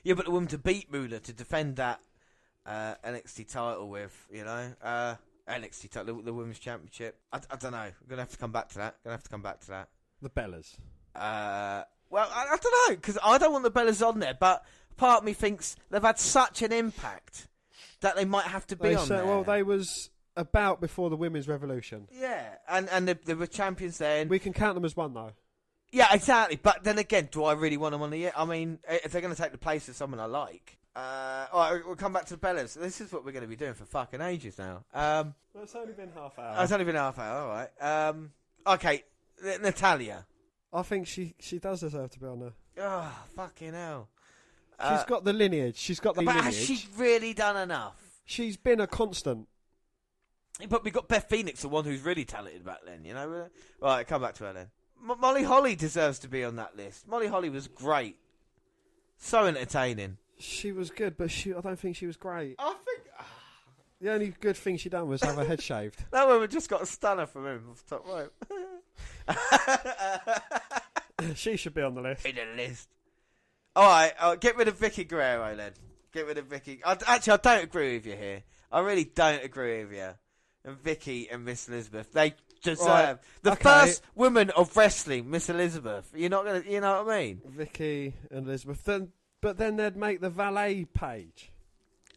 Yeah, but the woman to beat Moolah to defend that NXT title with, NXT title, the Women's Championship. I don't know. We're going to have to come back to that. The Bellas. Well, I don't know, because I don't want the Bellas on there, but part of me thinks they've had such an impact that they might have to be on there. Well, they was about before the Women's Revolution. Yeah, and they were champions then. We can count them as one, though. Yeah, exactly. But then again, do I really want them on the year? I mean, if they're going to take the place of someone I like. All right, we'll come back to the Bellas. This is what we're going to be doing for fucking ages now. Well, it's only been half hour. It's only been half hour, all right. Okay, Natalia. I think she does deserve to be on there. Oh, fucking hell. She's got the lineage. But has she really done enough? She's been a constant. But we got Beth Phoenix, the one who's really talented back then, Right, come back to her then. Molly Holly deserves to be on that list. Molly Holly was great. So entertaining. She was good, but I don't think she was great. I think... The only good thing she done was have her head shaved. That woman just got a stunner from him off the top right. She should be on the list. In the list. Alright, get rid of Vicky Guerrero then. Get rid of Vicky. Actually, I don't agree with you here. I really don't agree with you. And Vicky and Miss Elizabeth, they deserve the first woman of wrestling, Miss Elizabeth. You're not gonna, you know what I mean? Vicky and Elizabeth. But then they'd make the valet page.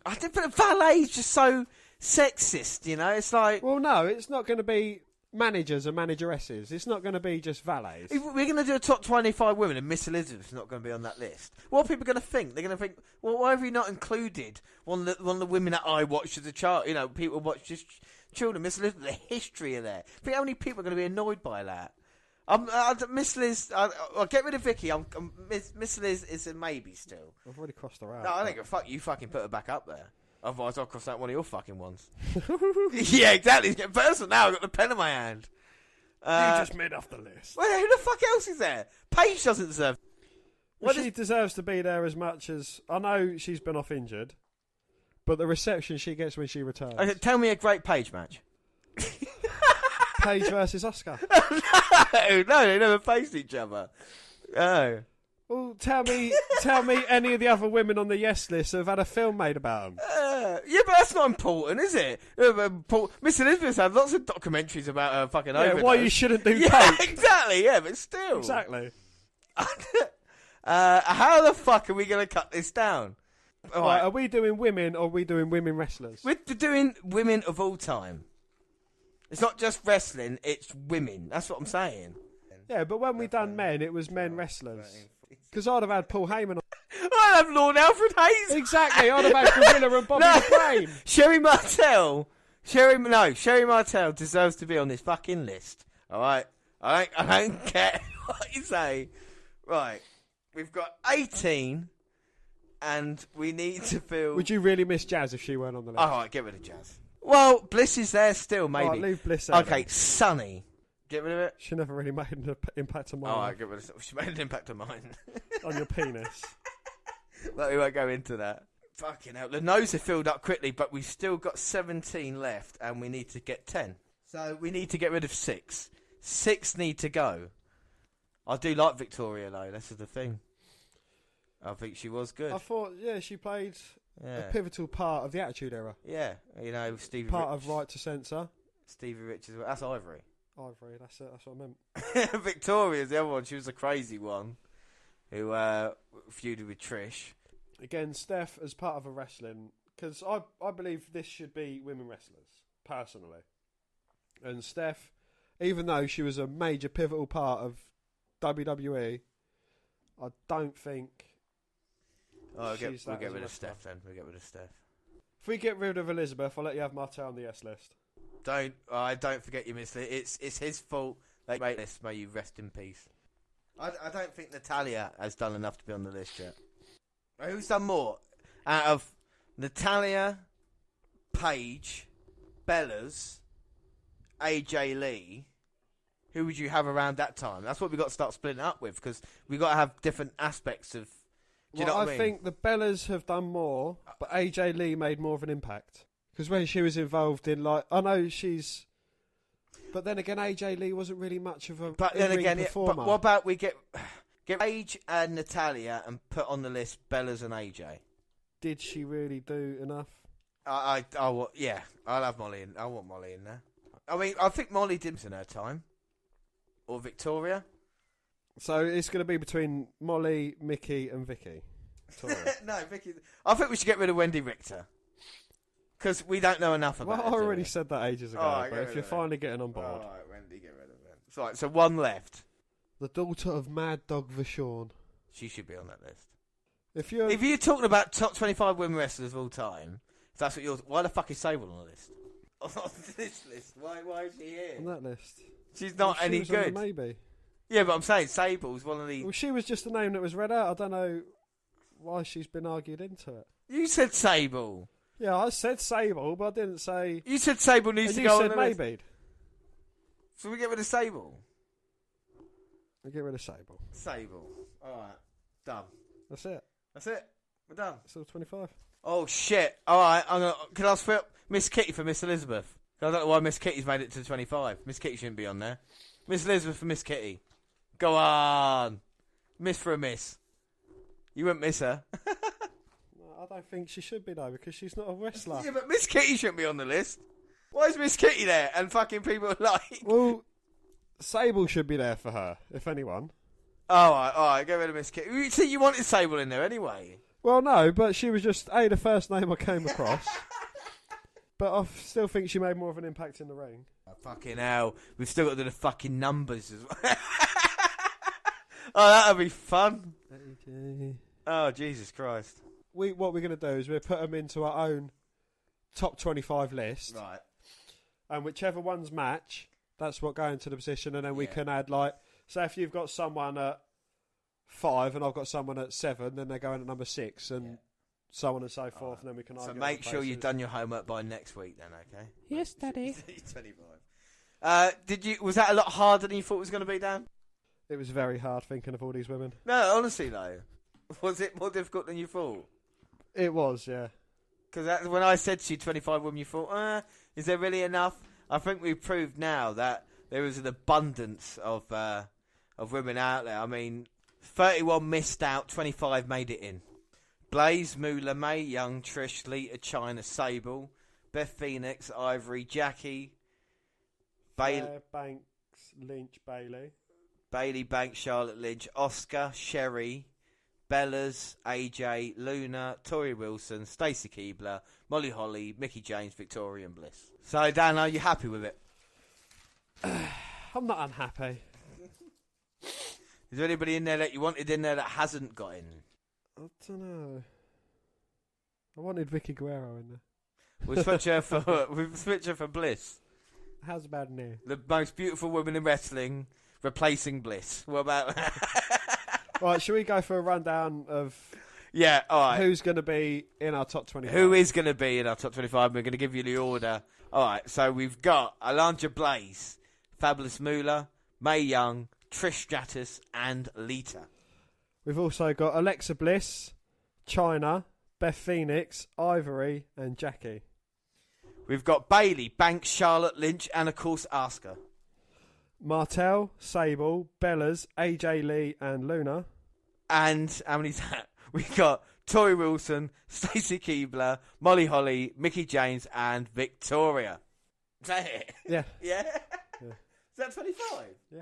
I think, but valet's just so sexist, It's like, well, no, it's not going to be managers and manageresses. It's not going to be just valets. We're going to do a top 25 women, and Miss Elizabeth's not going to be on that list. What are people going to think? They're going to think, well, why have you not included one of the women that I watched as a child? People watch just children. Miss Elizabeth, the history of that. Think how many people are going to be annoyed by that? Miss Liz. I'll get rid of Vicky. Miss Liz is a maybe still. I've already crossed her out. No, I think fuck you. Fucking put her back up there. Otherwise, I'll cross out one of your fucking ones. Yeah, exactly. It's getting personal now. I've got the pen in my hand. You just made off the list. Well, who the fuck else is there? Paige doesn't deserve. Well, she deserves to be there as much as I know she's been off injured, but the reception she gets when she returns. Okay, tell me a great Paige match. Paige versus Oscar. No, they never faced each other. Oh. Well, tell me any of the other women on the yes list have had a film made about them. Yeah, but that's not important, is it? Miss Elizabeth's had lots of documentaries about her fucking overdose. Why you shouldn't do coke. coke. Exactly, yeah, but still. Exactly. How the fuck are we going to cut this down? Right, are we doing women or are we doing women wrestlers? We're doing women of all time. It's not just wrestling, it's women. That's what I'm saying. Yeah, but when we done men, it was men wrestlers. Because I'd have had Paul Heyman on. I'd have Lord Alfred Hayes. Exactly, I'd have had Gorilla and Bobby the Brain. Sherry Martel deserves to be on this fucking list. Alright? I don't care what you say. Right. We've got 18, and we need to fill... Would you really miss Jazz if she weren't on the list? Alright, get rid of Jazz. Well, Bliss is there still, maybe. Alright, leave Bliss there. Okay, Sunny. Get rid of it. She never really made an impact on mine. Alright, get rid of it. She made an impact on mine. On your penis. But we won't go into that. Fucking hell. The nose have filled up quickly, but we've still got 17 left, and we need to get 10. So we need to get rid of 6. 6 need to go. I do like Victoria, though. That's the thing. I think she was good. I thought, she played a pivotal part of the Attitude Era. Yeah, Stevie Part of Right to Censor. Stevie Richards. That's Ivory. Ivory, that's it. That's what I meant. Victoria's the other one. She was a crazy one who feuded with Trish. Again, Steph as part of a wrestling, because I believe this should be women wrestlers, personally. And Steph, even though she was a major pivotal part of WWE, I don't think we'll get rid of Steph then. We'll get rid of Steph. If we get rid of Elizabeth, I'll let you have Martel on the yes list. Don't forget you missed it. It's his fault. They made this. May you rest in peace. I don't think Natalia has done enough to be on the list yet. Who's done more? Out of Natalia, Paige, Bellas, AJ Lee, who would you have around that time? That's what we've got to start splitting up with, because we've got to have different aspects of... Do you know what I mean? I think the Bellas have done more, but AJ Lee made more of an impact. Because when she was involved in, I know she's... But then again, AJ Lee wasn't really much of a performer. But what about we get Paige and Natalia and put on the list Bellas and AJ? Did she really do enough? I'll have Molly in. I want Molly in there. I mean, I think Molly did in her time. Or Victoria. So it's going to be between Molly, Mickey and Vicky. No, Vicky. I think we should get rid of Wendy Richter. Because we don't know enough about her. I already said that ages ago, right, but if you're finally getting on board. Alright, Wendy, get rid of it. It's right, so one left. The daughter of Mad Dog Vachon. She should be on that list. If you're talking about top 25 women wrestlers of all time, if that's what you're... Why the fuck is Sable on the list? On this list? Why is she here? On that list. She's not any good. Maybe. Yeah, but I'm saying Sable's one of the... Well, she was just a name that was read out. I don't know why she's been argued into it. You said Sable. Yeah, I said Sable, but I didn't say... You said Sable needs to go on the list. You said maybe. So we get rid of Sable? We get rid of Sable. Sable. Alright. Done. That's it. That's it. We're done. It's all 25. Oh, shit. Alright, can I split Miss Kitty for Miss Elizabeth? I don't know why Miss Kitty's made it to 25. Miss Kitty shouldn't be on there. Miss Elizabeth for Miss Kitty. Go on. Miss for a miss. You won't miss her. I don't think she should be, though, because she's not a wrestler. Yeah, but Miss Kitty shouldn't be on the list. Why is Miss Kitty there? And fucking people like... Well, Sable should be there for her, if anyone. Alright, get rid of Miss Kitty. You see, you wanted Sable in there anyway. Well, no, but she was just, the first name I came across. But I still think she made more of an impact in the ring. Oh, fucking hell. We've still got to do the fucking numbers as well. Oh, that'll be fun. Oh, Jesus Christ. What we're going to do is we'll put them into our own top 25 list. Right. And whichever ones match, that's what go into the position. And then we can add, So if you've got someone at 5 and I've got someone at 7, then they're going at number 6 and so on and so forth, and then we can argue. So make sure you've done your homework by next week then, okay? Yes, Daddy. 25. Was that a lot harder than you thought it was going to be, Dan? It was very hard thinking of all these women. No, honestly though. Was it more difficult than you thought? It was, yeah. Because when I said to you 25 women, you thought, is there really enough? I think we've proved now that there is an abundance of women out there. I mean, 31 missed out, 25 made it in. Blaze, Moolah, Mae Young, Trish, Lita, Chyna, Sable, Beth Phoenix, Ivory, Jackie, Banks, Lynch, Bayley. Bayley, Banks, Charlotte Lynch, Oscar, Sherri, Bellas, AJ, Luna, Tori Wilson, Stacey Keibler, Molly Holly, Mickie James, Victoria and Bliss. So, Dan, are you happy with it? I'm not unhappy. Is there anybody in there that you wanted in there that hasn't got in? I don't know. I wanted Vicky Guerrero in there. We'll switch her for Bliss. How's about in there? The most beautiful woman in wrestling, replacing Bliss. What about? Right, shall we go for a rundown of? Yeah, all right. Who's going to be in our top 25? Who is going to be in our top 25? We're going to give you the order. All right, so we've got Alundra Blaze, Fabulous Moolah, Mae Young, Trish Stratus, and Lita. We've also got Alexa Bliss, Chyna, Beth Phoenix, Ivory, and Jackie. We've got Bayley, Banks, Charlotte Lynch, and of course Asuka. Martel, Sable, Bellas, AJ Lee, and Luna. And how many's that? We've got Tori Wilson, Stacey Keibler, Molly Holly, Mickie James, and Victoria. Is that it? Yeah. Yeah? Yeah. Is that 25? Yeah.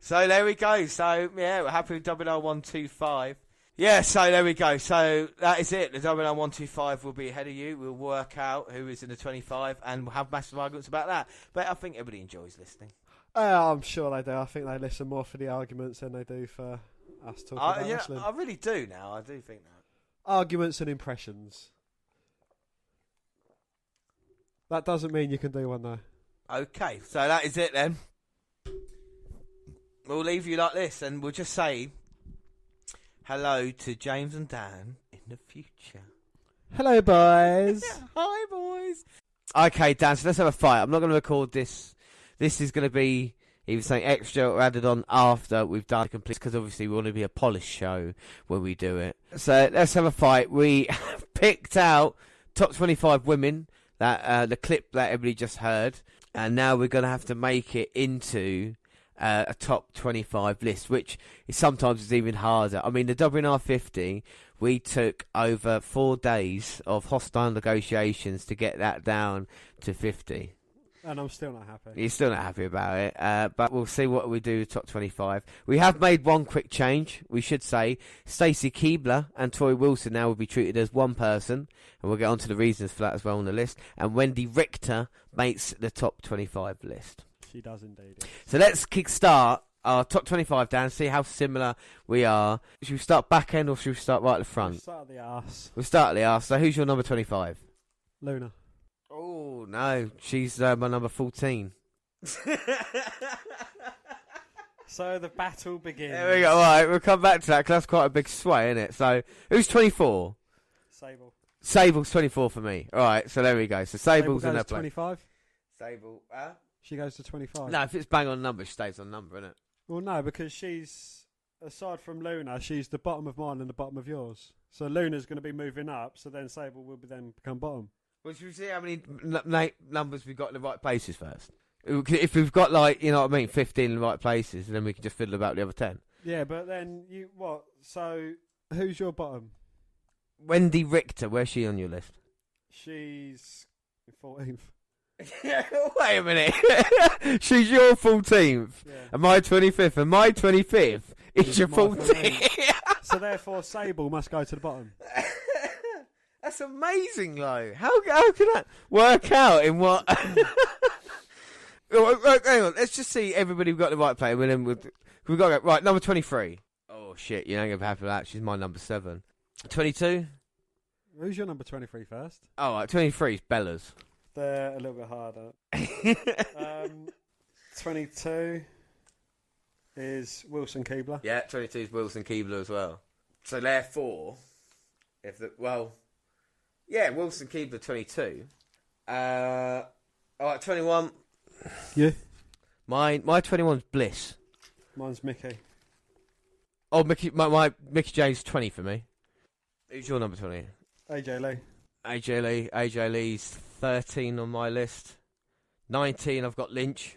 So there we go. So, yeah, we're happy with WNR125. Yeah, so there we go. So that is it. The WNR125 will be ahead of you. We'll work out who is in the 25 and we'll have massive arguments about that. But I think everybody enjoys listening. I'm sure they do. I think they listen more for the arguments than they do for us talking about wrestling. I really do now. I do think that. Arguments and impressions. That doesn't mean you can do one, though. Okay, so that is it then. We'll leave you like this and we'll just say hello to James and Dan in the future. Hello, boys. Hi, boys. Okay, Dan, so let's have a fight. I'm not going to record this. This is going to be either something extra or added on after we've done it complete, because obviously we want to be a polished show when we do it. So let's have a fight. We have picked out top 25 women, that the clip that everybody just heard, and now we're going to have to make it into a top 25 list, which is sometimes even harder. I mean, the WNR50, we took over 4 days of hostile negotiations to get that down to 50. And I'm still not happy. You're still not happy about it, but we'll see what we do with top 25. We have made one quick change, we should say. Stacey Keibler and Tori Wilson now will be treated as one person, and we'll get on to the reasons for that as well on the list. And Wendy Richter makes the top 25 list. She does indeed. Yes. So let's kickstart our top 25, Dan, see how similar we are. Should we start back end or should we start right at the front? We'll start at the arse. We'll start at the arse. So who's your number 25? Luna. Oh, no. She's my number 14. So the battle begins. There we go. All right, we'll come back to that because that's quite a big sway, isn't it? So who's 24? Sable. Sable's 24 for me. All right, so there we go. So Sable's in that place. 25? Sable, She goes to 25. No, if it's bang on number, she stays on number, isn't it? Well, no, because she's, aside from Luna, she's the bottom of mine and the bottom of yours. So Luna's going to be moving up, so then Sable will then become bottom. Well, should we see how many numbers we've got in the right places first? If we've got, like, you know what I mean, 15 in the right places, then we can just fiddle about the other 10. Yeah, but then you, what? So who's your bottom? Wendy Richter, where's she on your list? She's 14th. Wait a minute. She's your 14th. Yeah. And my 25th. And my 25th is your my 14th. So therefore, Sable must go to the bottom. That's amazing, though. How can that work out in what? Hang on. Let's just see everybody we've got the right player. We've got to go. Right, number 23. Oh, shit. You ain't going to be happy with that. She's my number 7. 22. Who's your number 23 first? Oh, right. 23 is Bella's. They're a little bit harder. 22. is Wilson Keebler. Yeah, 22 is Wilson Keebler as well. So therefore, Wilson Keebler 22. All right, 21. Yeah. My 21's Bliss. Mine's Mickey. Oh, my Mickey James 20 for me. Who's your number 20? AJ Lee. AJ Lee's 13 on my list. 19, I've got Lynch.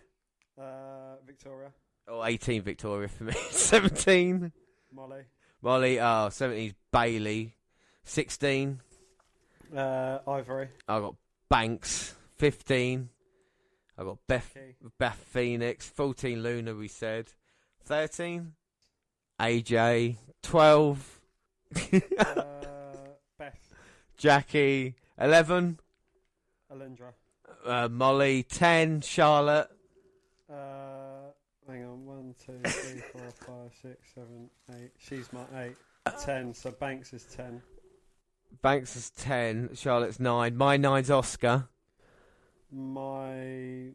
Victoria. Oh, 18 Victoria for me. 17. Molly. 17's Bayley. 16. Ivory. I've got Banks. 15. I've got Beth Phoenix. 14 Luna, we said. 13. AJ. 12. Beth. Jackie. 11. Alindra. Molly. 10. Charlotte. Hang on. 1, 2, 3, 4, 5, 6, 7, 8. She's my 8. 10. So Banks is 10. Banks is 10. Charlotte's 9. My 9's Oscar. My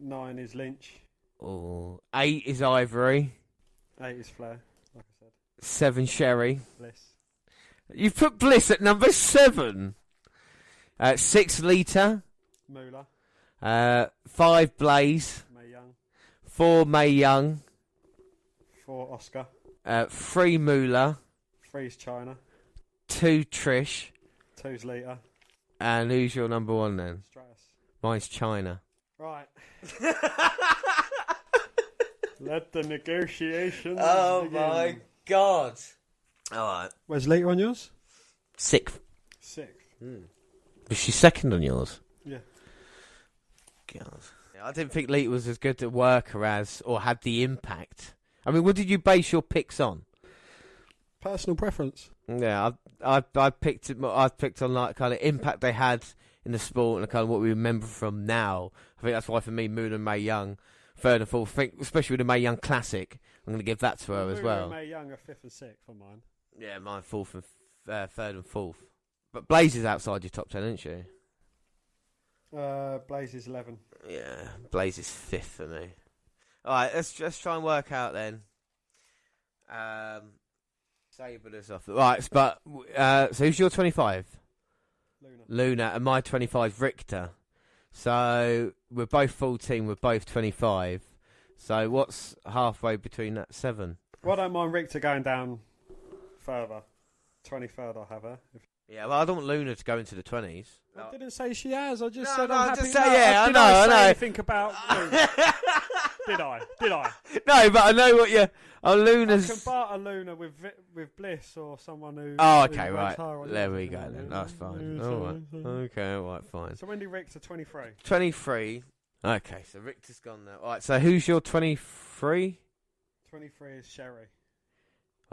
9 is Lynch. Oh, 8 is Ivory. 8 is Flair, like I said. 7 Sherry. Bliss. You've put Bliss at number 7. 6 Lita. Moolah. 5 Blaze. Mae Young. 4 Mae Young. 4 Oscar. 3 Moolah. 3 is China. 2 Trish. 2's Lita. And who's your number 1 then? Stratus. Mine's China. Right. Let the negotiations begin. My God. Alright. Where's Lita on yours? 6th. 6th. Was she 2nd on yours? Yeah. God. I didn't think Lita was as good a worker as, or had the impact. I mean, what did you base your picks on? Personal preference. Yeah, I picked it. I picked on like kind of impact they had in the sport and kind of what we remember from now. I think that's why for me, Moolah and Mae Young, 3rd and 4th. I think especially with the Mae Young Classic, I'm going to give that to her as well. Moolah and Mae Young are 5th and 6th on mine. Yeah, mine 4th and 3rd and 4th. But Blaze is outside your top 10, isn't she? Blaze is 11. Yeah, Blaze is 5th for me. All right, let's just try and work out then. Sable is off. Right, but so who's your 25? Luna, and my 25 Richter. So we're both full team. We're both 25. So what's halfway between that 7? Well, I don't mind Richter going down further. 23rd, I'll have her. Yeah, well, I don't want Luna to go into the 20s. I didn't say she has. I just said I'm happy. Just say, yeah, Did I know. anything about Luna? Did I? No, but I know what you're... Oh, Luna's... I can barter Luna with Bliss or someone who... Oh, okay, right. There we go then. That's fine. All right. Okay, all right, fine. So when did Richter 23? 23. Okay, so Richter's gone now. All right, so who's your 23? 23 is Sherry.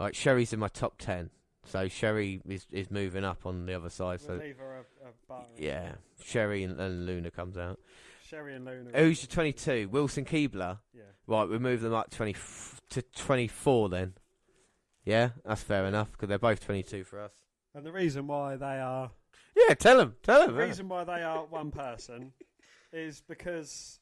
All right, Sherry's in my top 10. So Sherry is moving up on the other side. We'll so leave her a barter. Yeah, Sherry and Luna comes out. Sherry and Luna. Who's your 22? Wilson Keebler? Yeah. Right, we move them up to 24 then. Yeah, that's fair enough, because they're both 22 for us. And the reason why they are... Yeah, tell them. The reason why they are one person is because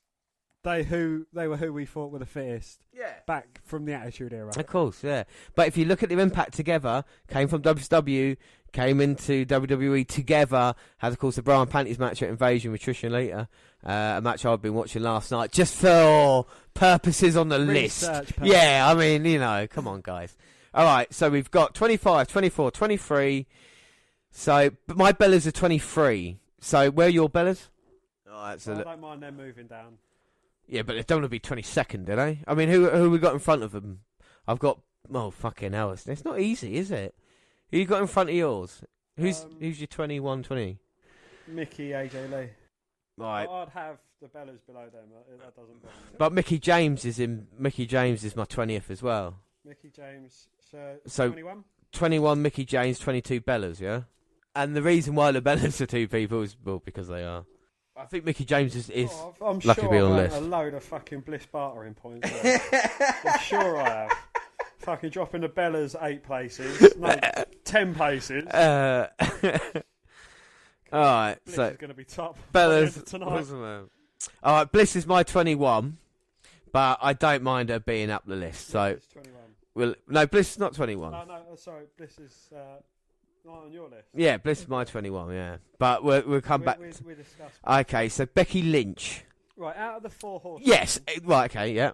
they were who we thought were the fittest. Yeah. Back from the Attitude Era. Of course, yeah. But if you look at their impact together, came from WCW, came into WWE together, had, of course, the Bra and Panties match at Invasion with Trish and Lita, a match I've been watching last night, just for purposes on the list. Yeah, I mean, you know, come on, guys. All right, so we've got 25, 24, 23. So, but my Bellas are 23. So, where are your Bellas? All right, so I don't mind them moving down. Yeah, but they don't want to be 22nd, do they? I mean, who we got in front of them? I've got... Oh, fucking hell. It's not easy, is it? Who you got in front of yours? Who's your 21, 20? Mickey, AJ Lee. Right. I'd have the Bellas below them. That doesn't bother me. But Mickey James is my 20th as well. Mickey James, so 21? 21 Mickey James, 22 Bellas, yeah? And the reason why the Bellas are 2 people is, well, because they are. I think Mickey James is I'm lucky sure to be on the I've list. a load of fucking Bliss bartering points there. I'm sure I have. Fucking dropping the Bellas 8 places. No, 10 places. Alright, Bliss so is going to be top. Bellas Tonight. Alright, Bliss is my 21, but I don't mind her being up the list. So Well, no, Bliss is not 21. Oh, no, sorry, Bliss is not on your list. Yeah, Bliss is my 21, yeah. But we'll come back. We discussed. Okay, so Becky Lynch. Right, out of the 4 horsemen. Yes, right, okay, yeah.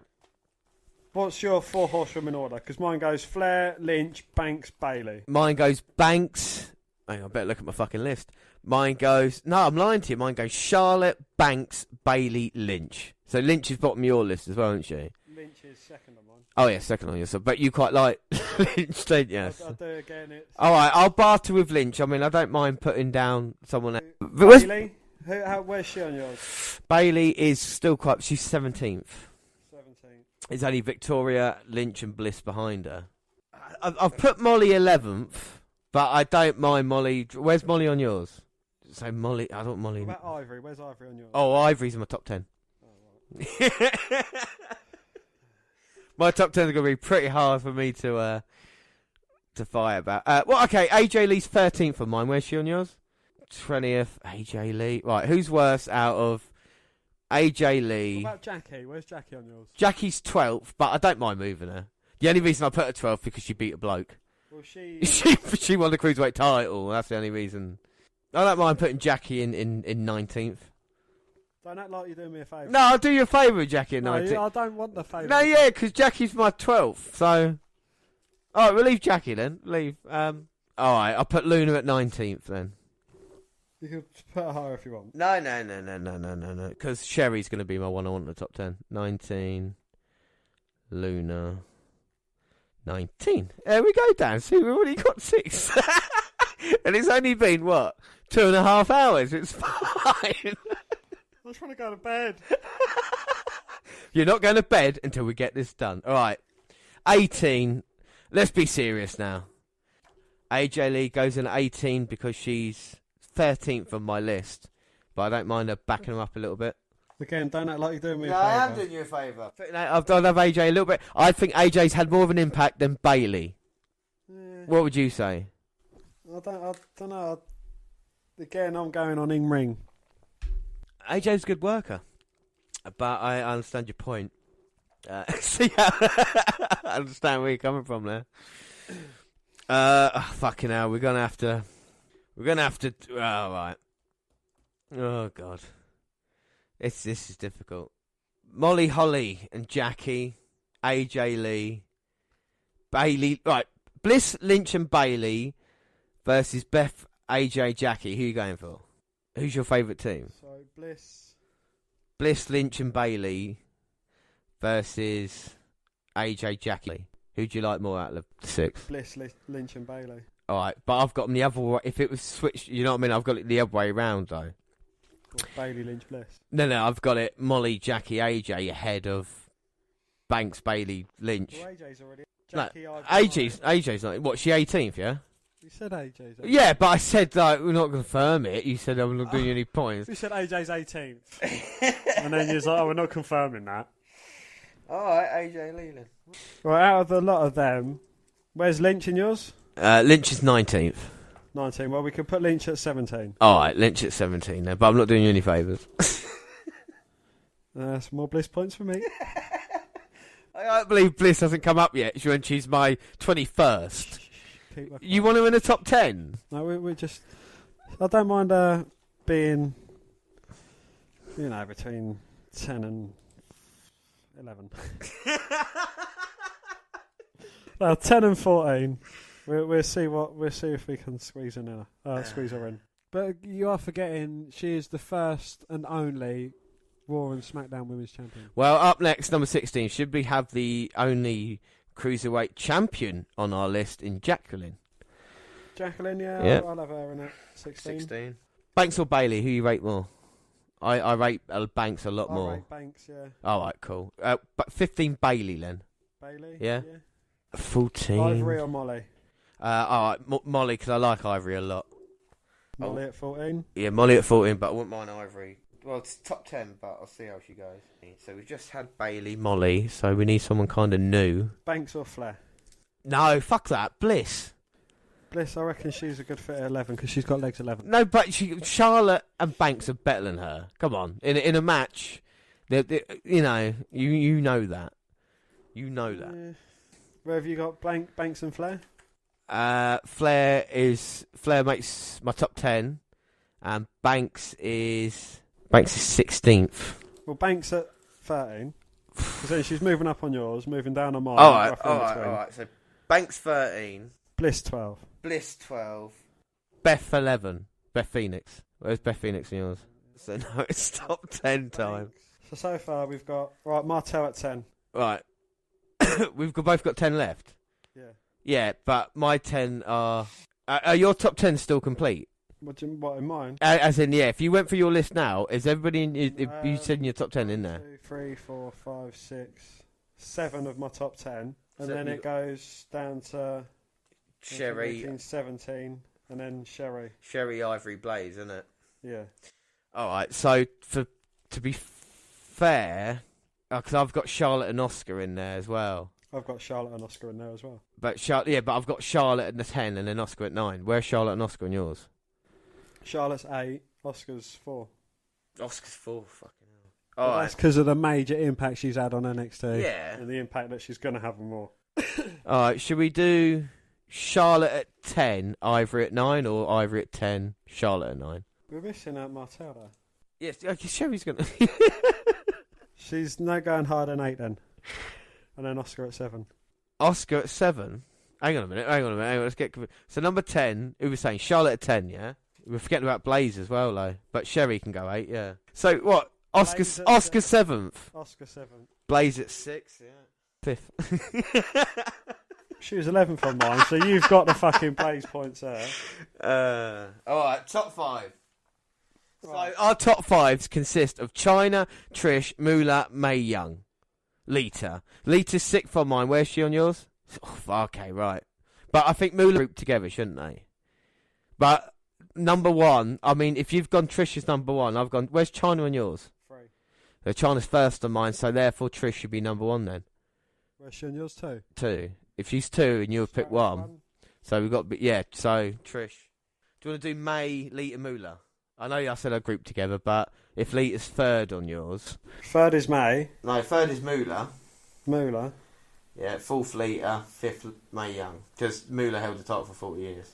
What's your 4 horsemen order? Because mine goes Flair, Lynch, Banks, Bayley. Mine goes Banks. Hang on, I better look at my fucking list. Mine goes... No, I'm lying to you. Mine goes Charlotte, Banks, Bayley, Lynch. So Lynch is bottom of your list as well, isn't she? Lynch is second on mine. Oh, yeah, second on yours. But you quite like Lynch, don't you? I do again. It's All right, I'll barter with Lynch. I mean, I don't mind putting down someone else. Bayley? Where's she on yours? Bayley is still quite... She's 17th. 17. There's only Victoria, Lynch and Bliss behind her. I've put Molly 11th, but I don't mind Molly. Where's Molly on yours? So Molly... I don't Molly... What about Ivory? Where's Ivory on yours? Oh, Ivory's in my top 10. Oh, right. My top 10 is going to be pretty hard for me to fight about. Well, okay, AJ Lee's 13th on mine. Where's she on yours? 20th, AJ Lee. Right, who's worse out of AJ Lee? What about Jackie? Where's Jackie on yours? Jackie's 12th, but I don't mind moving her. The only reason I put her 12th because she beat a bloke. Well, she won the Cruiserweight title. That's the only reason. I don't mind putting Jackie in 19th. Don't act like you're doing me a favour. No, I'll do you a favour with Jackie in No, 19th. I don't want the favour. No, yeah, because Jackie's my 12th, so... Alright, we'll leave Jackie then. Alright, I'll put Luna at 19th then. You can put her higher if you want. No. Because Sherry's going to be my one I want in the top 10. 19. Luna. 19. There we go, Dan. See, we've already got 6. And it's only been, what, 2.5 hours? It's fine. I was trying to go to bed. You're not going to bed until we get this done. All right. 18. Let's be serious now. AJ Lee goes in at 18 because she's 13th on my list. But I don't mind her backing her up a little bit. Again, don't act like you're doing me a favour. I am doing you a favour. I've done have AJ a little bit. I think AJ's had more of an impact than Bayley. Yeah. What would you say? I don't know. Again, I'm going on in-ring. AJ's a good worker. But I understand your point. See, I understand where you're coming from there. Fucking hell, we're gonna have to. Oh, right. Oh God, this is difficult. Molly Holly and Jackie, AJ Lee, Bayley. Right, Bliss, Lynch, and Bayley versus Beth, AJ, Jackie. Who are you going for? Who's your favourite team? So Bliss, Lynch, and Bayley versus AJ, Jackie. Who do you like more out of the 6? Bliss, Lynch, and Bayley. All right, but I've got them the other way. If it was switched, you know what I mean? I've got it the other way round, though. Bayley, Lynch, Bliss. No, I've got it Molly, Jackie, AJ ahead of Banks, Bayley, Lynch. Well, AJ's already... Jackie, no, AJ's not... What, she 18th, yeah? You said AJ's 18th. Yeah, but I said, like, we're not going to confirm it. You said I'm not doing you any points. You said AJ's 18th. And then you're like, we're not confirming that. All right, AJ Leland. Right, out of the lot of them, where's Lynch in yours? Lynch is 19th. 19. Well, we could put Lynch at 17. All right, Lynch at 17 then, but I'm not doing you any favours. Some more Bliss points for me. I can't believe Bliss hasn't come up yet when she's my 21st. You want her in the top 10? No, we just... I don't mind being, between 10 and 11. 10 and 14. We'll see if we can squeeze her in. But you are forgetting she is the first and only Raw and SmackDown Women's Champion. Well, up next, number 16, should we have the only Cruiserweight champion on our list in Jacqueline? Jacqueline, yeah. Yep. I'll have her in at 16. Banks or Bayley, who you rate more? I rate Banks a lot more. I rate Banks, yeah. All right, cool. But 15 Bayley, then. Bayley? Yeah? 14. Ivory or Molly? All right, Molly, because I like Ivory a lot. Molly at 14? Yeah, Molly at 14, but I wouldn't mind Ivory. Well, it's top 10, but I'll see how she goes. So we've just had Bayley, Molly, so we need someone kind of new. Banks or Flair? No, fuck that. Bliss. Bliss, I reckon she's a good fit at 11 because she's got legs 11. No, but Charlotte and Banks are better than her. Come on, in a match, you know that. You know that. Where have you got Banks and Flair? Flair makes my top 10, and Banks is 16th. Well, Banks at 13. Because then she's moving up on yours, moving down on mine. All right. So Banks 13. Bliss 12. Bliss 12. Beth 11. Beth Phoenix. Where's Beth Phoenix in yours? So no, it's top 10 time. So far we've got Martel at 10. Right. We've both got 10 left. Yeah. Yeah, but my 10 are your top 10 still complete? What in mine? As in, yeah, if you went for your list now, is everybody in if you said in your top 10 in there? 2, 3, 4, 5, 6, 7 of my top 10. And So then it goes down to Sherri. 18, 17, and then Sherri. Sherri, Ivory, Blaze, isn't it? Yeah. Alright, so to be fair, because I've got Charlotte and Oscar in there as well. I've got Charlotte and Oscar in there as well. But I've got Charlotte at the 10 and then Oscar at 9. Where's Charlotte and Oscar in yours? Charlotte's 8, Oscar's 4. Oscar's 4, fucking hell. Well, that's because of the major impact she's had on NXT. Yeah. And the impact that she's going to have more. Alright, should we do Charlotte at 10, Ivory at 9, or Ivory at 10, Charlotte at 9? We're missing out Martel though. Yes, Sherry's going to... She's no going higher than 8 then. And then Oscar at 7. Oscar at 7? Hang on a minute. Let's get... So number 10, who was saying? Charlotte at 10, yeah? We're forgetting about Blaze as well, though. But Sherri can go 8, yeah. So what? Oscar 7th. Oscar 7th. Blaze at 6, yeah. 5th. She was 11th on mine, so you've got the fucking Blaze points there. Alright, top 5. Right. So our top 5s consist of Chyna, Trish, Moolah, Mae Young, Lita. Lita's 6th on mine. Where's she on yours? Oh, okay, right. But I think Moolah grouped together, shouldn't they? But number 1, I mean, if you've gone Trish as number 1, I've gone... Where's Chyna on yours? 3. So Chyna's first on mine, so therefore Trish should be number 1 then. Where's she on yours too? 2. If she's 2 and you'll pick 1. So we've got... Yeah, so Trish. Do you want to do Mae, Lita, Moolah? I know I said I grouped together, but if Lita's 3rd on yours... 3rd is Mae. No, 3rd is Moolah. Moolah. Yeah, 4th Lita, 5th Mae Young. Because Moolah held the title for 40 years.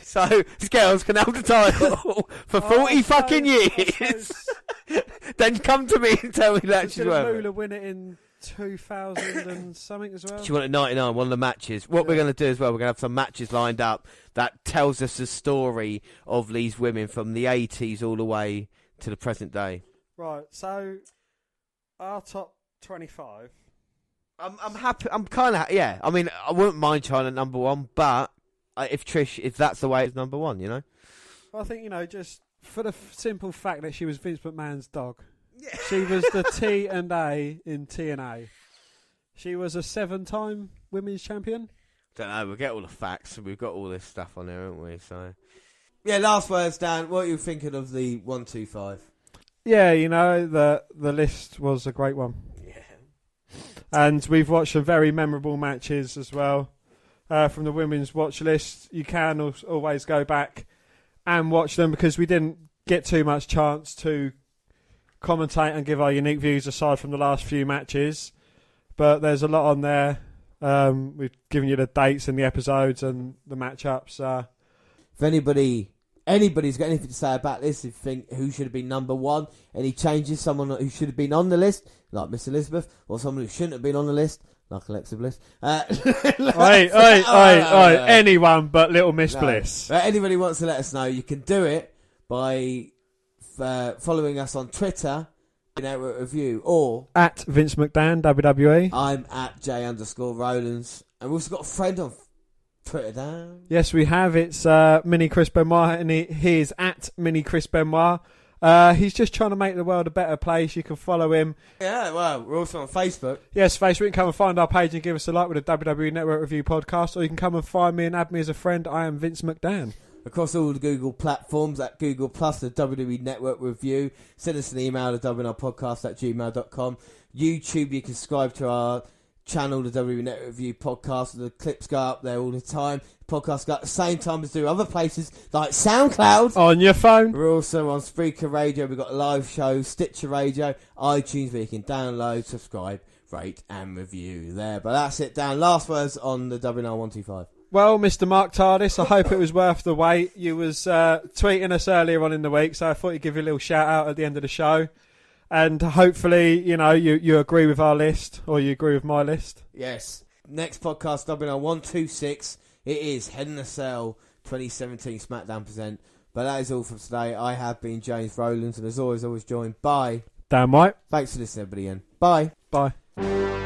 So these girls can hold the title for 40 fucking years. Then come to me and tell me that she's worth it. Moolah win it in 2000 and something as well? She won it 99, one of the matches. What we're going to do as well, we're going to have some matches lined up that tells us the story of these women from the 80s all the way to the present day. Right, so our top 25. I'm happy. I'm kind of yeah. I mean, I wouldn't mind Chyna number 1, but if that's the way it's number 1, you know. I think just for the simple fact that she was Vince McMahon's dog. Yeah. She was the T&A in TNA. She was a 7-time women's champion. Don't know. We'll get all the facts. We've got all this stuff on there, haven't we? So yeah. Last words, Dan. What are you thinking of the 125? Yeah, the list was a great one. And we've watched some very memorable matches as well from the women's watch list. You can always go back and watch them because we didn't get too much chance to commentate and give our unique views aside from the last few matches. But there's a lot on there. We've given you the dates and the episodes and the matchups. If anybody's got anything to say about this, if you think who should have been number 1, any changes, someone who should have been on the list, like Miss Elizabeth, or someone who shouldn't have been on the list, like Alexa Bliss. Anyone but Little Miss Bliss. Anybody wants to let us know, you can do it by following us on Twitter, Network Review, or at Vince McDan, WWE. I'm at J_Rollins. And we've also got a friend on Twitter, Dan. Yes, we have. It's Mini Chris Benoit, and he is at Mini Chris Benoit. He's just trying to make the world a better place. You can follow him. Yeah, well, we're also on Facebook. Yes, Facebook. You can come and find our page and give us a like with the WWE Network Review podcast, or you can come and find me and add me as a friend. I am Vince McDan. Across all the Google platforms, at Google Plus, the WWE Network Review. Send us an email at WNR125@gmail.com. YouTube, you can subscribe to our channel, the WWE Network Review podcast. The clips go up there all the time. Podcasts go up at the same time as do other places like SoundCloud. On your phone. We're also on Spreaker Radio. We've got a live show, Stitcher Radio, iTunes, where you can download, subscribe, rate and review there. But that's it, Dan. Last words on the WNR125. Well, Mr. Mark Tardis, I hope it was worth the wait. You was tweeting us earlier on in the week, so I thought you'd give you a little shout out at the end of the show. And hopefully, you agree with our list, or you agree with my list. Yes. Next podcast, WNR126. It is Head in the Cell 2017 SmackDown Present. But that is all for today. I have been James Rowlands, and as always joined by Dan White. Thanks for listening, everybody, again. Bye. Bye.